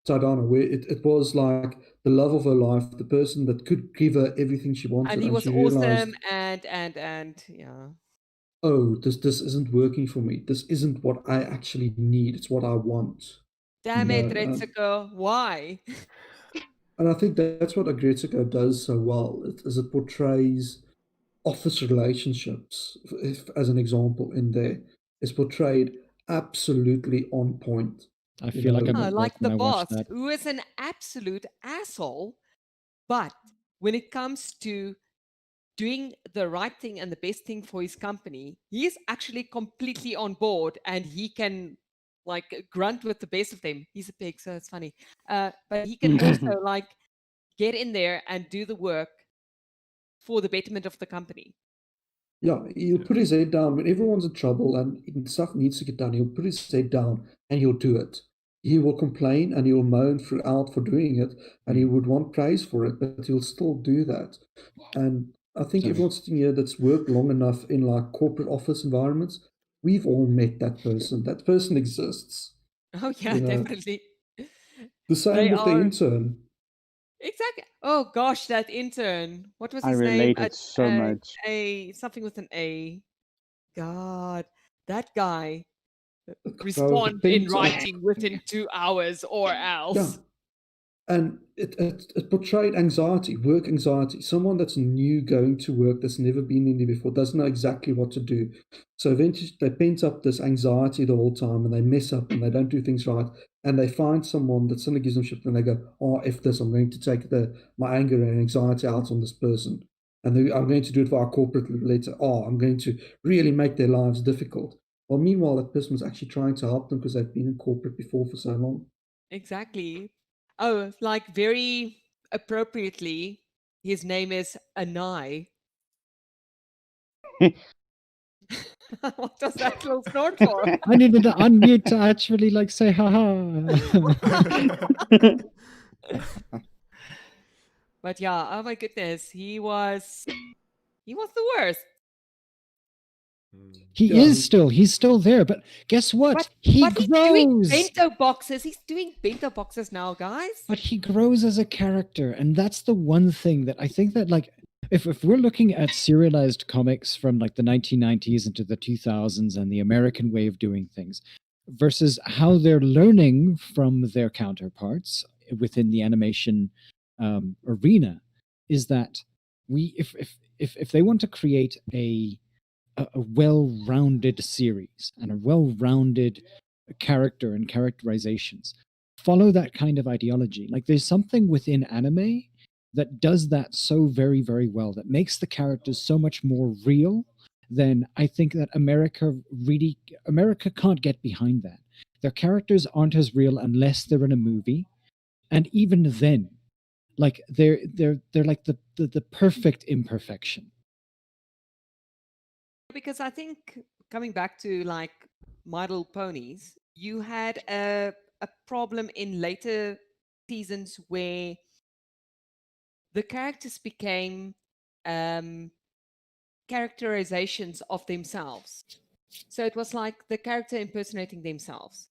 Taidano, where it was like the love of her life, the person that could give her everything she wanted, And he was she realized, awesome and yeah. oh, this isn't working for me. This isn't what I actually need. It's what I want. Damn No, it, Retsuko. Why? And I think that's what Agretsuko does so well. It portrays office relationships, if, as an example, in there, is portrayed absolutely on point. I You feel like know, I'm Yeah, at work like when the I watch boss, that. who is an absolute asshole. But when it comes to doing the right thing and the best thing for his company, he's actually completely on board and he can like grunt with the best of them. He's a pig, so it's funny. But he can also like get in there and do the work for the betterment of the company. yeah, he'll put his head down when everyone's in trouble and stuff needs to get done. He'll put his head down and he'll do it. He will complain and he'll moan throughout for doing it, and he would want praise for it, but he'll still do that. And I think Sorry. everyone sitting here that's worked long enough in like corporate office environments, we've all met that person. That person exists. Oh yeah, You know, definitely. the same They with the are intern. exactly. Oh gosh, that intern. What was I his name? related so much. A something with an A. God, that guy. It Respond in depends on- writing within 2 hours or else. Yeah. And it portrayed anxiety, work anxiety. Someone that's new going to work, that's never been in there before, doesn't know exactly what to do. So eventually they pent up this anxiety the whole time, and they mess up and they don't do things right. And they find someone that suddenly gives them shit, and they go, oh, F this, I'm going to take my anger and anxiety out on this person. And I'm going to do it for our corporate letter. Oh, I'm going to really make their lives difficult. Well, meanwhile, that person was actually trying to help them because they've been in corporate before for so long. Exactly. Oh, like very appropriately, his name is Anai. What does that little snort for? I needed to unmute to actually like say haha. But yeah, oh my goodness, he was the worst. He Yeah. he's still there, but guess what? But he He's doing grows. bento boxes. He's doing bento boxes now, guys. But he grows as a character, and that's the one thing that I think that like if we're looking at serialized comics from like the 1990s into the 2000s and the American way of doing things versus how they're learning from their counterparts within the animation arena, is that we if if they want to create a well-rounded series and a well-rounded character and characterizations, follow that kind of ideology. Like there's something within anime that does that so very, very well, that makes the characters so much more real than I think that America can't get behind that. Their characters aren't as real unless they're in a movie, and even then, like they're like the perfect imperfection. Because I think coming back to like My Little Ponies, you had a problem in later seasons where the characters became characterizations of themselves. So it was like the character impersonating themselves,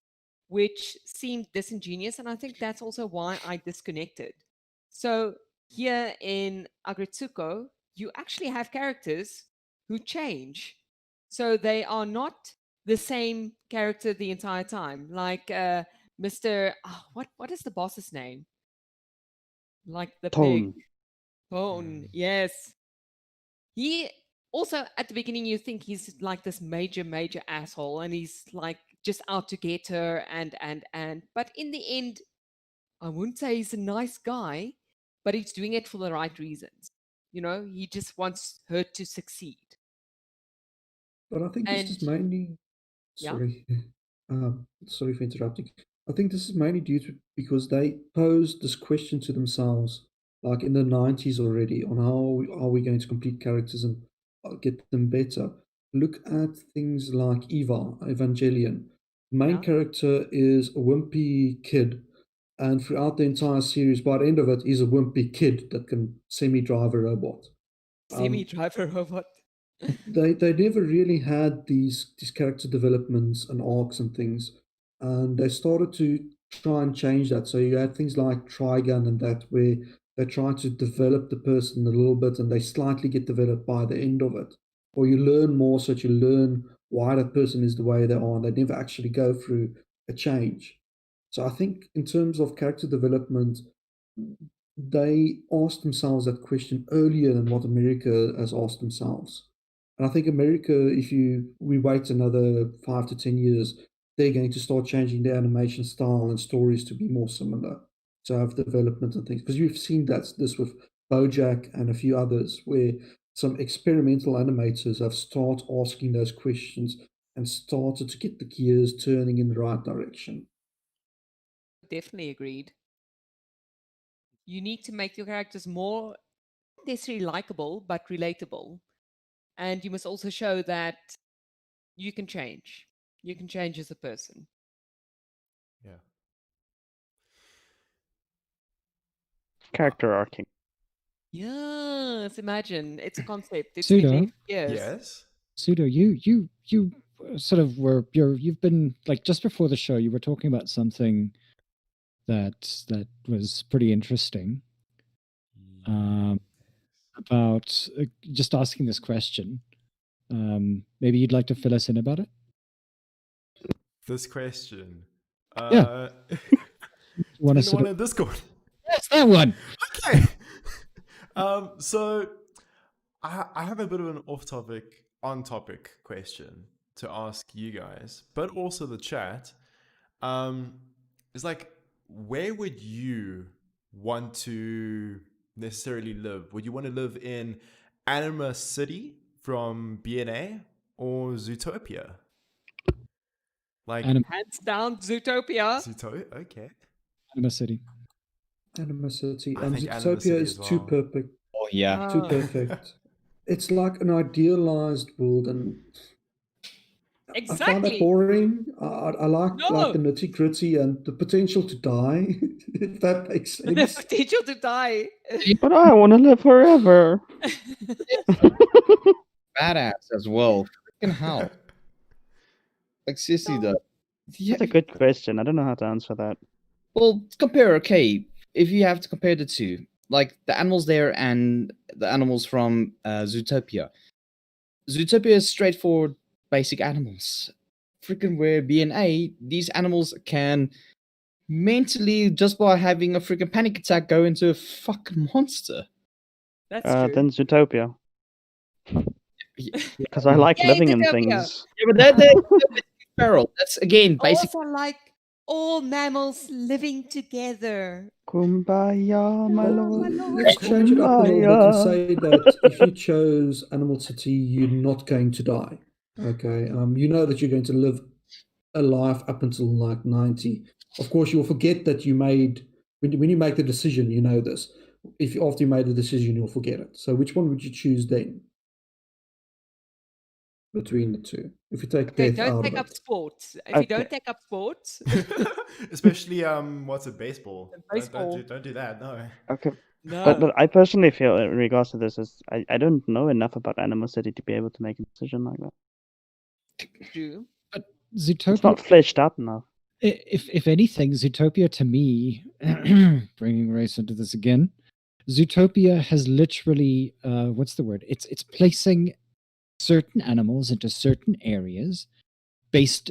which seemed disingenuous. And I think that's also why I disconnected. So here in Agretsuko, you actually have characters who change. So they are not the same character the entire time. Like Mr. What is the boss's name? Like the pig. Tone. Bone, yes. He also at the beginning you think he's like this major asshole and he's like just out to get her and but in the end I wouldn't say he's a nice guy, but he's doing it for the right reasons. You know, he just wants her to succeed. But I think this And is mainly yeah, sorry, sorry for interrupting. I think this is mainly due to because they posed this question to themselves, like in the 90s already, on how are we going to complete characters and get them better. Look at things like Eva, Evangelion. The main yeah, character is a wimpy kid, and throughout the entire series, by the end of it, he's a wimpy kid that can semi-drive a robot. semi-driver robot. They never really had these character developments and arcs and things, and they started to try and change that. So you had things like Trigun and that, where they try to develop the person a little bit, and they slightly get developed by the end of it, or you learn more, so that you learn why that person is the way they are. And they never actually go through a change. So I think in terms of character development, they asked themselves that question earlier than what America has asked themselves. And I think America, if we wait another 5 to 10 years, they're going to start changing their animation style and stories to be more similar, to have development and things. Because you've seen this with BoJack and a few others, where some experimental animators have started asking those questions and started to get the gears turning in the right direction. Definitely agreed. You need to make your characters more not necessarily likable, but relatable. And you must also show that you can change. You can change as a person. Yeah. Character arcing. Yes, imagine it's a concept. It's Pseudo. been there for years. Yes. Pseudo, you sort of you've been like just before the show you were talking about something that was pretty interesting. About just asking this question. Maybe you'd like to fill us in about it. This question. Yeah. You want to In the sort one of in Discord. yes, that one. Okay. So I have a bit of an off-topic, on-topic question to ask you guys, but also the chat. It's like, where would you want to necessarily live? Would you want to live in Anima City from BNA or Zootopia? Like Hands down, Zootopia. Zootopia? Okay. Anima City. Anima City. I think Anima Zootopia City is as too well. perfect. Oh yeah. Too perfect. It's like an idealized world, and I find that Exactly. boring. I like No. the nitty gritty and the potential to die, if that makes The sense. potential to die. But I want to live forever. Badass as well. Freaking hell. Like seriously though. That's a good question. I don't know how to answer that. Well, compare, okay, if you have to compare the two, like the animals there and the animals from Zootopia. Zootopia is straightforward, basic animals. Freaking where BNA, these animals can mentally, just by having a freaking panic attack, go into a fucking monster. That's true. Then Zootopia. Because I like Yay, living in Zootopia. things. Yeah, but that's feral. That's again basically. Also, like all mammals living together. Kumbaya, my Oh, lord. my lord. Let's change it up a little bit and Kumbaya. say that if you chose Animal City, you're not going to die. Okay, you know that you're going to live a life up until like 90. Of course, you'll forget that you made when you make the decision. You know this. If after you made the decision, you'll forget it. So, which one would you choose then between the two? If you take Okay, death don't out take of up it, sports. If you Okay. don't take up sports, Especially what's it, baseball? Baseball. Don't do that. No. Okay. no. But I personally feel in regards to this is I don't know enough about Animal City to be able to make a decision like that. True. It's Zootopia, not fleshed out enough. if anything, Zootopia to me, bringing race into this again, Zootopia has literally, what's the word? It's placing certain animals into certain areas based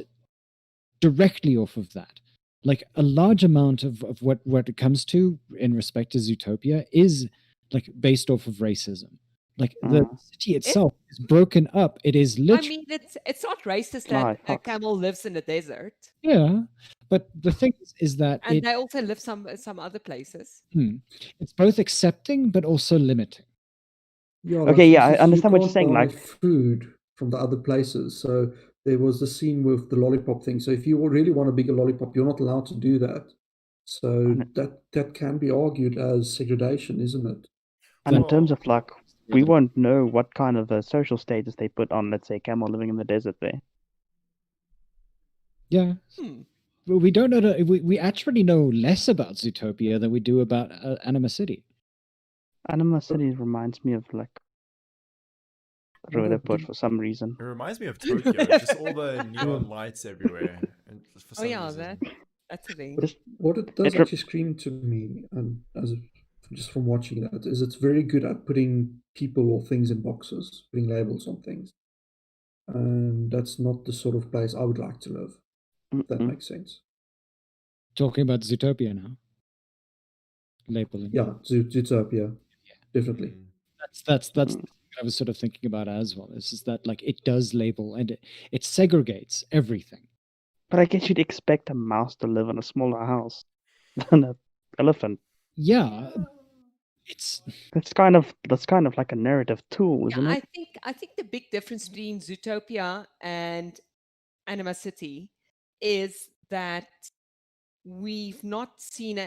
directly off of that. Like a large amount of what it comes to in respect to Zootopia is like based off of racism. Like the city itself is broken up. It is I literally, mean, it's not racist Fly, that a fox. camel lives in the desert, yeah. But the thing is that and they also live some other places. it's both accepting but also limiting. yeah. Okay, for yeah, I instance, understand what you're can't saying, buy like- food from the other places. So there was the scene with the lollipop thing. So if you really want a bigger lollipop, you're not allowed to do that. So that can be argued as segregation, isn't it? And in terms Well- of like, we won't know what kind of a social status they put on, let's say, camel living in the desert there. Yeah. Hmm. Well, we don't know. We actually know less about Zootopia than we do about Anima City. Animal City reminds me of like Röderport for some reason. It reminds me of Tokyo, just all the neon lights everywhere, and for Oh some yeah, reason. that's a thing. What it does It actually scream to me, and just from watching that, is it's very good at putting people or things in boxes, putting labels on things, and that's not the sort of place I would like to live. If that makes sense. Talking about Zootopia now. Labeling. Yeah, Zootopia, definitely. That's what I was sort of thinking about as well. Is that like it does label and it segregates everything. But I guess you'd expect a mouse to live in a smaller house than an elephant. Yeah, it's That's kind of like a narrative tool, isn't Yeah, it? I think the big difference between Zootopia and Anima City is that we've not seen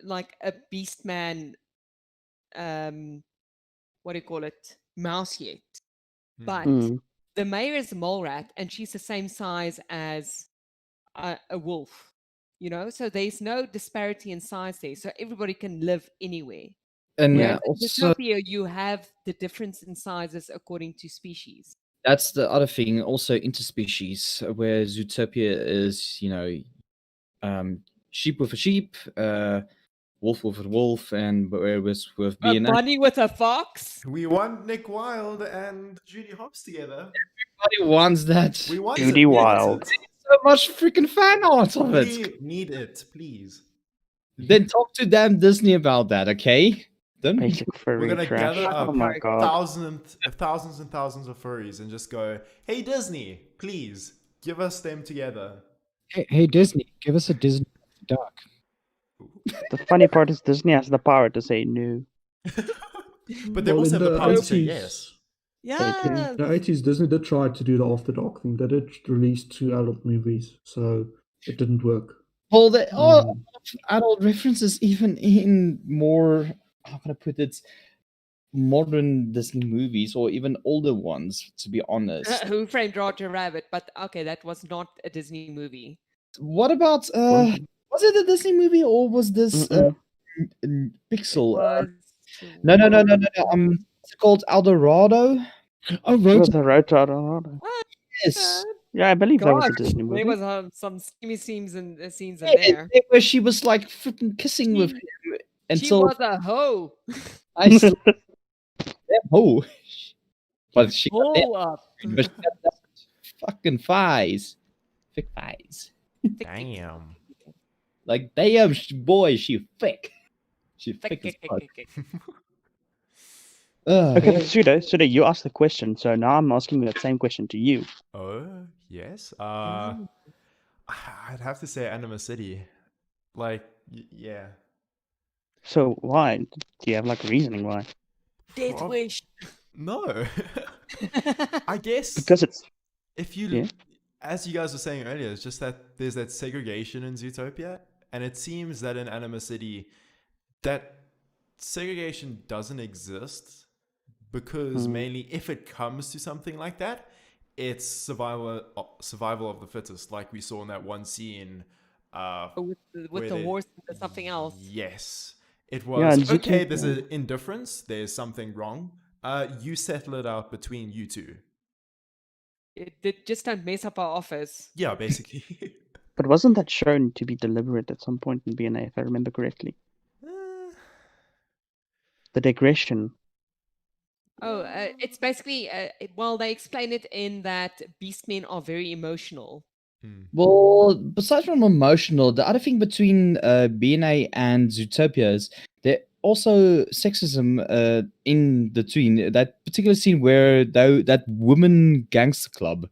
like a Beastman, what do you call it, mouse yet. But the mayor is a mole rat, and she's the same size as a wolf. You know, so there's no disparity in size there. So everybody can live anywhere. And Whereas in also Zootopia, you have the difference in sizes according to species. that's the other thing. Also interspecies, where Zootopia is, sheep with a sheep, wolf with a wolf, and whereas with A being bunny with a fox? We want Nick Wilde and Judy Hopps together. everybody wants that. We want Judy it. We Wilde. want it. So much freaking fan art of it. We need it, please. Then talk to damn Disney about that, okay? Don't Basic We're furry gonna trash. gather up Oh my god. thousands and thousands of furries and just go, "Hey Disney, please give us them together." hey Disney, give us a Disney doc. The funny part is Disney has the power to say no. But they Well, also in have the the power to say 80s yes. Yeah. In the 80s, Disney did try to do the After Dark thing. They did release 2 adult movies, so it didn't work. Well, the Um, adult references even in more, how can I put it, modern Disney movies or even older ones, to be honest. Who Framed Roger Rabbit? But okay, that was not a Disney movie. What about, was it a Disney movie or was this Pixel? Was No. What's it called? Eldorado? Oh, It was Road. a road to Eldorado. Yes. Yeah, I believe that was a Gosh, Disney movie. there was some steamy scenes in scenes in Yeah, there. where she was like freaking kissing with him She until was a hoe. I slept. Oh, but she got Hoe up. but she got that fucking thighs, thick thighs. Damn. Like damn, boy, she thick. She thick as fuck. Okay, Yeah. but Suda, you asked the question, so now I'm asking that same question to you. Oh, yes. Mm. I'd have to say Anima City. Like, yeah. So why? Do you have like a reasoning why? Death Prob- wish. No. I guess Because it's if you, yeah. as you guys were saying earlier, it's just that there's that segregation in Zootopia, and it seems that in Anima City, that segregation doesn't exist because Mm. mainly if it comes to something like that, it's survival of the fittest, like we saw in that one scene. with Where the they, horse and something else. yes, it Yeah, was and okay. There's Zootopia. an indifference. There's something wrong. You settle it out between you two. Just don't mess up our office. Yeah, basically. But wasn't that shown to be deliberate at some point in BNA, if I remember correctly? The digression. Oh, it's basically well, they explain it in that beastmen are very emotional. Well, besides from emotional, the other thing between BNA and Zootopia is there also sexism in between that particular scene where that woman gangster club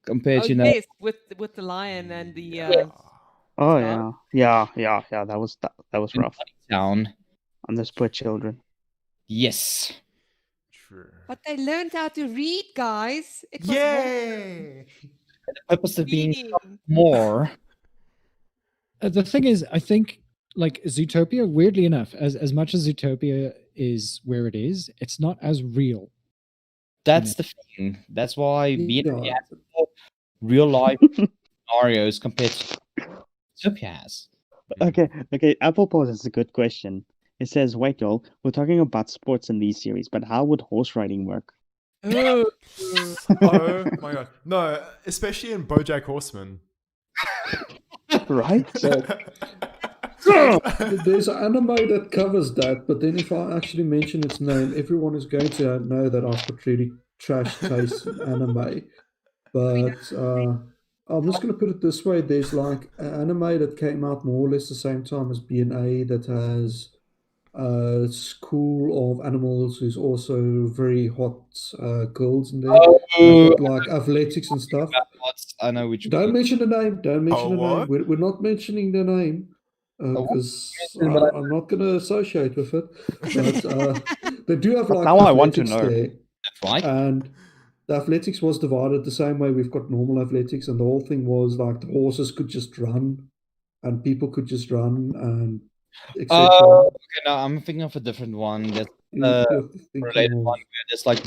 compared Oh to yes, with the lion and the Yeah. Oh dog. yeah. That was in rough town. on those poor children. Yes. True. But they learned how to read, guys. It was Yay! The purpose of being reading. more. The thing is, I think like Zootopia, weirdly enough, as much as Zootopia is where it is, it's not as real. That's the thing. That's why BNA Yeah, has more real life scenarios compared to Zootopia has. Okay. Apple Pause is a good question. It says, wait, y'all, we're talking about sports in these series, but how would horse riding work? Oh, Oh my god. No, especially in BoJack Horseman. Right? there's an anime that covers that, but then if I actually mention its name, everyone is going to know that I've got really trash taste in anime. But I'm just going to put it this way: there's like an anime that came out more or less the same time as BNA that has a school of animals who's also very hot girls in there. They've Oh, got like athletics and stuff. I know which one. Don't mention the name. Don't mention Oh, the name. what? We're not mentioning the name because But I'm not going to associate with it. But they do have But like now I want to athletics know. there, that's right. and the athletics was divided the same way we've got normal athletics, and the whole thing was like the horses could just run, and people could just run, and etc. Okay, no, I'm thinking of a different one. That's You're thinking related one of where there's like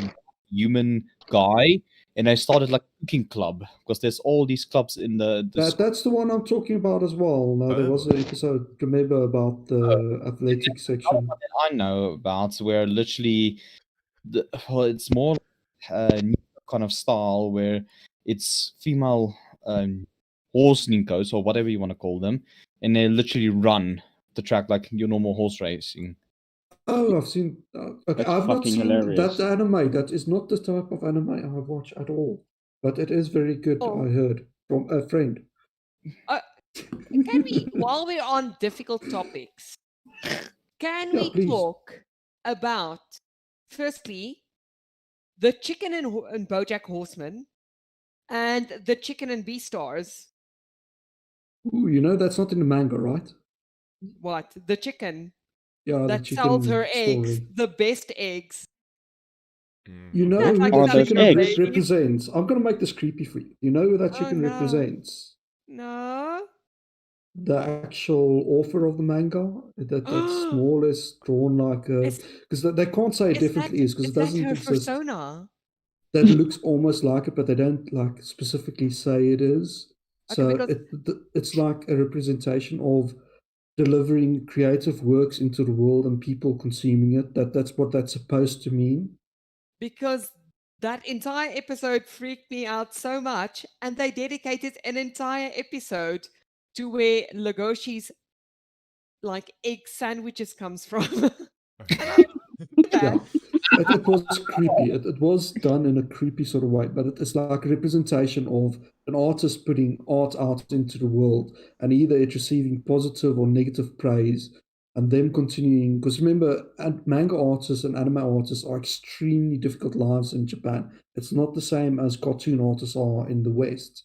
human guy, and they started like cooking club because there's all these clubs in the that. That's the one I'm talking about as well. No, there was Oh. an episode. Remember about the athletics another section. one that I know about where literally well, it's more new kind of style where it's female horse ninkos or whatever you want to call them, and they literally run the track like your normal horse racing. Oh, I've seen. Okay, That's I've not fucking seen hilarious. that anime. That is not the type of anime I watch at all. But it is very good. Oh. I heard from a friend. Can we, while we're on difficult topics, can Yeah, we please. talk about, firstly, the chicken in BoJack Horseman and the chicken in Beastars? Ooh, you know that's not in the manga, right? What? The chicken Yeah, the that sells her chicken eggs, story. the best eggs. You know That's who like that Are those chicken eggs? represents? I'm gonna make this creepy for you. You know who that Oh chicken no. represents? No. The actual author of the manga. That's more or less drawn like a Is, because they can't say it is definitely that, is because is it that doesn't her exist. persona? That looks almost like it, but they don't like specifically say it is. Okay, So because it's like a representation of delivering creative works into the world and people consuming it. That's what that's supposed to mean. because that entire episode freaked me out so much, and they dedicated an entire episode to where Legoshi's like egg sandwiches comes from. And I love that. Yeah, it was creepy. It was done in a creepy sort of way, but it's like a representation of an artist putting art out into the world, and either it's receiving positive or negative praise. and them continuing. Because remember, manga artists and anime artists are extremely difficult lives in Japan. It's not the same as cartoon artists are in the West.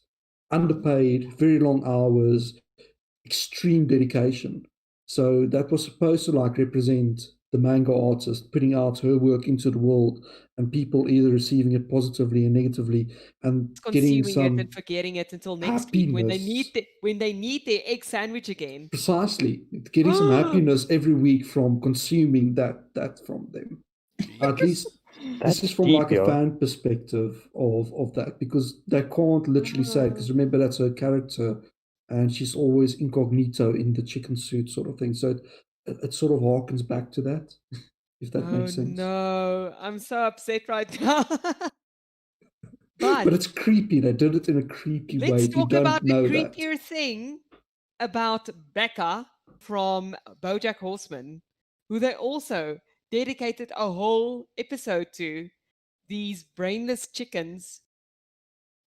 Underpaid, very long hours, extreme dedication. So that was supposed to like represent the manga artist putting out her work into the world and people either receiving it positively and negatively and getting Consuming it some and forgetting it until next week when they need happiness. their egg sandwich again. Precisely, getting some happiness every week from consuming that from them. At least That's this is from deep, like a yo. fan perspective of that, because they can't literally say it, because remember that's her character and she's always incognito in the chicken suit sort of thing. So it sort of harkens back to that, if that Oh makes sense. no, I'm so upset right now. But But it's creepy. They did it in a creepy way. let's If you talk about don't the know that. creepier thing about Becca from BoJack Horseman, who they also dedicated a whole episode to, these brainless chickens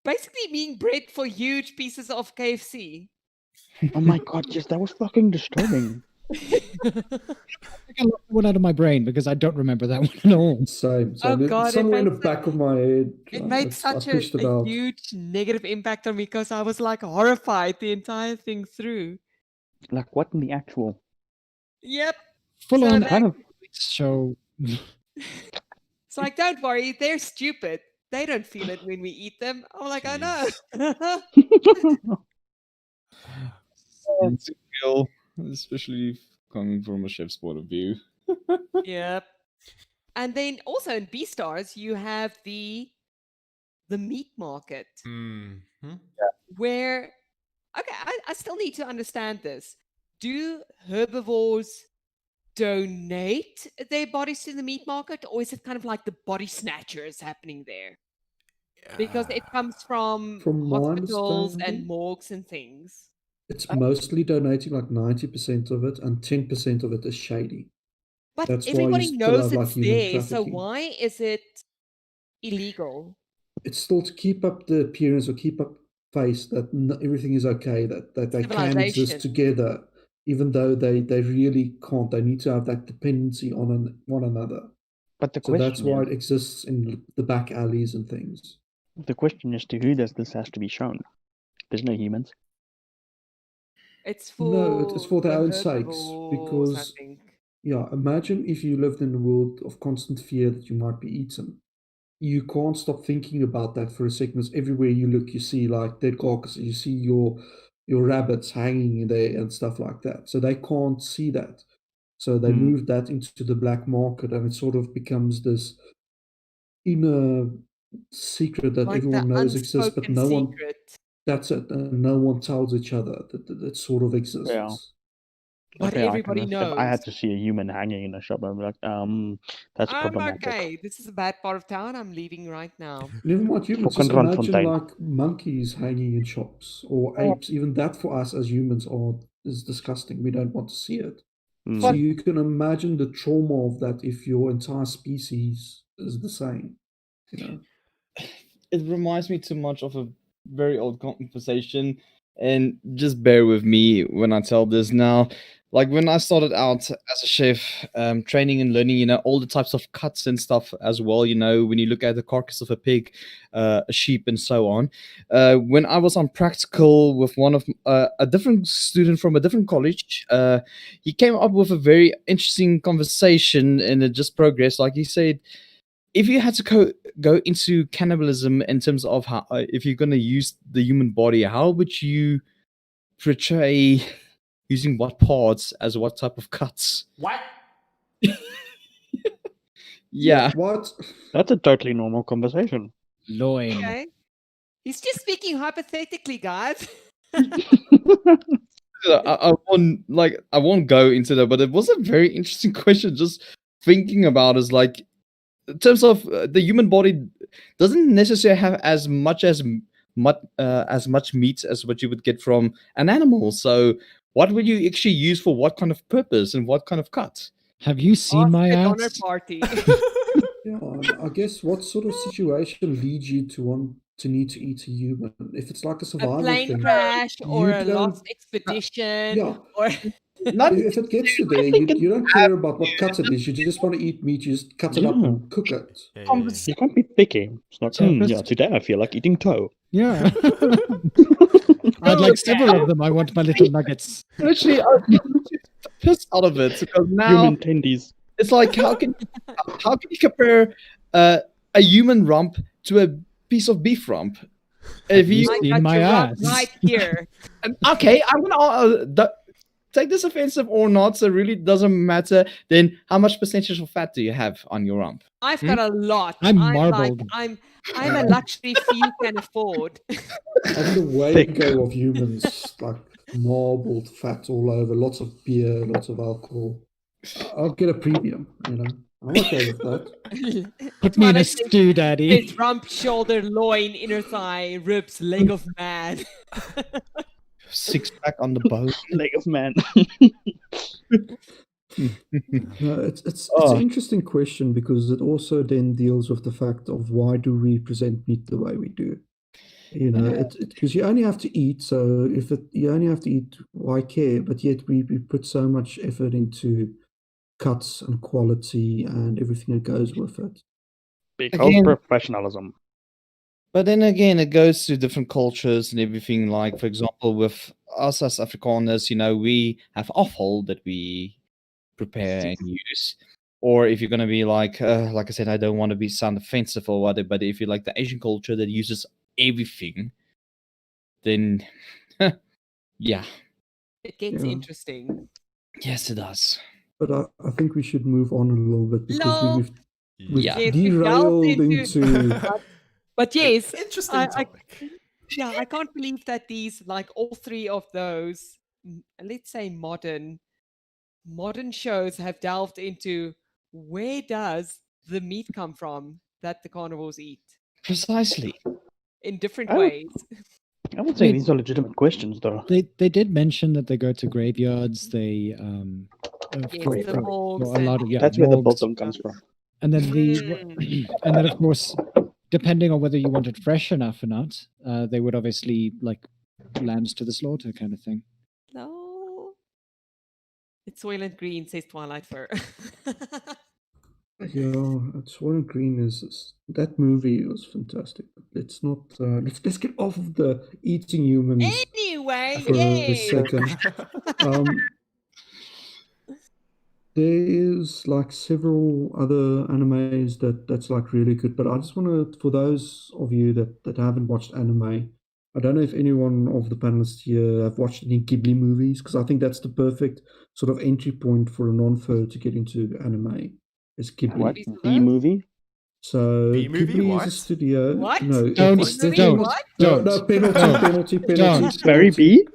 basically being bred for huge pieces of KFC. Oh my god, yes, that was fucking disturbing. I can lock that one out of my brain because I don't remember that one at all. Same. Oh It's God, somewhere in the back of my head. It made such I pushed it a out. huge negative impact on me because I was like horrified the entire thing through. Like, what in the actual? Yep. Full So on like, Kind of. show. it's like, don't worry, they're stupid. They don't feel it when we eat them. I'm like, I know. It's a feel, especially coming from a chef's point of view. Yep. And then also in Beastars, you have the meat market Mm-hmm. where, okay, I still need to understand this. Do herbivores donate their bodies to the meat market, or is it kind of like the body snatchers happening there? Because it comes from my hospitals and understanding, morgues and things. it's mostly donating like 90% of it, and 10% of it is shady. But That's why you everybody still knows have like it's human there, so trafficking. why is it illegal? It's still to keep up the appearance or keep up face that everything is okay, that they can exist Civilization. together, even though they really can't. They need to have that dependency on one another. But the So that's question why is, it exists in the back alleys and things. to who does this has to be shown? There's no humans. It's No, it's for the their own sakes, herbivores, I because think. yeah, imagine if you lived in a world of constant fear that you might be eaten. You can't stop thinking about that for a second. Because everywhere you look, you see like dead carcasses. You see your rabbits hanging there and stuff like that. So they can't see that. So they move that into the black market, and it sort of becomes this inner secret that Like the everyone knows exists, but unspoken no one. secret. That's it, and no one tells each other that it sort of exists. Yeah. But Okay, everybody If I knows. had to see a human hanging in a shop, I'd be like, that's I'm problematic. okay. This is a bad part of town. I'm leaving right now. Never mind humans, Fucking just imagine Randfontein. like monkeys hanging in shops or apes. Even that for us as humans is disgusting. We don't want to see it. So you can imagine the trauma of that if your entire species is the same. You know. It reminds me too much of a very old conversation, and just bear with me when I tell this now. Like when I started out as a chef, training and learning, all the types of cuts and stuff as well. When you look at the carcass of a pig, a sheep, and so on. When I was on practical with one of a different student from a different college, he came up with a very interesting conversation, and it just progressed. Like he said, if you had to go into cannibalism in terms of how, if you're going to use the human body, how would you portray using what parts as what type of cuts? What? Yeah. What? That's a totally normal conversation. Loin. Okay. He's just speaking hypothetically, guys. I won't go into that, but it was a very interesting question. Just thinking about is like, in terms of the human body, doesn't necessarily have as much meat as what you would get from an animal. So, what would you actually use for what kind of purpose and what kind of cut? Have you seen my Oscar Donner ads? party. Yeah, I guess what sort of situation leads you to want to need to eat a human? If it's like a A survival plane thing, crash or you a don't. lost expedition. Yeah. Or Not If it gets to there, you don't care about what cuts it is. You just want to eat meat. You just cut it up and cook it. You can't be picky. It's like, So yeah, just- today I feel like eating toe. Yeah. I'd like several of them. I want my little nuggets. literally, I'm literally pissed out of it because now Human tendies. it's like how can you compare a human rump to a piece of beef rump? If You you see got my your rump ass. right here. okay, I'm gonna take this offensive or not. So it really doesn't matter. Then how much percentage of fat do you have on your rump? I've got a lot. I'm like, marbled. I'm a luxury few can afford. And the way Thick. go of humans, like marbled fat all over, lots of beer, lots of alcohol. I'll get a premium, you know. I'm okay with that. Put me in a Twilight says- stew, Daddy. His rump, shoulder, loin, inner thigh, ribs, leg of man. 6-pack on the bone. Leg of man. No, it's Oh. an interesting question because it also then deals with the fact of why do we present meat the way we do. You know, it's because you only have to eat. So if you only have to eat, why care? But yet we put so much effort into cuts and quality and everything that goes with it. Because Again- professionalism. But then again, it goes to different cultures and everything. Like, for example, with us as Afrikaners, you know, we have offal that we prepare and use. Or if you're going to be like I said, I don't want to be sound offensive or whatever, but if you like the Asian culture that uses everything, then yeah, It gets Yeah. interesting. yes, it does. But I think we should move on a little bit because No. we've Yeah. Yes, we've delved derailed into- into But yes, Interesting I- topic. yeah, I can't believe that these, like all three of those, let's say modern shows have delved into where does the meat come from that the carnivores eat Precisely. in different Oh. ways. I would say Wait. these are legitimate questions, though. They did mention that they go to graveyards. They Yes, for- the for- morgues for a lot of That's where the morgues. biltong comes from. And then Mm. and then of course, depending on whether you want it fresh enough or not, they would obviously like lambs to the slaughter kind of thing. No. It's Soylent Green, says Twilight Fur. yeah. Soylent Green is that movie was fantastic. Let's not let's get off of the eating humans Anyway, for a yes. second. There is like several other animes that's like really good, but I just want to, for those of you that haven't watched anime, I don't know if anyone of the panelists here have watched any Ghibli movies, because I think that's the perfect sort of entry point for a non-fur to get into anime. Is Ghibli. What? Movies of B those? movie? So B-movie? Ghibli What? is a studio. What? No, Don't- it's don't- definitely what? no, Don't. no penalty, Don't. penalty, penalty, Don't. Very penalty. B?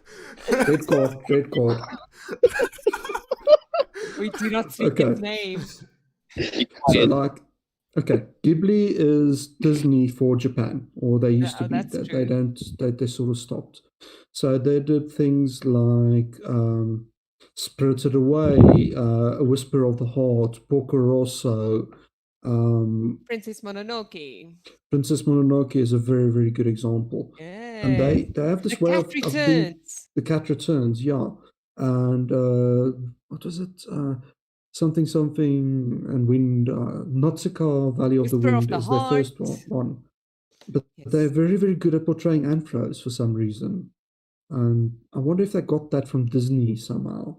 Red card, red card. We do not speak Okay. its name. So like, okay, Ghibli is Disney for Japan, or they used to Oh, be. that's They true. don't. They sort of stopped. So they did things like Spirited Away, A Whisper of the Heart, Porco Rosso. Princess Mononoke. Princess Mononoke is a very, very good example. Yeah. And they have the this way cat of being, returns. the cat returns, yeah. And what was it? Something and Wind. Nausicaa Valley of the Whisper of Wind the is their first Heart. one. But Yes. they're very, very good at portraying anthros for some reason. And I wonder if they got that from Disney somehow.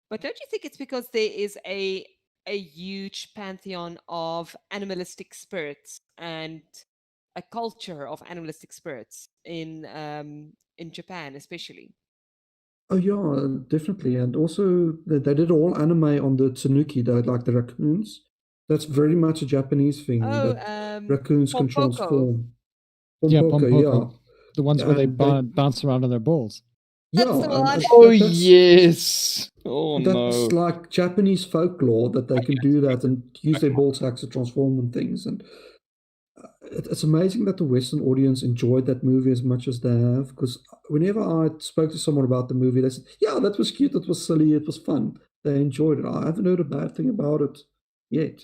But don't you think it's because there is a huge pantheon of animalistic spirits and a culture of animalistic spirits in Japan, especially? Oh yeah, definitely. And also they did all anime on the Tsunuki, like the raccoons. That's very much a Japanese thing. Oh, that raccoons can Pompoko. transform. Yeah, Pompoko, Pompoko. The ones where they And they- bounce around on their balls. That's yeah, the and- one. and Oh that's- yes. Oh That's no. like Japanese folklore that they can do that and use their ball sacks to transform and things. And it's amazing that the Western audience enjoyed that movie as much as they have. Because whenever I spoke to someone about the movie, they said, "Yeah, that was cute. That was silly. It was fun. They enjoyed it. I haven't heard a bad thing about it yet."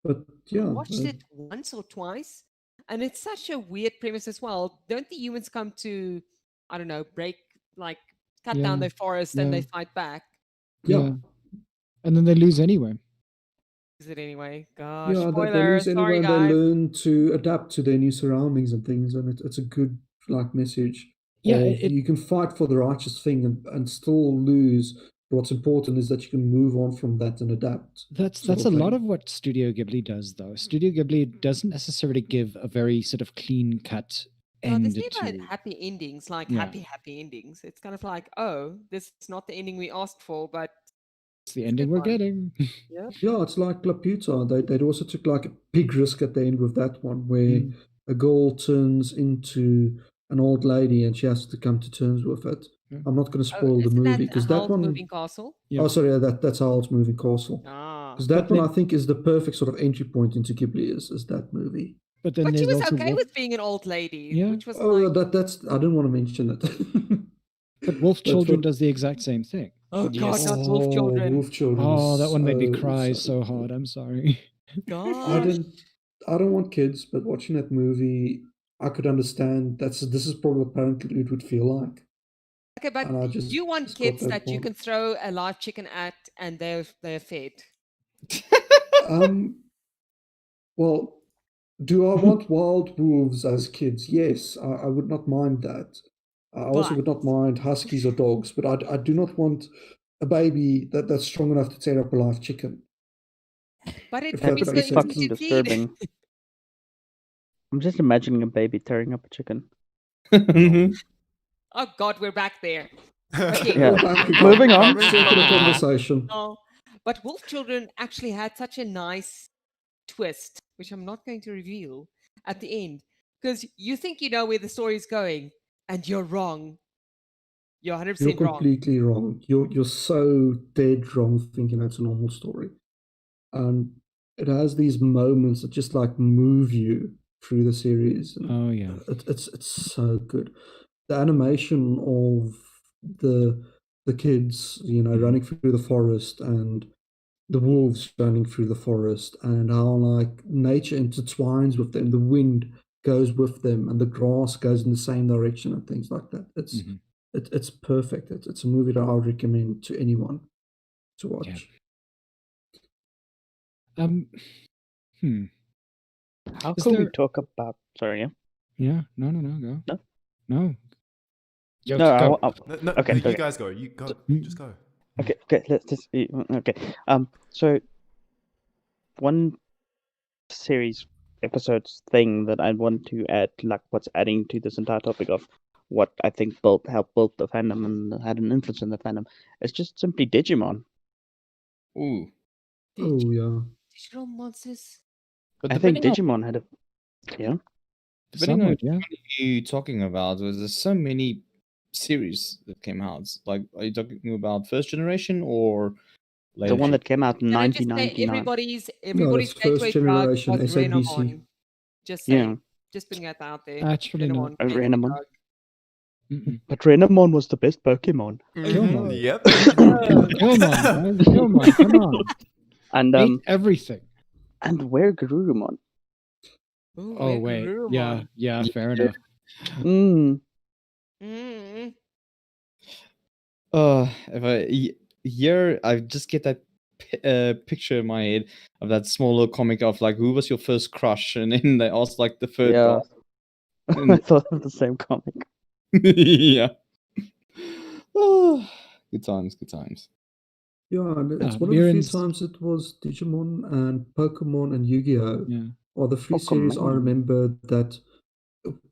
But yeah, I watched it once or twice, and it's such a weird premise as well. Don't the humans come to, I don't know, break like cut down Yeah, their forest and they yeah. fight back. Yeah. And then they lose anyway. Is it anyway? Gosh, Yeah, they spoiler. lose anyway, Sorry, and they guys. learn to adapt to their new surroundings and things, and it's a good message Yeah, of you can fight for the righteous thing and still lose. What's important is that you can move on from that and adapt. that's sort a lot thing. of what Studio Ghibli does, though. Studio Ghibli doesn't necessarily give a very sort of clean cut No, end there's never to. happy endings, like Yeah. happy endings. It's kind of like, oh, this is not the ending we asked for, but It's the it's a ending good we're one. getting. Yeah. Yeah, it's like Laputa. They'd also took like a big risk at the end with that one, where Mm. a girl turns into an old lady and she has to come to terms with it. Yeah. I'm not going to Oh, spoil the isn't that movie because that Howl's one. Moving Castle? Yeah. Oh, sorry, that's Howl's Moving Castle. Ah. Because that But one then- I think is the perfect sort of entry point into Ghibli is that movie. But then But she there's was also okay Wolf, with being an old lady, Yeah. which was Oh, like, that's I didn't want to mention it. but Wolf But Children for- does the exact same thing. oh But god, yes. not Wolf Children. Wolf Children. Oh, is that one made me so, cry so so hard. I'm sorry. Gosh. I don't want kids, but watching that movie, I could understand this is probably what parenthood would feel like. Okay, but And I just you want just got kids that that you one. can throw a live chicken at and they're fed. Well, do I want wild wolves as kids? Yes, I would not mind that. I also would not mind huskies or dogs, but I do not want a baby that's strong enough to tear up a live chicken. But it If can that be so makes easy sense. Fucking to feed. disturbing. I'm just imagining a baby tearing up a chicken. Oh god, we're back there. Okay. Yeah. We're back again. Moving on. Circular conversation. Oh, but Wolf Children actually had such a nice twist, which I'm not going to reveal at the end, because you think you know where the story is going, and you're wrong. You're 100% You're wrong. completely wrong. You're so dead wrong thinking that's a normal story. And it has these moments that just like move you through the series. And Oh yeah. it's so good. The animation of the kids, running through the forest and the wolves running through the forest and how like nature intertwines with them. The wind goes with them and the grass goes in the same direction and things like that. It's perfect. It's a movie that I would recommend to anyone to watch. How Is can we there- talk about? Sorry, yeah. Yeah. No. Go. No? No. Jokes, No, go. No, Okay, you okay. guys go. You go. Mm. Just go. Okay, let's just okay. So one series episodes thing that I want to add, like what's adding to this entire topic of what I think helped build the fandom and had an influence in the fandom, is just simply Digimon. Ooh. Oh yeah. Digital monsters. But I think depending on, Digimon had a yeah. depending on Somewhat, yeah. what you're talking about, there's so many series that came out. Like, are you talking about first generation or later? The one that came out in Can I just say 1999. everybody's that's gateway first drug generation was SABC. Renamon. Just Yeah. saying. Just putting that out there. Actually, no. Renamon. gateway Renamon. drug. Mm-mm. But Renamon was the best Pokemon. Killmon. Yep. Killmon, guys. Killmon, come on. And Ate everything. and where Garurumon? Ooh, Oh where wait. Garurumon. Yeah, fair enough. Mm. Mm. If I just get that picture in my head of that small little comic of like, who was your first crush? And then they asked like the third Yeah. guy. I And- thought of the same comic. yeah. Oh, good times. Yeah, and it's Ah, one of the few Mirren's- times it was Digimon and Pokemon and Yu-Gi-Oh! Yeah. Or the three series I Pokemon. remember that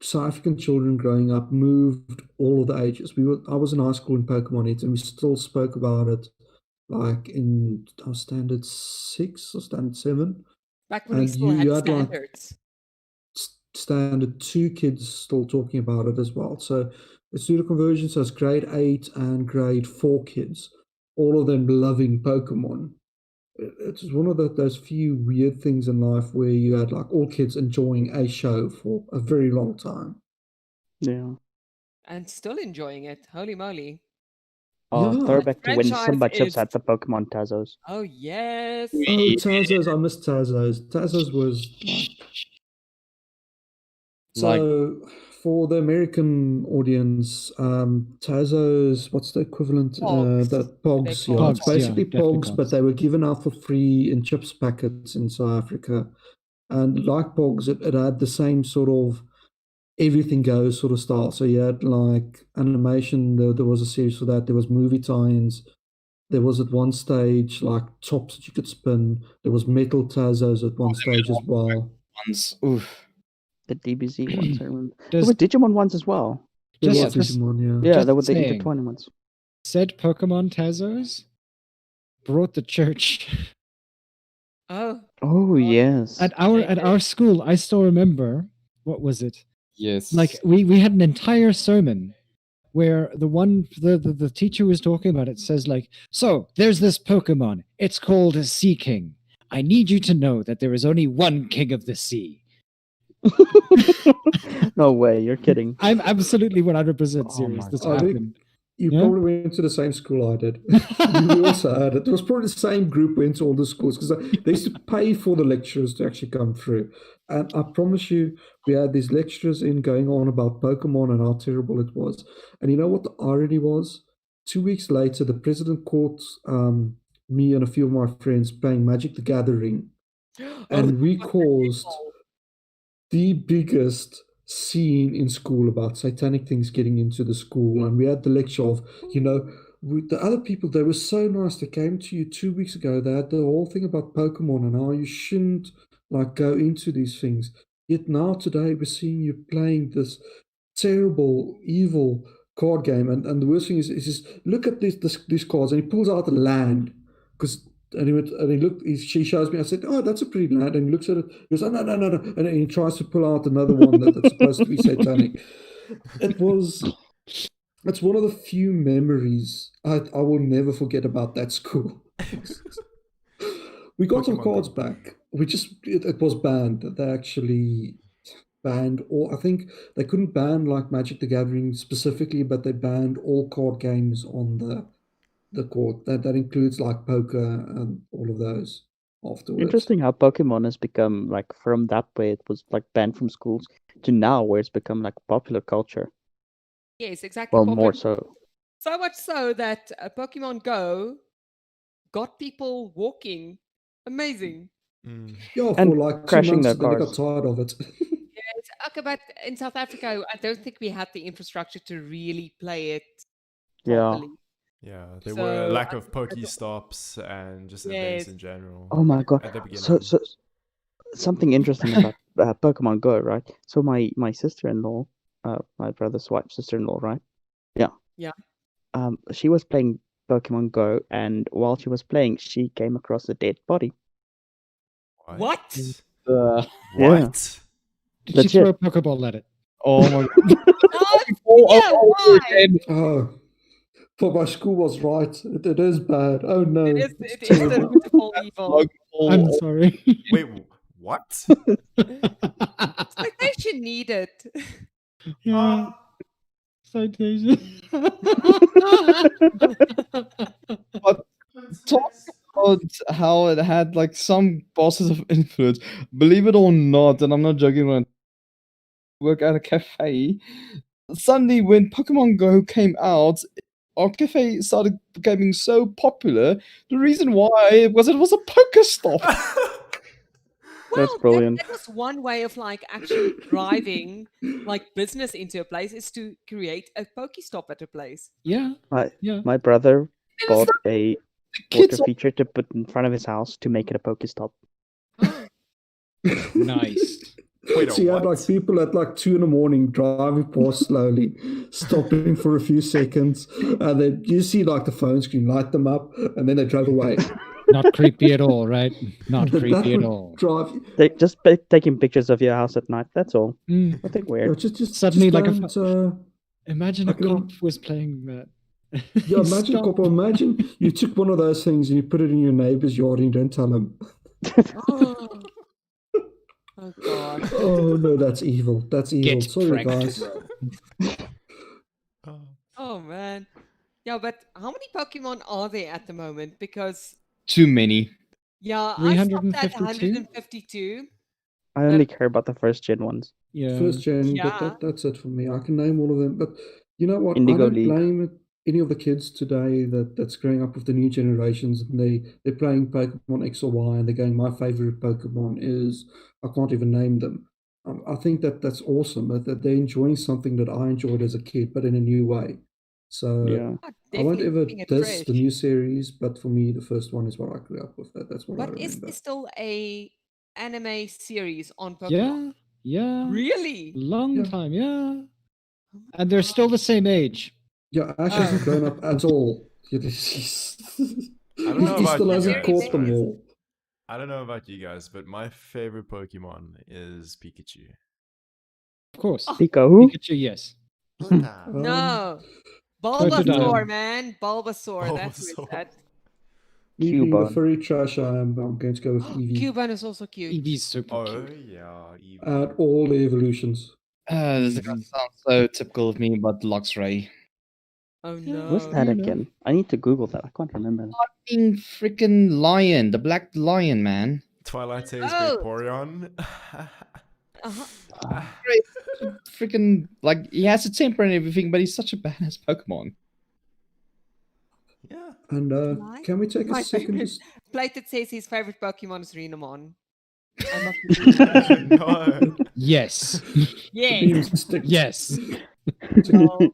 South African children growing up moved all of the ages. I was in high school in Pokemon It, and we still spoke about it like in our standard 6 or standard 7. Back when we And still you had had, like, standards. Standard 2 kids still talking about it as well. So it's due to conversion, so it's grade 8 and grade 4 kids, all of them loving Pokemon. It's one of those few weird things in life where you had like all kids enjoying a show for a very long time. Yeah. And still enjoying it. Holy moly. Oh, Yeah. throwback to when Franchise Simba Chips is- had the Pokemon Tazos. Oh, yes. Oh, Tazos, I miss Tazos. Tazos was like, so for the American audience, Tazos, what's the equivalent? Pogs. That Pogs, They're yeah. It's Pogs, yeah, basically definitely Pogs, but Pogs. they were given out for free in chips packets in South Africa. And like Pogs, it had the same sort of everything goes sort of style. So you had like animation, there was a series for that, there was movie tie-ins. There was at one stage like tops that you could spin. There was metal Tazos at one stage as well. Once. Oof. The DBZ ones, I remember. There Does were Digimon ones as well. There Just- was just- Digimon, yeah. Yeah, Just there were the saying. intertwining ones. said Pokemon Tazos brought the church. Oh, Oh yes. At our school, I still remember, what was it? Yes. Like we had an entire sermon where the teacher was talking about it, says like, so there's this Pokemon. It's called a Sea King. I need you to know that there is only one king of the sea. No way, you're kidding. I'm absolutely 100% Oh serious. my This God. happened. You Yeah? probably went to the same school I did. We also had it. It was probably the same group went to all the schools because they used to pay for the lecturers to actually come through. And I promise you, we had these lecturers in going on about Pokemon and how terrible it was. And you know what the irony was? 2 weeks later, the president caught me and a few of my friends playing Magic the Gathering, and we caused the biggest scene in school about satanic things getting into the school. And we had the lecture of, the other people, they were so nice. They came to you 2 weeks ago. They had the whole thing about Pokemon and how you shouldn't like go into these things. Yet now today we're seeing you playing this terrible, evil card game. And the worst thing is just look at these cards, and he pulls out the land because. And he looked. She shows me. I said, "Oh, that's a pretty land." And he looks at it. He goes, "Oh, no, no, no, no!" And he tries to pull out another one that's supposed to be satanic. It's one of the few memories I will never forget about that school. We got our Pokemon cards Go. back. It was banned. They actually banned all. I think they couldn't ban like Magic the Gathering specifically, but they banned all card games on the court. That includes like poker and all of those afterwards. Interesting how Pokemon has become like from that way it was like banned from schools to now where it's become like popular culture. yes, exactly. Well, more so. So much so that Pokemon Go got people walking. Amazing. Mm. Yeah, And for like 2 crashing months, their then they got cars. tired of it. Yes, okay, but in South Africa, I don't think we had the infrastructure to really play it Yeah. properly. Yeah, there So, were a lack I of Pokestops and just Yes. events in general Oh my god. at the beginning. So something interesting about Pokemon Go, right? So my sister-in-law, my brother's wife's sister-in-law, right? Yeah. Yeah. She was playing Pokemon Go, and while she was playing, she came across a dead body. What? Uh, What? Did she That's throw it. a Pokeball at it? oh my god. Oh, yeah, why? Again. Oh, but my school was right. It is bad. Oh no. It is it's the terrible. beautiful evil. Logan Paul. I'm sorry. Wait, what? Citation needed. Yeah. Citation. Talk about how it had like some positive influence. Believe it or not, and I'm not joking when I work at a cafe. Suddenly, when Pokemon Go came out, our cafe started becoming so popular. The reason why was it was a Pokestop. Well, brilliant. That was one way of like actually driving like business into a place is to create a Pokestop at a place. Yeah. Yeah. My brother bought a Kids water feature to put in front of his house to make it a Pokestop. Nice. Wait, So you had what? like people at like 2 a.m. driving past slowly, stopping for a few seconds, and then you see like the phone screen light them up, and then they drove away. Not creepy at all, right? Not That creepy at would all. drive. They just taking pictures of your house at night. That's all. Mm. Nothing Yeah, weird. just Suddenly, just like a don't, Imagine I a can- cop was playing that. yeah, imagine, Stop. Copper, imagine you took one of those things and you put it in your neighbor's yard and you don't tell him. Oh, oh God. Oh no, that's evil. That's evil. Get Sorry, pranked. guys. Oh. Oh man. Yeah, but how many Pokemon are there at the moment? Because Too many. yeah, I stopped at 352? 152. I only care about the first gen ones. Yeah. First gen, Yeah. but that's it for me. I can name all of them, but you know what? Indigo I don't League. blame any of the kids today that's growing up with the new generations, and they're playing Pokemon X or Y, and they're going, my favorite Pokemon is, I can't even name them. I think that's awesome that they're enjoying something that I enjoyed as a kid, but in a new way. So Yeah. Oh, I won't definitely ever keeping it diss fresh. the new series, but for me, the first one is what I grew up with. That's what I But is remember. there still a anime series on Pokemon? Yeah. Yeah. Really? Long Yeah. time. Yeah. Oh my And they're still the God. same age. Yeah, Ash Oh. hasn't grown up at all. I don't know He about still you hasn't guys, caught them but all. I don't know about you guys, but my favorite Pokemon is Pikachu. Of course. Oh. Pico who? Pikachu, yes. What the? No. Totodile. Bulbasaur, man. Bulbasaur. That's who it's Bulbasaur. at. Me being the Cubone. furry trash I am, I'm going to go with Eevee Cubone is also cute. Eevee's super Oh cute. yeah, Eevee. at all the evolutions. This is gonna Eevee. sound so typical of me, but Luxray. Oh Yeah. no. What's that Fair enough. again? I need to Google that. I can't remember. that. Fucking freaking lion, the black lion, man. Twilight Taste Oh. Vaporeon. Uh-huh. Freaking like he has a temper and everything, but he's such a badass Pokemon. Yeah. And Like can we take a my second? favorite. Just Plated says his favorite Pokemon is Renamon. I must believe. No. Yes. Yes. beam stick. Yes. Well, Can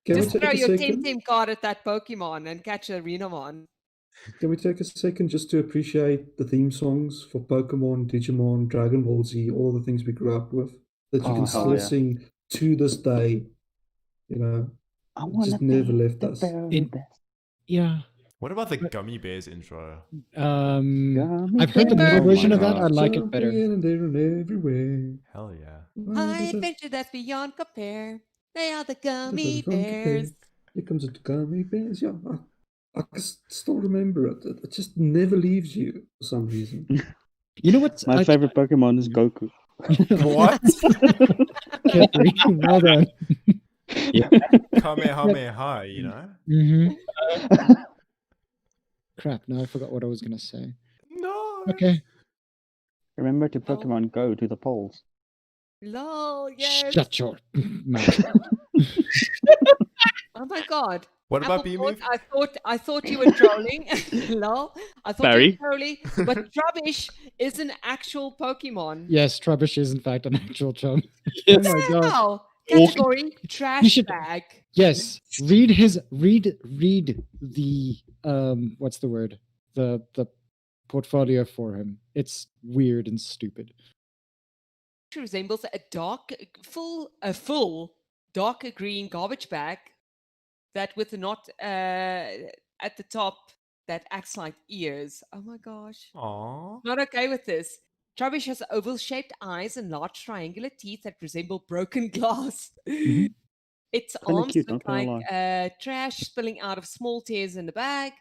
we just take throw a your second? Temtem card at that Pokemon and catch a Renamon. Can we take a second just to appreciate the theme songs for Pokemon, Digimon, Dragon Ball Z, all the things we grew up with that you Oh, can hell still yeah. sing to this day? You know, I it want to just never be left the us. very best. Yeah. What about the Gummy Bears intro? Gummy I've heard the bears. middle Oh my version of that. I god. like it better. Jumping in and there and everywhere. Hell yeah. High adventure that's beyond compare. They are the gummy bears. Here comes the gummy bears. Yeah, I can still remember it. It just never leaves you for some reason. You know what? My favorite Pokemon is Goku. What? Jeffrey, well done. Kamehameha, you know? Mm-hmm. Crap, now I forgot what I was going to say. No. Okay. Remember to Oh. Pokemon Go to the polls. Lol, yes. Shut your mouth. Oh my god. What about Apple Beamove? I thought you were trolling. Lol. I thought Barry? you were trolling. But Trubbish is an actual Pokemon. Yes, Trubbish is in fact an actual chum. Yes. Oh my god. Wow. Category trash should- bag. Yes. Read the what's the word? The portfolio for him. It's weird and stupid. It resembles a full dark green garbage bag that with a knot at the top that acts like ears. Oh my gosh. Aww. Not okay with this. Trubbish has oval-shaped eyes and large triangular teeth that resemble broken glass. Mhm. Its Kinda arms cute, look not gonna like trash spilling out of small tears in the bag,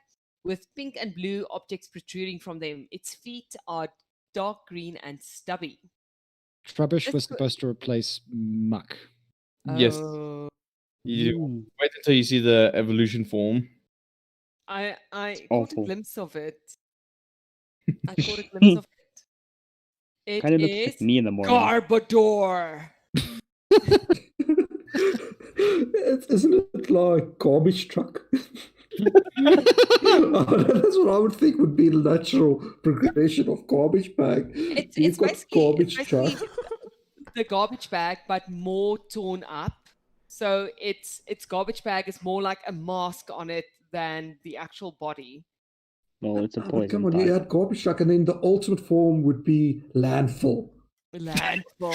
with pink and blue objects protruding from them. Its feet are dark green and stubby. Trubbish Let's was go- supposed to replace Muck. Yes. Oh, You Mm. wait until you see the evolution form. I caught a awful. glimpse of it. I caught a glimpse of it. It Kind of looks is like me in the morning. Garbodor. Isn't it like garbage truck? That's what I would think would be the natural progression of garbage bag. It's You've got basically, garbage it's truck. basically the garbage bag, but more torn up. So its garbage bag is more like a mask on it than the actual body. Well, it's a But poison come on, you type. had garbage truck, and then the ultimate form would be landfill. Landfall.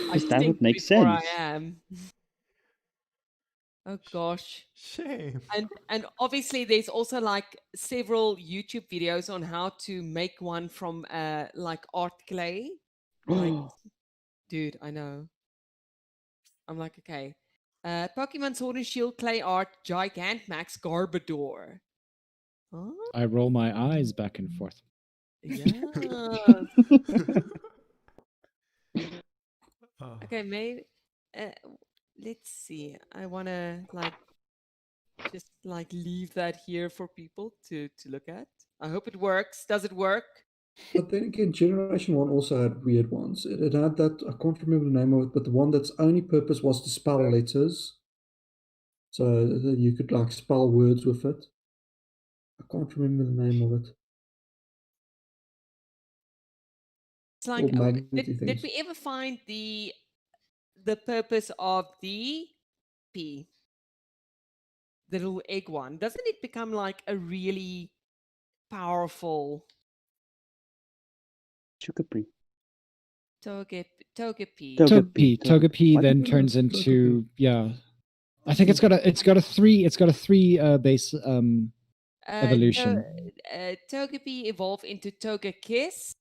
I That would stink make before I sense. am. Oh gosh. Shame. And obviously there's also like several YouTube videos on how to make one from like art clay. Like, dude, I know. I'm like, okay. Pokemon Sword and Shield clay art Gigantamax Garbodor. Huh? I roll my eyes back and forth. Yeah. Oh. Okay, maybe let's see. I want to like just like leave that here for people to look at. I hope it works. Does it work? But then again, Generation 1 also had weird ones. It had that, I can't remember the name of it, but the one that's only purpose was to spell letters. So that you could like spell words with it. I can't remember the name of it. It's like, Or magnety did things. we ever find the purpose of the P? The little egg one. Doesn't it become like a really powerful Chukapri. Togepi? Togepi. Togepi Why then did- turns Togepi. into I think it's got a three base evolution. Togepi evolve into Togekiss,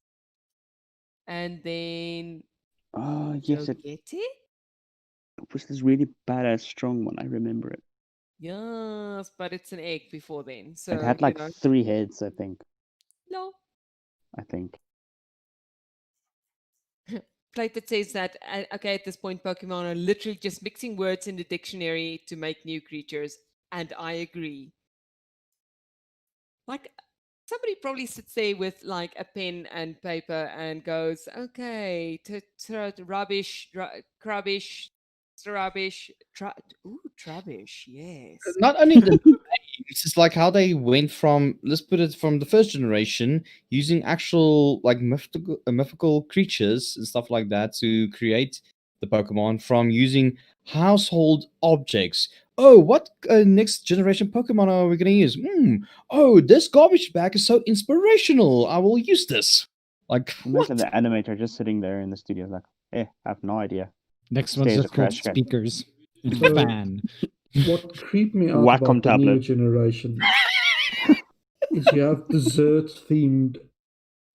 and then Oh, yes, it Togeti? was this really badass strong one. I remember it. Yes, but it's an egg before then. So It had like 3 heads, I think. no. I think. Playfit says that okay, at this point, Pokemon are literally just mixing words in the dictionary to make new creatures, and I agree. Like somebody probably sits there with like a pen and paper and goes, okay, rubbish, crabbish, rubbish, trubbish, yes. Not only the names, it's like how they went from, let's put it, from the first generation using actual like mythical creatures and stuff like that to create the Pokemon, from using household objects. Oh, what next generation Pokemon are we going to use? Oh, this garbage bag is so inspirational. I will use this. Like, Imagine what? the animator just sitting there in the studio, like, I have no idea. Next one's Stairs just are called trash can. speakers. And So- fan. What creeped me out Wacom about the new tablet. generation is you have dessert themed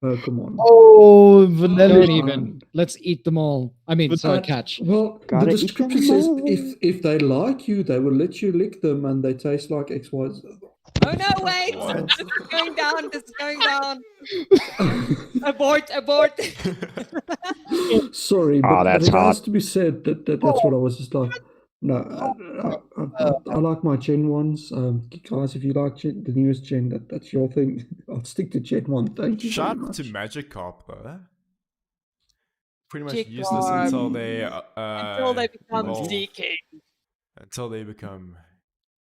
Pokemon. Oh, vanilla. Don't even. Let's eat them all. I mean, sorry, And, catch. well, Gotta the eat description them says all. if they like you, they will let you lick them and they taste like XYZ. Oh no, wait! What? This is going down. This is going down. Abort! Abort! Sorry, Oh, but that's it has hot. to be said that's what I was just like. No, I like my Gen ones. Guys, if you like the newest Gen, that's your thing. I'll stick to Gen 1. Thank you very Shout much. to Magikarp though. Pretty much Magikarp. useless until they Until they become evolve, Seeking. until they become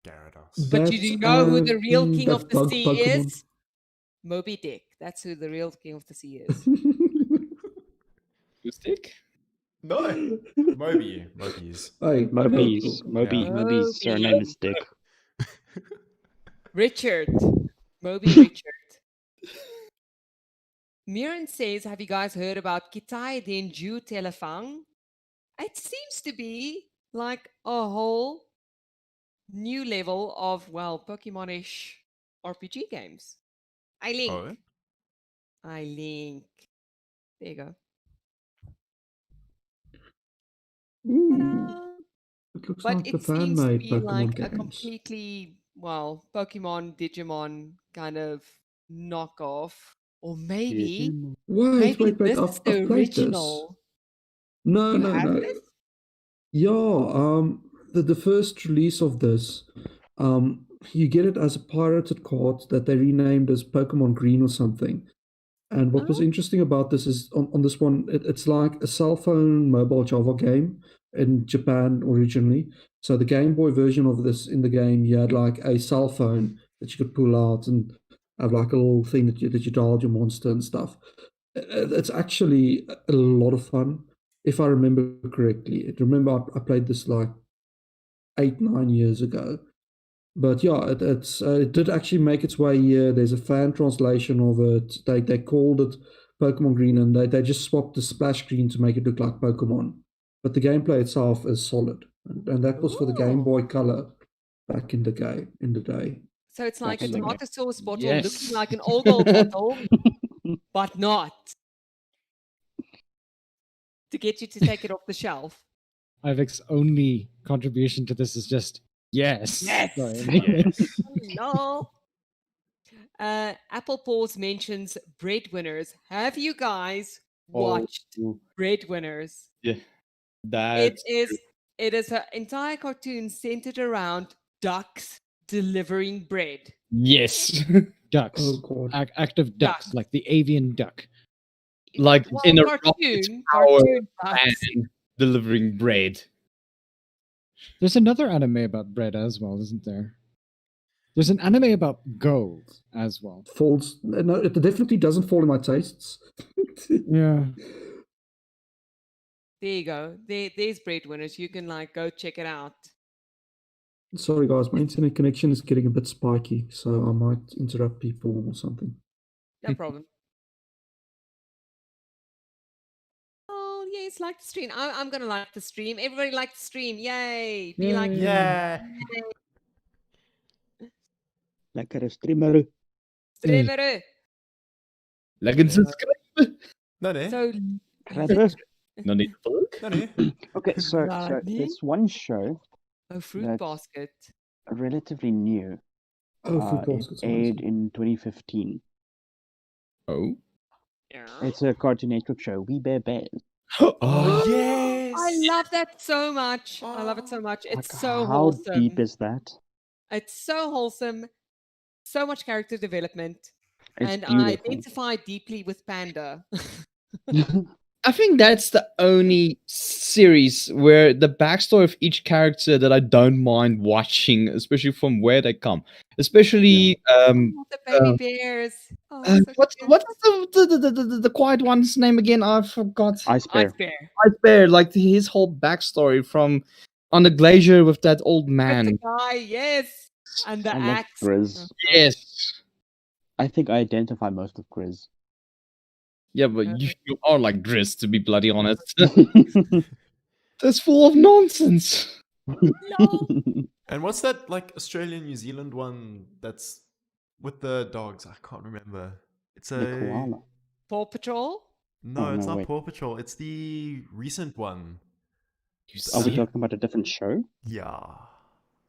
Gyarados. But That do you know who the real and king that of the bug sea Pokemon. is? Moby Dick. That's who the real king of the sea is. Acoustic? No, Mobies. Hey, Mobies. Yeah. Mobies' surname is Dick. Richard. Moby Richard. Mirren says, have you guys heard about Kitai Denju Telefang? It seems to be like a whole new level of, well, Pokemon-ish RPG games. I link. Oh, I link. There you go. Ooh, Ta-da! it looks But like the it seems to fan-made be Pokemon like a games. completely, well, Pokemon, Digimon kind of knockoff. Or maybe Wait, this I've is the played this. original. No, You no, have no. this? Yeah, the first release of this, you get it as a pirated card that they renamed as Pokemon Green or something. And what was Oh. interesting about this is on this one, it's like a cell phone mobile Java game in Japan originally. So the Game Boy version of this, in the game, you had like a cell phone that you could pull out and have like a little thing that you dialed your monster and stuff. It's actually a lot of fun, if I remember correctly. Remember, I played this like 8-9 years ago. But yeah, it did actually make its way here. There's a fan translation of it. They called it Pokemon Green, and they just swapped the splash screen to make it look like Pokemon. But the gameplay itself is solid, and that was for the Game Ooh. Boy Color back in the day. So it's like a in the game. tomato sauce bottle Yes. looking like an old gold bottle, but not. To get you to take it off the shelf. Ivik's only contribution to this is just yes. Yes! Sorry. No. Apple Paws mentions Breadwinners. Have you guys watched Breadwinners? Yeah. It is an entire cartoon centered around ducks delivering bread. Yes. Ducks. Oh god. Active ducks, Duck. like the avian duck. Like Well, in a cartoon power ducks. man delivering bread. There's another anime about bread as well, isn't there? There's an anime about Go as well. Falls. No, it definitely doesn't fall in my tastes. Yeah. There you go. There's breadwinners. You can like go check it out. Sorry, guys, my internet connection is getting a bit spiky, so I might interrupt people or something. No problem. Oh yes, like the stream. I'm gonna like the stream. Everybody like the stream. Yay! Be like Yay. Yeah. Lekkere streamer. streamer. Like and subscribe. No, no. So Krabbe. No need to look. No, no. Okay, so Nani? there's one show oh, fruit That's- basket. relatively new. Oh, Fruit It Basket's aired amazing. in 2015. Oh. Yeah. It's a Cartoon Network show, We Bear Bears. Oh. Yes. I love that so much. I love it so much. It's Like, so how wholesome. deep is that? It's so wholesome. So much character development. It's and I beautiful. identify deeply with Panda. I think that's the only series where the backstory of each character that I don't mind watching, especially from where they come. Especially Oh, the baby bears. Oh, so what's cute. the quiet one's name again? I forgot. Ice Bear. Ice bear. Ice Bear, like his whole backstory from on the glacier with that old With man. the guy, yes. And the I love axe. Grizz. Oh, Yes. I think I identify most with Grizz. Yeah, but you are like Driss, to be bloody honest. Oh, That's full of nonsense. no. And what's that like Australian New Zealand one that's with the dogs? I can't remember. It's a The koala. Paw Patrol? No, Oh, it's no, not wait. Paw Patrol. It's the recent one. Are we Yeah. talking about a different show? Yeah.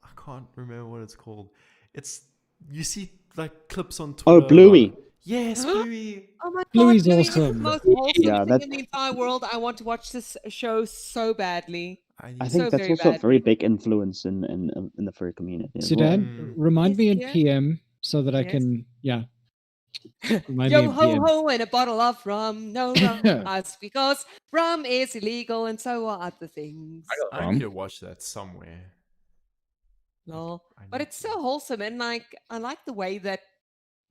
I can't remember what it's called. It's you see like clips on Twitter. Oh, about Bluey. it. Yes, Bluey. Oh my Bluey's god, Bluey is the awesome. most wholesome Yeah, thing that- in the entire world. I want to watch this show so badly. I need think So that's very also a bad. very big influence in the furry community as well. Sudan, Mm. remind Yes, me in dear. PM so that I Yes. can, remind me Yo in ho PM. ho and a bottle of rum. No rum us because rum is illegal and so are other things. I need to watch that somewhere. Lol. I But need it's to. so wholesome and like I like the way that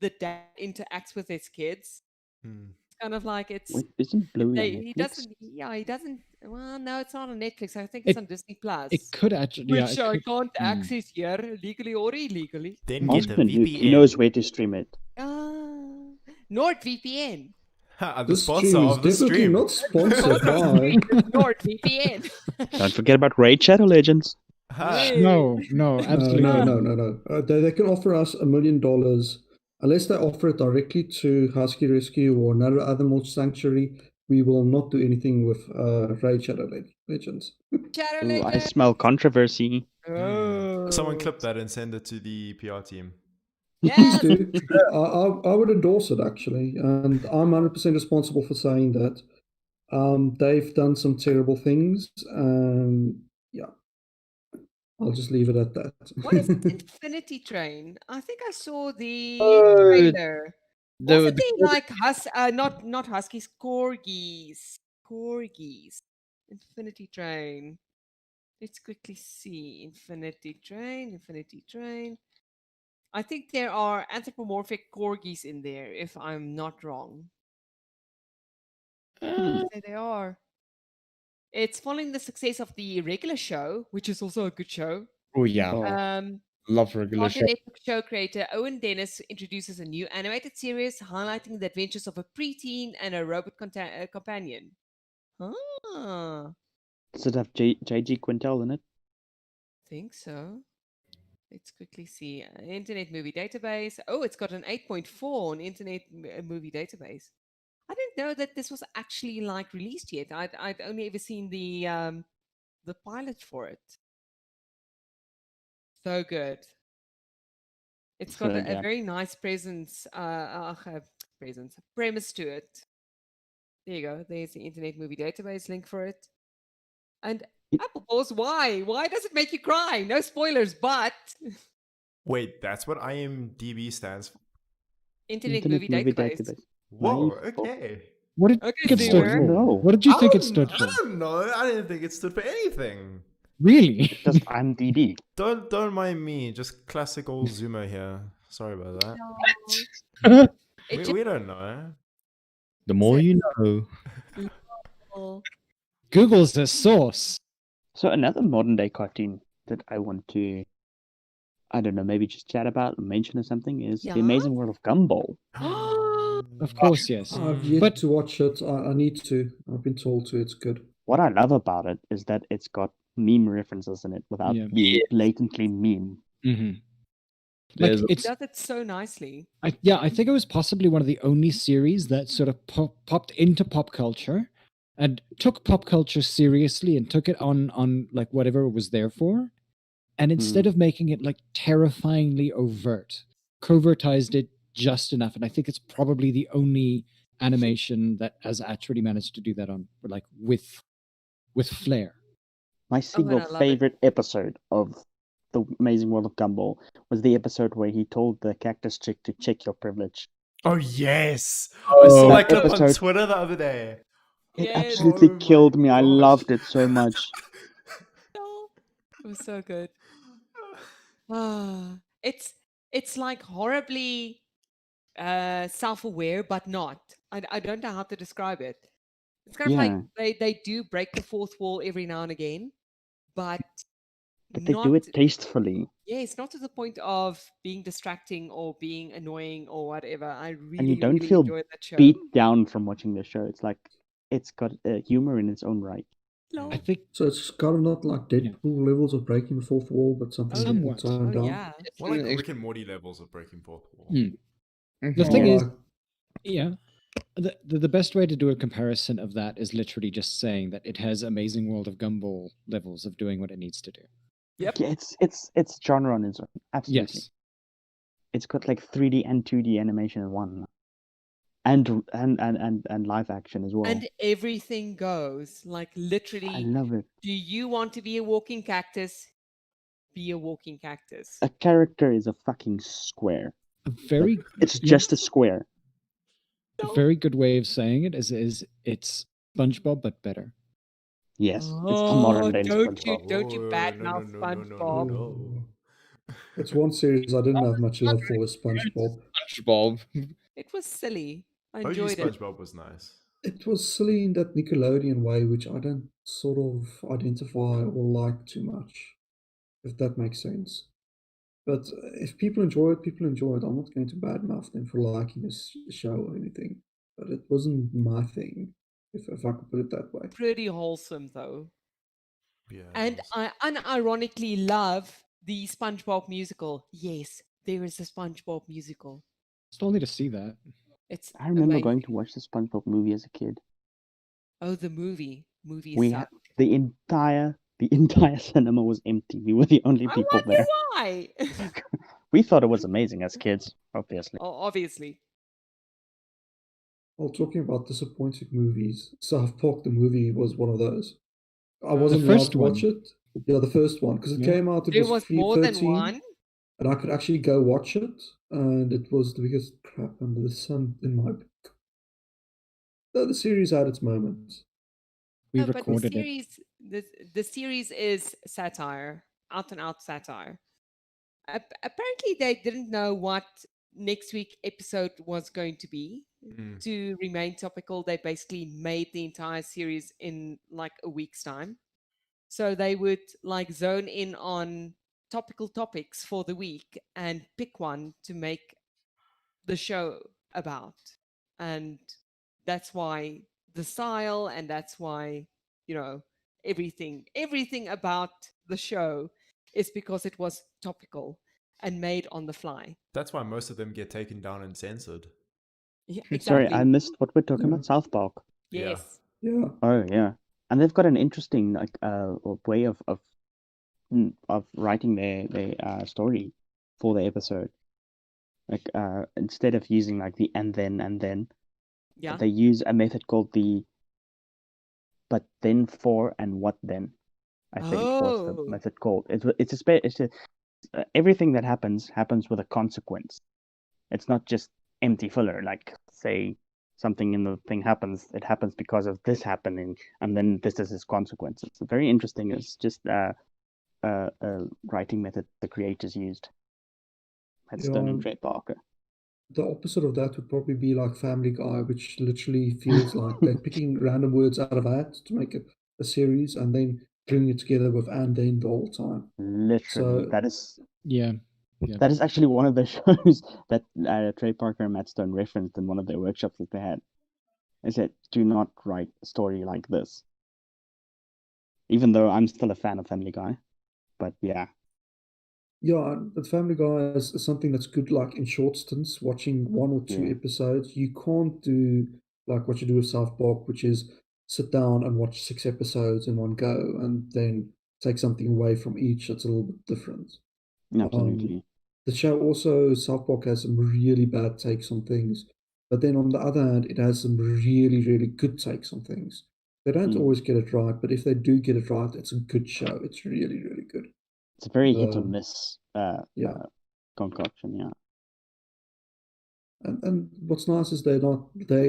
the dad interacts with his kids. Hmm. It's kind of like it's Wait, isn't Bluey on he Netflix? doesn't he doesn't well no it's not on Netflix. I think it's It- on Disney Plus. It could actually, yeah, Which it I could- can't Hmm. access here legally or illegally. Then get a Osman, VPN. he knows where to stream it. NordVPN. The This sponsor stream is of the definitely stream. not sponsored by. NordVPN. Don't forget about Raid Shadow Legends. Ha. No, absolutely No, not. no. They can offer us $1 million unless they offer it directly to Husky Rescue or another Animal Sanctuary. We will not do anything with Raid Shadow Legends. Shadow Ooh, I Legend. smell controversy. Someone Oh. clip that and send it to the PR team. Please Yes. do. I would endorse it actually, and I'm 100% responsible for saying that. They've done some terrible things. Yeah, I'll just leave it at that. What is Infinity Train? I think I saw the Oh, trailer. Wasn't The there like not huskies, corgis? Corgis. Infinity Train. Let's quickly see. Infinity Train. I think there are anthropomorphic corgis in there, if I'm not wrong. There they are. It's following the success of the regular show, which is also a good show. oh yeah, Um, love regular show. Cartoon Network show creator Owen Dennis introduces a new animated series highlighting the adventures of a preteen and a robot companion. Ah, Does it have JG Quintel in it? think so. Let's quickly see. Internet Movie Database. Oh, it's got an 8.4 on Internet Movie Database. I didn't know that this was actually like released yet. I'd only ever seen the pilot for it. So good. It's got So, a yeah. very nice premise to it. There you go. There's the Internet Movie Database link for it. And It- Apple Pause, why? Why does it make you cry? No spoilers, but Wait, that's what IMDb stands for? Internet Movie Database. Whoa, Nice. okay. What did you Okay, think it stood Zoomer. for? No. What did you I think it don't- stood I for? don't know. I didn't think it stood for anything. Really? Just IMDb. Don't mind me. Just classic old Zoomer here. Sorry about that. No. It just We don't know. The more you know. Google's the source. So another modern day cartoon that I want to, I don't know, maybe just chat about or mention or something is Yeah? The Amazing World of Gumball. Of course, yes. I've yet But- to watch it. I need to. I've been told to. It's good. What I love about it is that it's got meme references in it without Yeah. being blatantly meme. Mhm. Like There's- It it's, does it so nicely. I think it was possibly one of the only series that sort of popped into pop culture and took pop culture seriously and took it on like whatever it was there for. And instead of making it like terrifyingly overt, covertized it just enough. And I think it's probably the only animation that has actually managed to do that on like with flair. My Oh, single and I love it. favorite episode of The Amazing World of Gumball was the episode where he told the cactus chick to check your privilege. Oh yes, I saw that that clip on episode- Twitter the other day. It Yes. absolutely Oh my killed me. I gosh. loved it so much. No. It was so good. Ah, it's like horribly self-aware, but not. I don't know how to describe it. It's kind of Yeah. like they do break the fourth wall every now and again, but But they not, do it tastefully. yes, not to the point of being distracting or being annoying or whatever. I really, And you don't really feel enjoyed that show. Beat down from watching the show. It's like it's got humor in its own right. No. I think So it's kind of not like Deadpool levels of breaking the fourth wall, but something Oh, Somewhat. toned Oh down. yeah. More like Ex- Rick and Morty levels of breaking fourth wall. the thing is, Like, yeah, the best way to do a comparison of that is literally just saying that it has Amazing World of Gumball levels of doing what it needs to do. Yep. Yeah, it's genre on its own. Absolutely. Yes. It's got like 3D and 2D animation in one. And live action as well. And everything goes. Like I literally, love it. do you want to be a walking cactus? Be a walking cactus. A character is a fucking square. A very It's yeah, just a square. a very good way of saying it is it's SpongeBob but better. Yes, it's the Oh, modern day don't you SpongeBob. don't you Oh, badmouth SpongeBob. oh. It's one series I didn't have much love for was SpongeBob. SpongeBob. It was silly. I OG enjoyed it. SpongeBob was nice. It was silly in that Nickelodeon way, which I don't sort of identify or like too much, if that makes sense. But if people enjoy it, people enjoy it. I'm not going to badmouth them for liking this show or anything. But it wasn't my thing, if I could put it that way. Pretty wholesome though. Yeah. And I unironically love the SpongeBob musical. Yes, there is a SpongeBob musical. Still need to see that. It's I remember going amazing. to watch the SpongeBob movie as a kid. Oh, the movie. Movie We sucked. had the entire cinema was empty. We were the only I people wonder there. why. We thought it was amazing as kids, obviously. Oh, obviously. Well, talking about disappointing movies, South Park the movie was one of those. I The wasn't allowed first to watch one? it. Yeah, the first one, because it Yeah. came out, it There was was more than 13, one. and I could actually go watch it, and it was the biggest crap under the sun in my book. The series had its moments. We No, but recorded the it. series, the series is satire, out and out satire. Apparently, they didn't know what next week episode was going to be. Mm. To remain topical, they basically made the entire series in like a week's time. So they would like zone in on topical topics for the week and pick one to make the show about. And that's why the style and that's why, everything about the show is because it was topical and made on the fly. That's why most of them get taken down and censored. Yeah, Sorry, exactly. I missed what we're talking Yeah. about. South Park. Yeah. Yes. Yeah. Oh yeah, and they've got an interesting way of writing their story for the episode. Like instead of using like the and then, Yeah. they use a method called the but then for and what then. I think was the Oh. method called. It's a everything that happens with a consequence. It's not just empty filler. Like, say something in the thing happens, it happens because of this happening, and then this is its consequence. It's very interesting. It's just a writing method the creators used. Matt Stone and Yeah, Trey Parker. the opposite of that would probably be like Family Guy, which literally feels like they're picking random words out of a hat to make a series and then gluing it together with and then the whole time. Literally, So Yeah. that is actually one of the shows that Trey Parker and Matt Stone referenced in one of their workshops that they had. They said, "Do not write a story like this." Even though I'm still a fan of Family Guy, but yeah, yeah, but Family Guy is something that's good, like in short stints, watching 1 or 2 Yeah. episodes. You can't do like what you do with South Park, which is sit down and watch 6 episodes in one go and then take something away from each that's a little bit different. absolutely. The show also, South Park, has some really bad takes on things, but then on the other hand, it has some really, really good takes on things. They don't always get it right, but if they do get it right, it's a good show. It's really, really good. It's a very hit or miss Yeah. concoction, yeah. And what's nice is they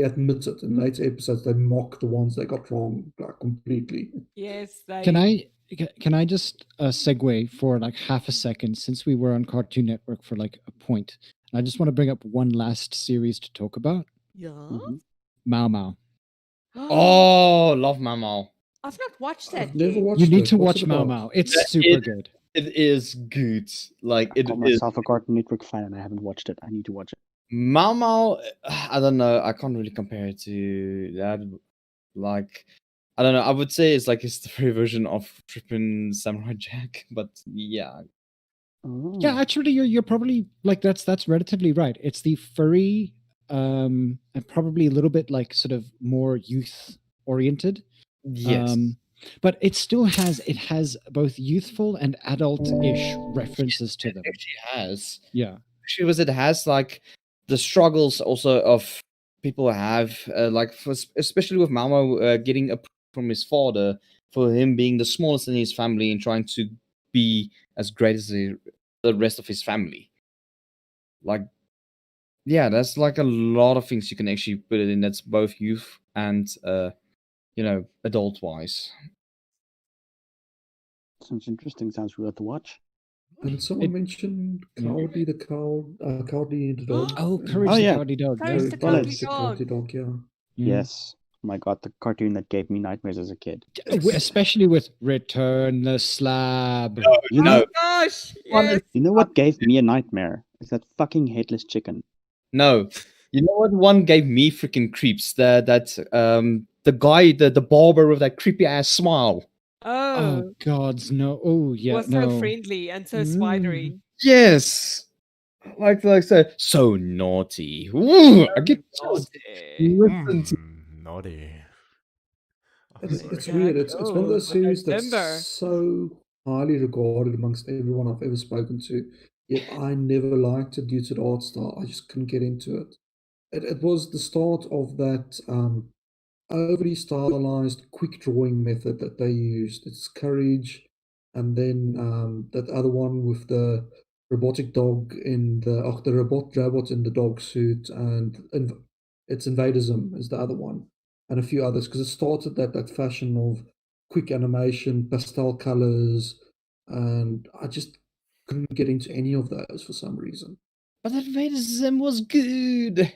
admit it in later episodes. They mock the ones they got wrong, like, completely. Yes, Can I just segue for like half a second, since we were on Cartoon Network for like a point? I just want to bring up one last series to talk about. Yeah. Mao Mao. Oh, love Mamo. I've not watched that I've never yet. watched You need it. to What's watch it Mao about? Mao. It's That super is- good. It is good. Like I it call is. myself a Cartoon Network fan and I haven't watched it. I need to watch it. Mao, I don't know. I can't really compare it to that. Like, I don't know. I would say it's the furry version of Trippin' Samurai Jack, but yeah. Yeah, actually, you're probably like that's relatively right. It's the furry, and probably a little bit like sort of more youth oriented. Yes. But it still has both youthful and adult-ish references to them. It actually has. Yeah. Actually, was it has like the struggles also of people have especially with Mamo getting approval from his father for him being the smallest in his family and trying to be as great as the rest of his family. Like, yeah, that's like a lot of things you can actually put it in. That's both youth and adult wise. Sounds interesting. Sounds worth a watch. And someone mentioned Cowardly the Cowardly the Dog. Oh, and Courage Oh, the yeah. Cowardly Dog. Courage Yeah. the Courage Cowardly the Cowardly Dog, yeah. Yes. Oh my god, the cartoon that gave me nightmares as a kid. Especially with Return the Slab. You Oh know, gosh! One Yes. you know what gave me a nightmare? Is that fucking headless chicken. No, you know what? One gave me freaking creeps. The guy, the barber with that creepy ass smile. Oh, Oh gods, no. Oh yeah, was no. so friendly and so spidery. Yes, like so naughty. Ooh, I get chills. Listen to Naughty. Oh, It's sorry. weird. It's one of those Oh, series that's November. so highly regarded amongst everyone I've ever spoken to. Yet I never liked it due to the art style. I just couldn't get into it. It was the start of that overly stylized quick drawing method that they used. It's Courage, and then that other one with the robotic dog in the robot in the dog suit, and it's Invadism is the other one, and a few others, because it started that fashion of quick animation, pastel colors, and I just couldn't get into any of those for some reason. But Invadism was good.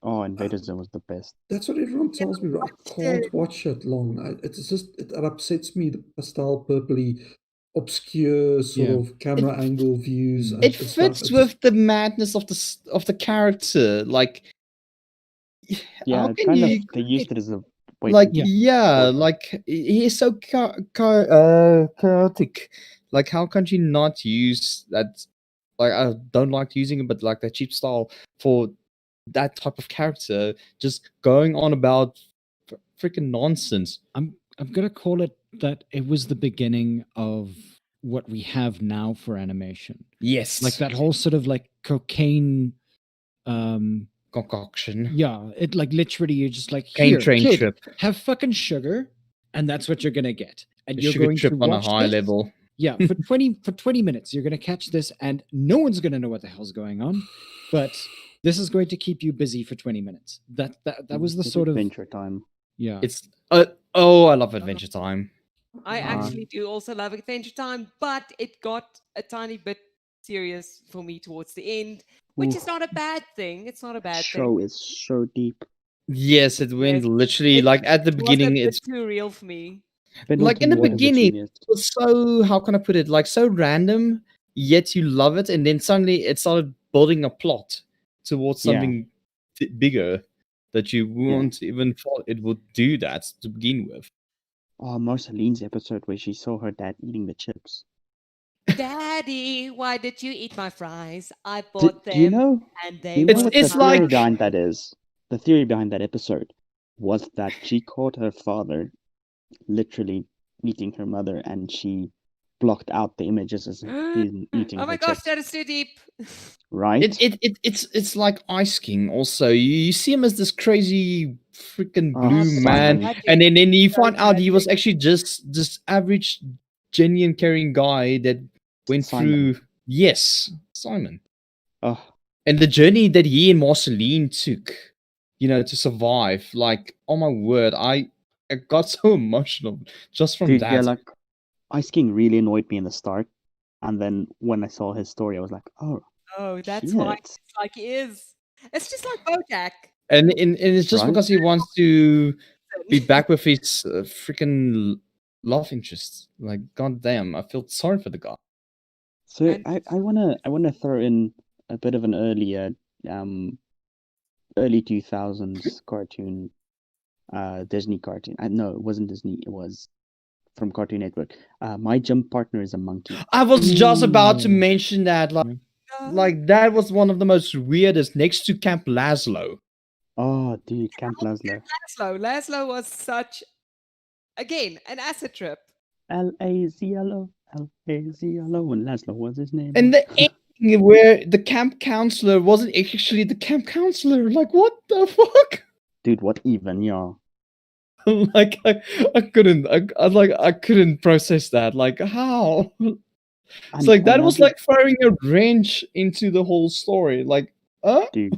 Oh, Invaders Zone was the best. That's what everyone tells me. But I can't watch it long. It's just it upsets me. The pastel, purpley, obscure sort Yeah. of camera angle views. And It stuff. fits It's with the madness of the character. Like, Yeah, how it can kind you of they used it as a way like to like he is so chaotic. Like, how can you not use that? Like, I don't like using it, but like that cheap style for that type of character, just going on about freaking nonsense. I'm gonna call it that it was the beginning of what we have now for animation. Yes, Like that whole sort of like cocaine concoction. yeah, it like literally you're just like Cane here, train kid, trip. have fucking sugar, and that's what you're gonna get. And The you're sugar going trip to on a watch high this? level. Yeah, for 20 minutes, you're going to catch this, and no one's going to know what the hell's going on. But this is going to keep you busy for 20 minutes. That was the It's sort of adventure time. yeah. It's I love Adventure Time. I Uh, actually do also love Adventure Time, but it got a tiny bit serious for me towards the end, which is Oof, not a bad thing. It's not a bad thing. show is so deep. Yes, it went Yes, literally it like at the was a beginning. bit It's too real for me. Middle like to in the more is a beginning, genius. it was so, how can I put it? Like so random, yet you love it, and then suddenly it started building a plot towards Yeah. something bigger that you Yeah. wouldn't even thought it would do that to begin with. Oh, Marceline's episode where she saw her dad eating the chips. Daddy, why did you eat my fries? I Do, bought do you them know? and Do they you know were what It's the theory like- behind that is? The theory behind that episode was that she caught her father literally eating her mother, and she blocked out the images as he's eating Oh her my gosh, chips. that is too deep. Right? It's like Ice King. Also, you see him as this crazy freaking Oh, blue so man, tragic. and then you So find out he was tragic. actually just average, genuine, caring guy that went Simon. through. Yes, Simon. Oh, And the journey that he and Marceline took, to survive. Like, oh my word, I got so emotional just from dude, that. yeah, like Ice King really annoyed me in the start, and then when I saw his story, I was like, oh, Oh, that's why shit. it's like he is. It's just like BoJack. And it's just Right? because he wants to be back with his freaking love interest. Like, goddamn, I feel sorry for the guy. So And- I wanna throw in a bit of an early 2000s cartoon, Disney cartoon. No, it wasn't Disney. It was from Cartoon Network. My Gym Partner is a Monkey. I was just about to Ooh. mention that. Like that was one of the most weirdest, next to Camp Laszlo. Oh, dude, Camp Laszlo. Laszlo was such, again, an acid trip. Lazlo, Lazlo, and Laszlo was his name. And the ending where the camp counselor wasn't actually the camp counselor. Like, what the fuck? Dude, what even? Yeah. Like, I couldn't process that. Like, how? It's And like that was another- like throwing a wrench into the whole story. Like, dude.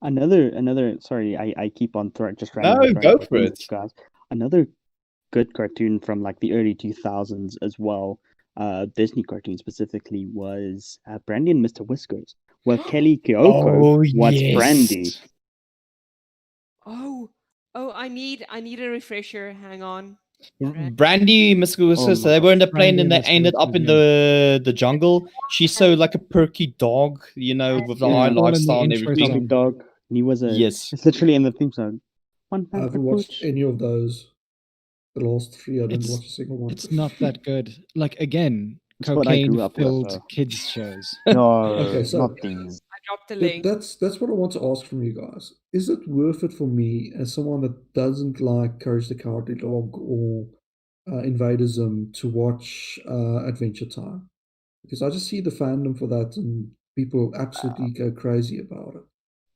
Another. Sorry, I keep on just No, randomly go throwing for things it. at you guys. Another good cartoon from like the early 2000s as well. Disney cartoon specifically was Brandy and Mr. Whiskers, where Kelly Kyoko was Brandy. Oh, I need a refresher. Hang on. Brandy, Miss Whiskers, my they were in the plane Brandy and and they Mr. ended up in Whiskers, the jungle. She's so like a perky dog, with the Yeah. high All in the lifestyle and intro everything. song. Dog. And he was a. Yes. It's literally in the theme song. One I hand haven't for watched Pooch. any of those. The last three, I didn't It's- watch a single one. It's not that good. Like again, It's what I grew up with, cocaine-filled though. kids shows. No, Okay, so- not these. I dropped the But link. that's what I want to ask from you guys. Is it worth it for me as someone that doesn't like Courage the Cowardly Dog or Invadism to watch Adventure Time? Because I just see the fandom for that and people absolutely go crazy about it.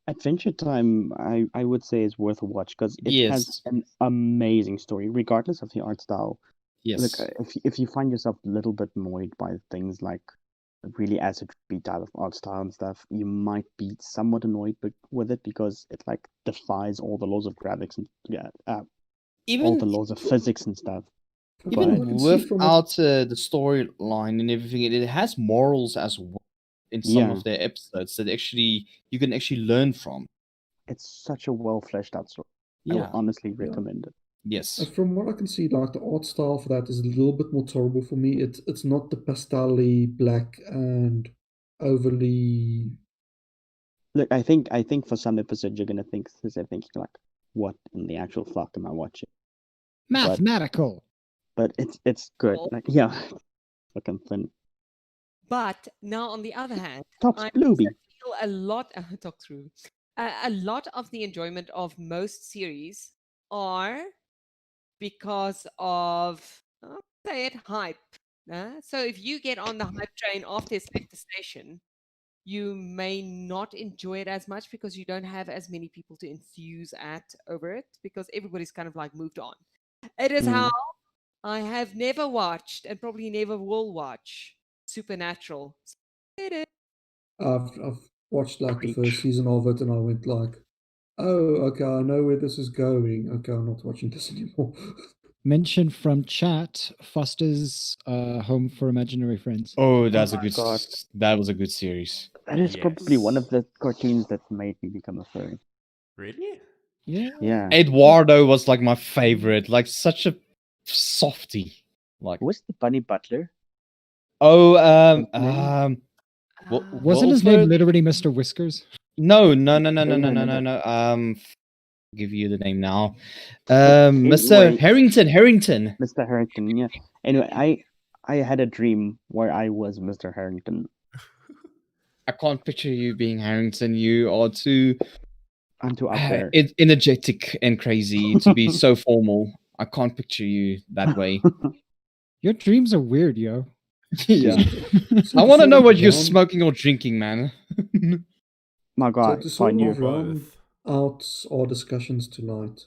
Adventure Time, I would say is worth a watch because it has Yes. an amazing story, regardless of the art style. Yes. Look, if you find yourself a little bit annoyed by things like a really acid beat type of art style and stuff, you might be somewhat annoyed with it because it like defies all the laws of graphics and all even the laws of physics and stuff. From what I even can see from it- without the storyline and everything, it has morals as well in some Yeah. of their episodes that actually you can actually learn from. It's such a well fleshed out story. I would Yeah. honestly recommend it. Yes. From what I can see, like the art style for that is a little bit more tolerable for me. It's not the pastel-y black and overly. Look, I think for some episodes you're gonna think like, what in the actual fuck am I watching? Mathematical. But it's good. Cool. Like yeah, fucking fun. But now, on the other hand, Tops I Blueby. feel a lot. Talk through. A lot of the enjoyment of most series are because of, say it, hype. So if you get on the hype train after it's left the station, you may not enjoy it as much because you don't have as many people to enthuse at over it because everybody's kind of like moved on. It is Mm. how I have never watched and probably never will watch Supernatural. It is. I've watched like the Preach. first season of it, and I went like, "Oh, okay, I know where this is going. Okay, I'm not watching this anymore." Mention from chat Foster's Home for Imaginary Friends. Oh, that's Oh a my good. God. That was a good series. That is probably one Yes. of the cartoons that made me become a furry. Really? Yeah. Yeah. Eduardo was like my favorite. Like such a softie. Like Who was the bunny butler? oh His name? Wasn't his name Wilfred? literally Mr. Whiskers? No. Give you the name now. Mr. Anyway, Harrington. Mr. Harrington. Yeah. Anyway, I had a dream where I was Mr. Harrington. I can't picture you being Harrington. You are too I'm too up there. energetic and crazy to be so formal. I can't picture you that way. Your dreams are weird, yo. Yeah. So I to want to sort know of what you're round- smoking or drinking, man. My So God, to if I sort knew. of round out our discussions tonight,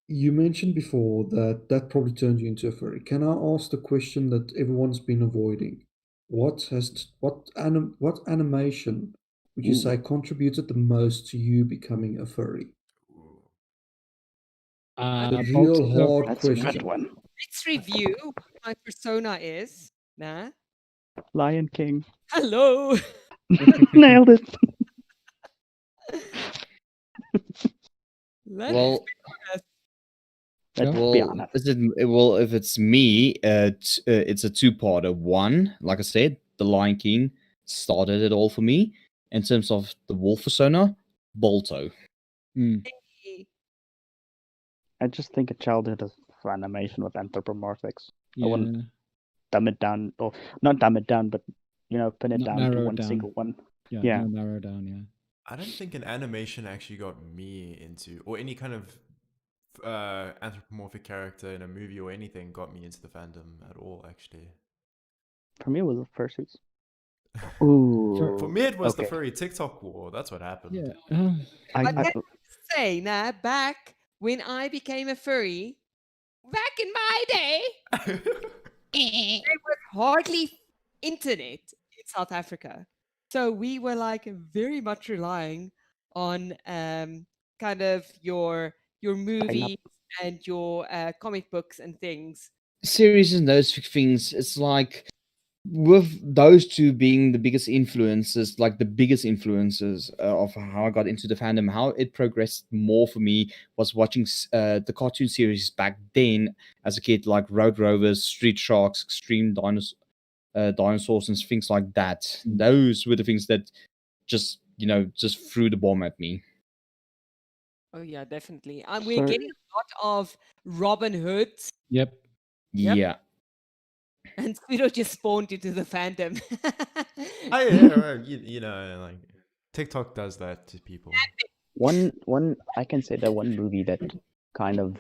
you mentioned before that probably turned you into a furry. Can I ask the question that everyone's been avoiding? What animation would you Ooh. say contributed the most to you becoming a furry? Ooh. The real hard That's a good question. one. Let's review what my persona is. Nah. Lion King. Hello. Nailed it. Let's Well, Let's Yeah. be honest. if it's me, it's a two-parter. One, like I said, The Lion King started it all for me. In terms of the wolf persona, Balto. see. I just think a childhood of animation with anthropomorphics. I Yeah. wouldn't dumb it down, or not dumb it down, but pin it Not down to narrow it one down. single one. Yeah, Yeah. no, narrow down, yeah. I don't think an animation actually got me into, or any kind of anthropomorphic character in a movie or anything got me into the fandom at all, actually. For me, it was the fursuits. Ooh. For me, it was the okay. furry TikTok war. That's what happened. Yeah. I, But I, let's say now, back when I became a furry, back in my day, there was hardly internet in South Africa. So we were like very much relying on kind of your movies and your comic books and things. Series and those things, it's like with those two being the biggest influences, like the biggest influences of how I got into the fandom, how it progressed more for me was watching the cartoon series back then as a kid, like Road Rovers, Street Sharks, Extreme Dinosaurs, and things like that. Those were the things that just threw the bomb at me. Oh yeah, definitely. We're Sir. getting a lot of Robin Hoods, Yep. Yep. Yeah. and Speedo just spawned into the fandom. Like TikTok does that to people. one I can say that one movie that kind of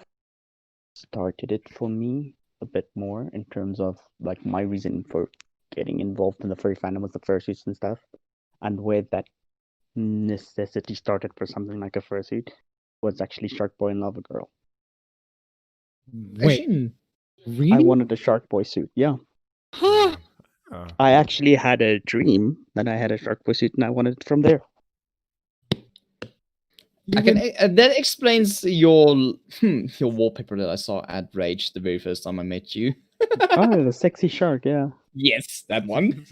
started it for me a bit more in terms of like my reason for getting involved in the furry fandom was the fursuits and stuff, and where that necessity started for something like a fursuit was actually Shark Boy and Lava Girl. Wait, Actually, really? I wanted a Shark Boy suit. Yeah, Oh. I actually had a dream that I had a Shark Boy suit, and I wanted it from there. that explains your wallpaper that I saw at Rage the very first time I met you. Oh, the sexy shark. Yeah. Yes, that one.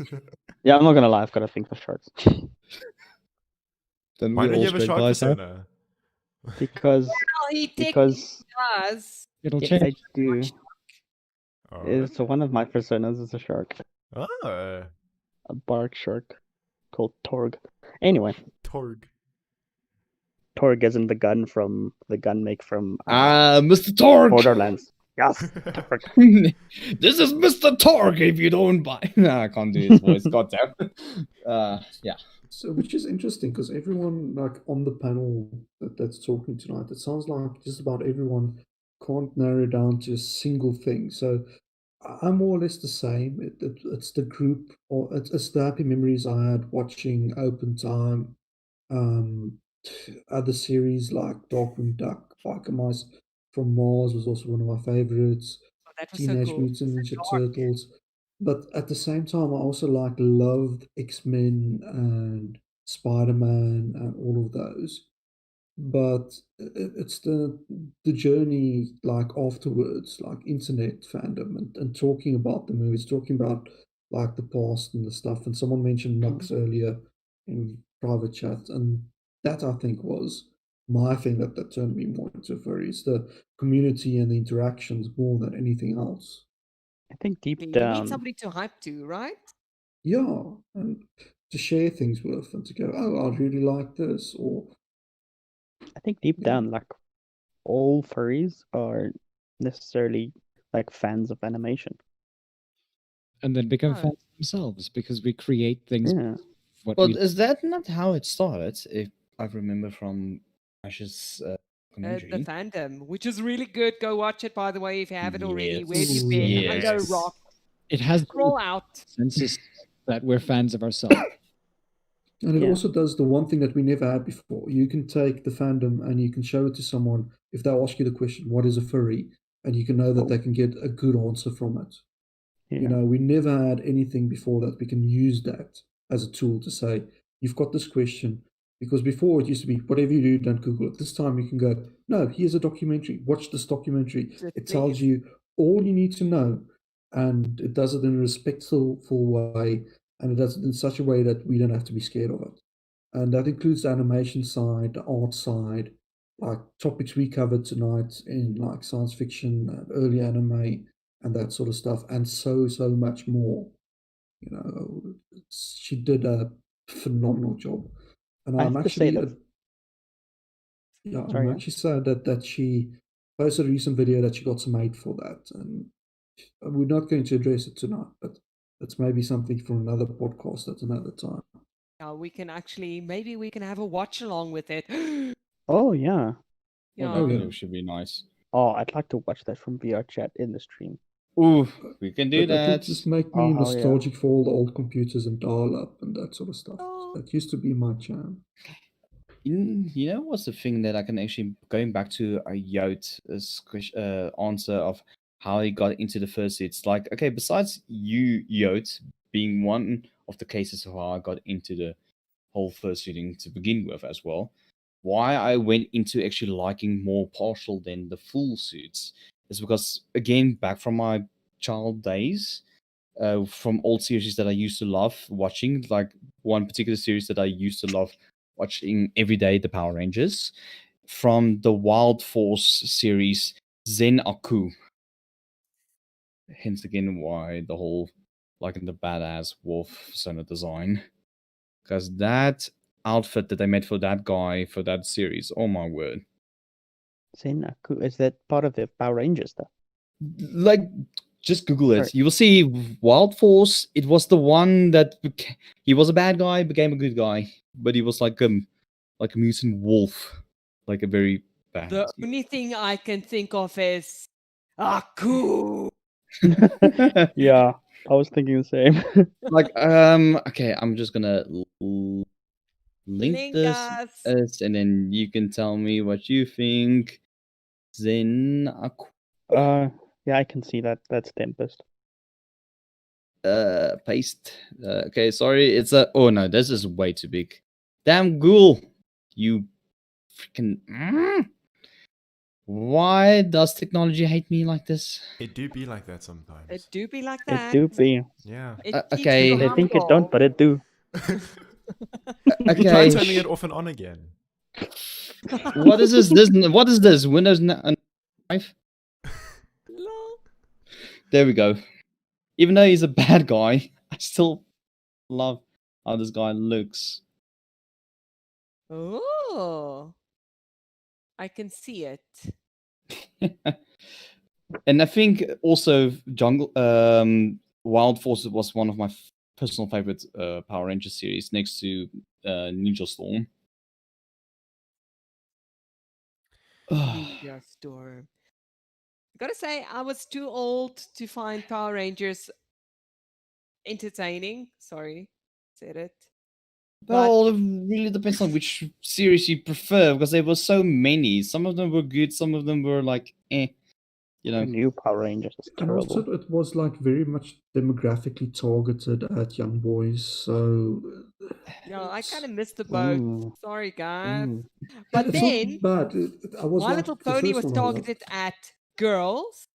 Yeah, I'm not gonna lie. I've got a thing for sharks. Then Why we don't all you have a straight shark guys have. persona? Because Well, he technically because does. It'll yes, change. I do. Oh, It's one of my personas is a shark, oh, a bark shark called Torg. Anyway, Torg. Torg isn't the gun make from Mr. Torg. Borderlands. Yes, Torg. This is Mr. Torg. If you don't buy, no, I can't do his voice. God damn. Yeah. So, which is interesting because everyone like on the panel that's talking tonight, it sounds like just about everyone can't narrow down to a single thing. So, I'm more or less the same. It's the group, or it's the happy memories I had watching Open Time, other series like Darkwing Duck, Biker Mice from Mars was also one of my favorites. that was so Teenage cool. Mutant Ninja dark. Turtles. But at the same time, I also loved X-Men and Spider-Man and all of those. But it's the journey like afterwards, like internet fandom and talking about the movies, talking about like the past and the stuff. And someone mentioned Nux earlier in private chat, and that I think was my thing that turned me more into furries, the community and the interactions more than anything else. I think deep You need down, somebody to hype to, right? Yeah, and to share things with and to go, oh, I really like this, or I think deep yeah. down, like all furries are necessarily like fans of animation. And then become Oh. fans themselves because we create things. Yeah. What But we is that not how it started? If I remember from Ash's The documentary. fandom, which is really good. Go watch it, by the way, if you haven't already. Where have you Ooh, been? yes. Under a rock. it has Crawl out. consensus that we're fans of ourselves. And it Yeah. also does the one thing that we never had before. You can take the fandom and you can show it to someone if they ask you the question, what is a furry? And you can know that they can get a good answer from it. Yeah. You know, we never had anything before that we can use that as a tool to say, you've got this question. Because before it used to be, whatever you do, don't Google it. This time you can go, no, here's a documentary. Watch this documentary. Just It tells please. you all you need to know. And it does it in a respectful way. And it does it in such a way that we don't have to be scared of it. And that includes the animation side, the art side, like topics we covered tonight in like science fiction and early anime and that sort of stuff, and so much more. You know, she did a phenomenal job, and I I'm have to say actually, that. yeah, I'm Sorry, yeah. actually sad that she posted a recent video that she got some hate for that, and we're not going to address it tonight, but that's maybe something for another podcast at another time. Now we can actually, maybe we can have a watch along with it. Oh yeah. Yeah. Oh, that yeah. should be nice. Oh, I'd like to watch that from VR chat in the stream. Ooh, we can do But that would that. just make me Oh, hell yeah. nostalgic for all the old computers and dial-up and that sort of stuff. Oh. That used to be my jam. You know what's the thing that I can actually, going back to a Yote's answer of how he got into the first, it's like, okay, besides you, Yote, being one of the cases of how I got into the whole first reading to begin with as well, why I went into actually liking more partial than the full suits is because, again, back from my child days, from old series that I used to love watching, like one particular series that I used to love watching every day, the Power Rangers, from the Wild Force series, Zen Aku. Hence again why the whole like in the badass wolf Sona design. Because that outfit that they made for that guy for that series, oh my word. Zenaku, is that part of the Power Rangers stuff? Like, just Google it. Sorry. You will see Wild Force. It was the one that he was a bad guy, became a good guy, but he was like a mutant wolf, like a very bad. The only thing I can think of is Aku. Yeah, I was thinking the same. Like, okay, I'm just gonna link Link this, us. and then you can tell me what you think. Zen Yeah, I can see that. That's Tempest. paste. Okay, sorry, it's a. Oh no, this is way too big. Damn ghoul, you freaking. Why does technology hate me like this? It do be like that sometimes. It do be like It that. do be. Yeah. It keeps okay. you They think it humble. don't, but it do. Try Okay. turning it off and on again. What is this? What is this? Windows 5? Lol. There we go. Even though he's a bad guy, I still love how this guy looks. Oh, I can see it. And I think also Jungle Wild Force was one of my personal favorite Power Ranger series next to Ninja Storm. Ninja Storm. Gotta say, I was too old to find Power Rangers entertaining. Sorry, said it. Well, it really depends on which series you prefer because there were so many. Some of them were good, some of them were like eh. You The know, new Power Rangers is And also, terrible. it was like very much demographically targeted at young boys. So Yeah, I it's, kind of missed the boat. Ooh, Sorry, guys. ooh. But it's then not bad. I was My like Little the Pony first was one I loved. targeted at girls,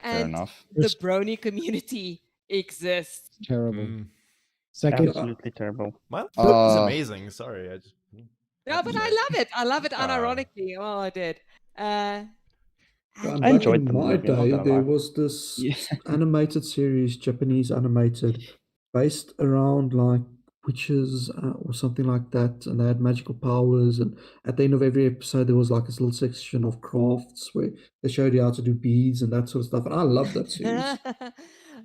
fair and enough. the First- brony community exists. Terrible. Mm. Second, Absolutely terrible. My Little Pony's Uh, amazing. Sorry, I just Yeah, had to but say. I love it. I love it Ah. unironically. Oh, I did. And And I back enjoyed in the my movie, I'm not day, gonna there lie. was this Yeah. animated series, Japanese animated, based around like witches or something like that, and they had magical powers. And at the end of every episode, there was like this little section of crafts where they showed you how to do beads and that sort of stuff. And I love that series.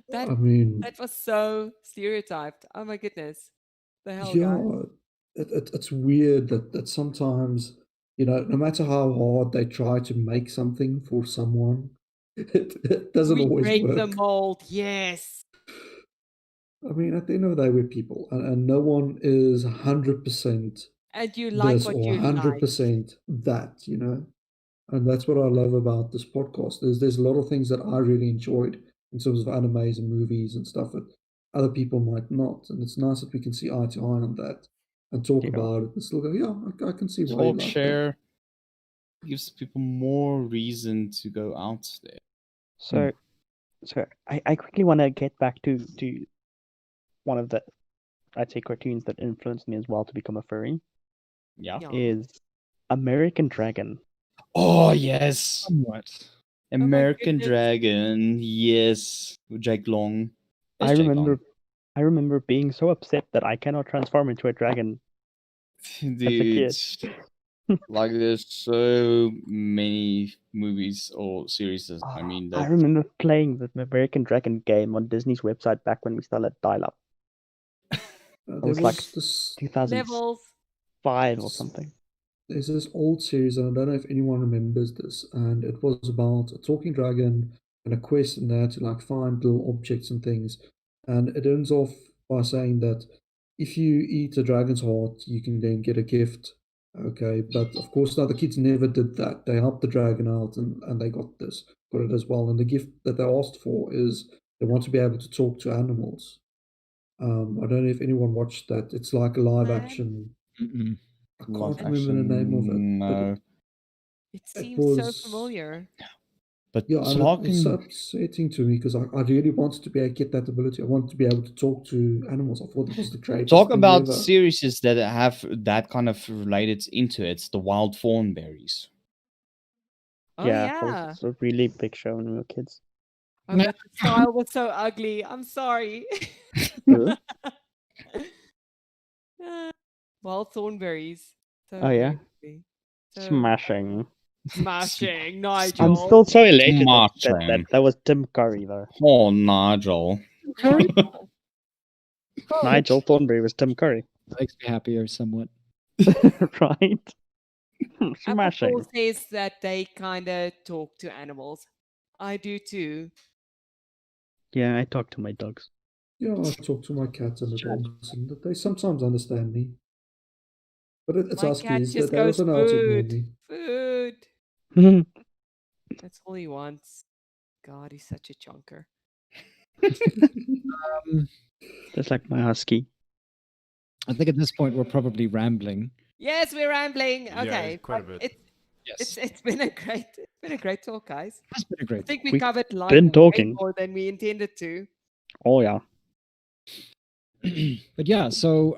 that I mean, that was so stereotyped. Oh my goodness. The hell, guys. yeah, it's weird that sometimes, no matter how hard they try to make something for someone, it doesn't We always break the work. mold. Yes. I mean, at the end of the day, we're people, and no one is 100% And you like this what or you like. 100% that. And that's what I love about this podcast. There's a lot of things that I really enjoyed in terms of animes and movies and stuff that other people might not. And it's nice that we can see eye to eye on that and talk Yeah. about it and still go, yeah, I can see why you Talk like that. share gives people more reason to go out there. So, I quickly want to get back to one of the, I'd say, cartoons that influenced me as well to become a furry Yeah. Yeah. is American Dragon. Oh yes, somewhat. American goodness. Dragon. Yes, with Jake Long. It's I Jake remember being so upset that I cannot transform into a dragon Long. as a Dude, kid. like there's so many movies or series. I mean, I that remember playing the American Dragon game on Disney's website back when we still had dial-up. There was was like this 2005 Levels. or something. There's this old series, and I don't know if anyone remembers this, and it was about a talking dragon and a quest in there to like find little objects and things. And it ends off by saying that if you eat a dragon's heart, you can then get a gift. Okay, but of course now the kids never did that. They helped the dragon out and they got it as well. And the gift that they asked for is they want to be able to talk to animals. I don't know if anyone watched that. It's like a live Man. action. Mm-mm. I live can't remember the name of it, action, but no. It it seems so was familiar. But yeah, and it's talking, upsetting to me because I really wanted to be able to get that ability. I wanted to be able to talk to animals. I thought it was the greatest talk thing about ever. series that have that kind of related into it. The Wild Thornberries. Oh yeah, yeah. it was a really big show when we were kids. Oh, but the style was so ugly. I'm sorry. Huh? Wild thornberries. So Oh, yeah? very ugly. So Smashing. smashing, I'm Nigel. still so elated Smashing. that was Tim Curry though. Oh, Nigel. Nigel Thornberry was Tim Curry, Makes me happier somewhat. right? Smashing. Apple says that they kind of talk to animals. I do too. Yeah, I talk to my dogs. Yeah, I talk to my cats and the dogs, and they sometimes understand me. But it's My us cat kids just that they goes also know how to ignore food, me. food. That's all he wants. God, he's such a chunker. Just like my husky. I think at this point we're probably rambling. Yes, we're rambling. Yeah, Okay, quite a but bit. Yes, it's been a great talk, guys. it's been a I great. think we We've covered like been way talking. more than we intended to. Oh yeah. But yeah, so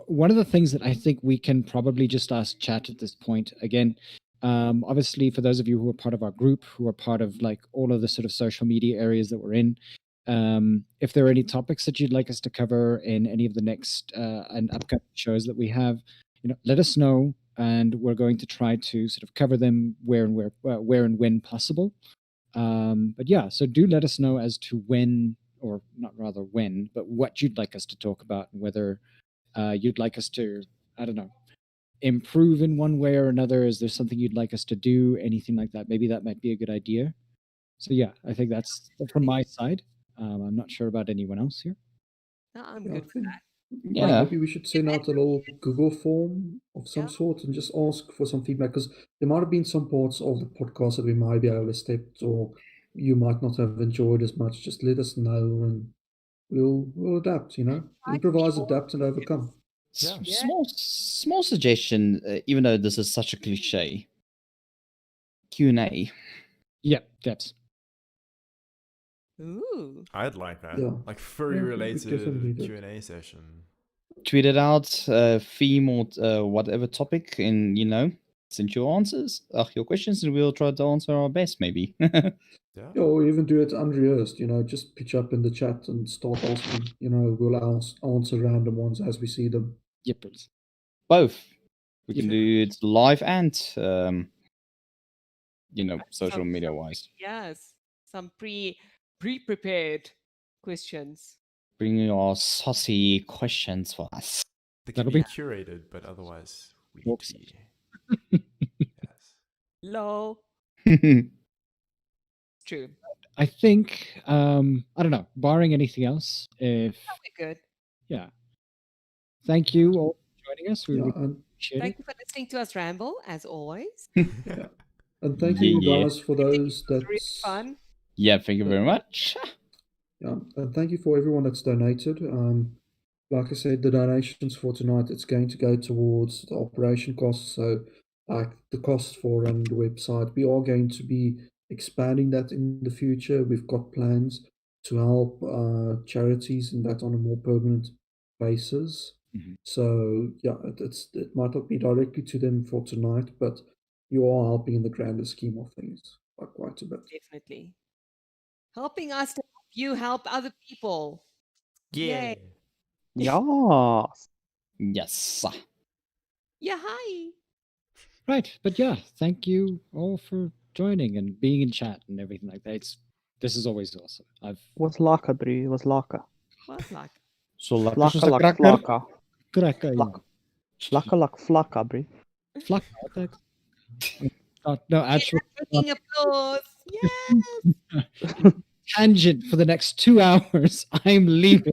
one of the things that I think we can probably just ask chat at this point again, obviously for those of you who are part of our group, who are part of like all of the sort of social media areas that we're in, if there are any topics that you'd like us to cover in any of the next and upcoming shows that we have, let us know, and we're going to try to sort of cover them where and when possible. But yeah, so do let us know as to when, or not rather when, but what you'd like us to talk about, and whether you'd like us to, I don't know, improve in one way or another. Is there something you'd like us to do? Anything like that? Maybe that might be a good idea. So yeah, I think that's from my side. I'm not sure about anyone else here. No, I'm Yeah, I good for think that. Yeah. Maybe we should send out a little Google form of some Yeah. sort and just ask for some feedback, because there might have been some parts of the podcast that we might be overstepped or you might not have enjoyed as much. Just let us know and we'll adapt. Improvise, adapt, and overcome. Yeah. Yeah. Small suggestion, even though this is such a cliche. Q&A. Yeah, that's Ooh. I'd like that. Yeah. Like furry Yeah, we definitely related did. Q&A session. Tweet it out, theme or whatever topic, and send your answers, your questions, and we'll try to answer our best, maybe. Yeah. Yeah, or even do it unrehearsed, just pitch up in the chat and start asking. We'll answer random ones as we see them. yep. It's, Both. We Yep. can do it live and social Some- media wise. Yes. Some pre-prepared questions. Bring your saucy questions for us. They can That'll be be- curated, but otherwise we need Whoops. to be. Yes. Low. True. I think I don't know. Barring anything else, if Okay, good. yeah, thank you all for joining us. We Yeah, really and appreciate Thank it. you for listening to us ramble, as always. thank you Yeah. guys for those that Really fun. Yeah, thank you very much. Yeah, and thank you for everyone that's donated. Like I said, the donations for tonight, it's going to go towards the operation costs. So, like the costs for running the website, we are going to be expanding that in the future. We've got plans to help charities and that on a more permanent basis. Mhm. So, yeah, it might not be directly to them for tonight, but you are helping in the grander scheme of things by quite a bit. Definitely. Helping us to help you help other people. Yeah. Yay. Yes. Yes. Yeah, hi. Right, but yeah, thank you all for joining and being in chat and everything like that. This is always awesome. Was lekker, bro. Was lekker. What's like? So lekker Vlakke, soos 'n lak, krakker. vlakke. Cracker, yeah. Vlak. Vlakke, lak, vlakke, bro. Flak, no, actual Taking applause. Yes. tangent for the next 2 hours. I'm leaving.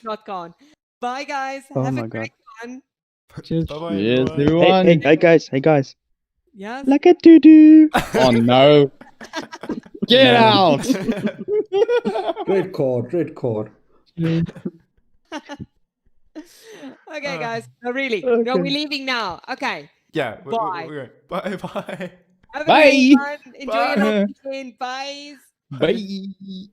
Not gone. Bye, guys. Oh Have my a great God. one. Cheers. Bye-bye, Yes, everyone. everyone. Hey guys. Yes. Like a doo-doo. Oh no. Get No. out. Red card. Cheers. Okay, guys. No, really. No, Okay. we're leaving now. Okay. Yeah. Bye. We're going. Bye-bye. Have a Bye. great one. Enjoy your Bye. weekend. Bye. Bye.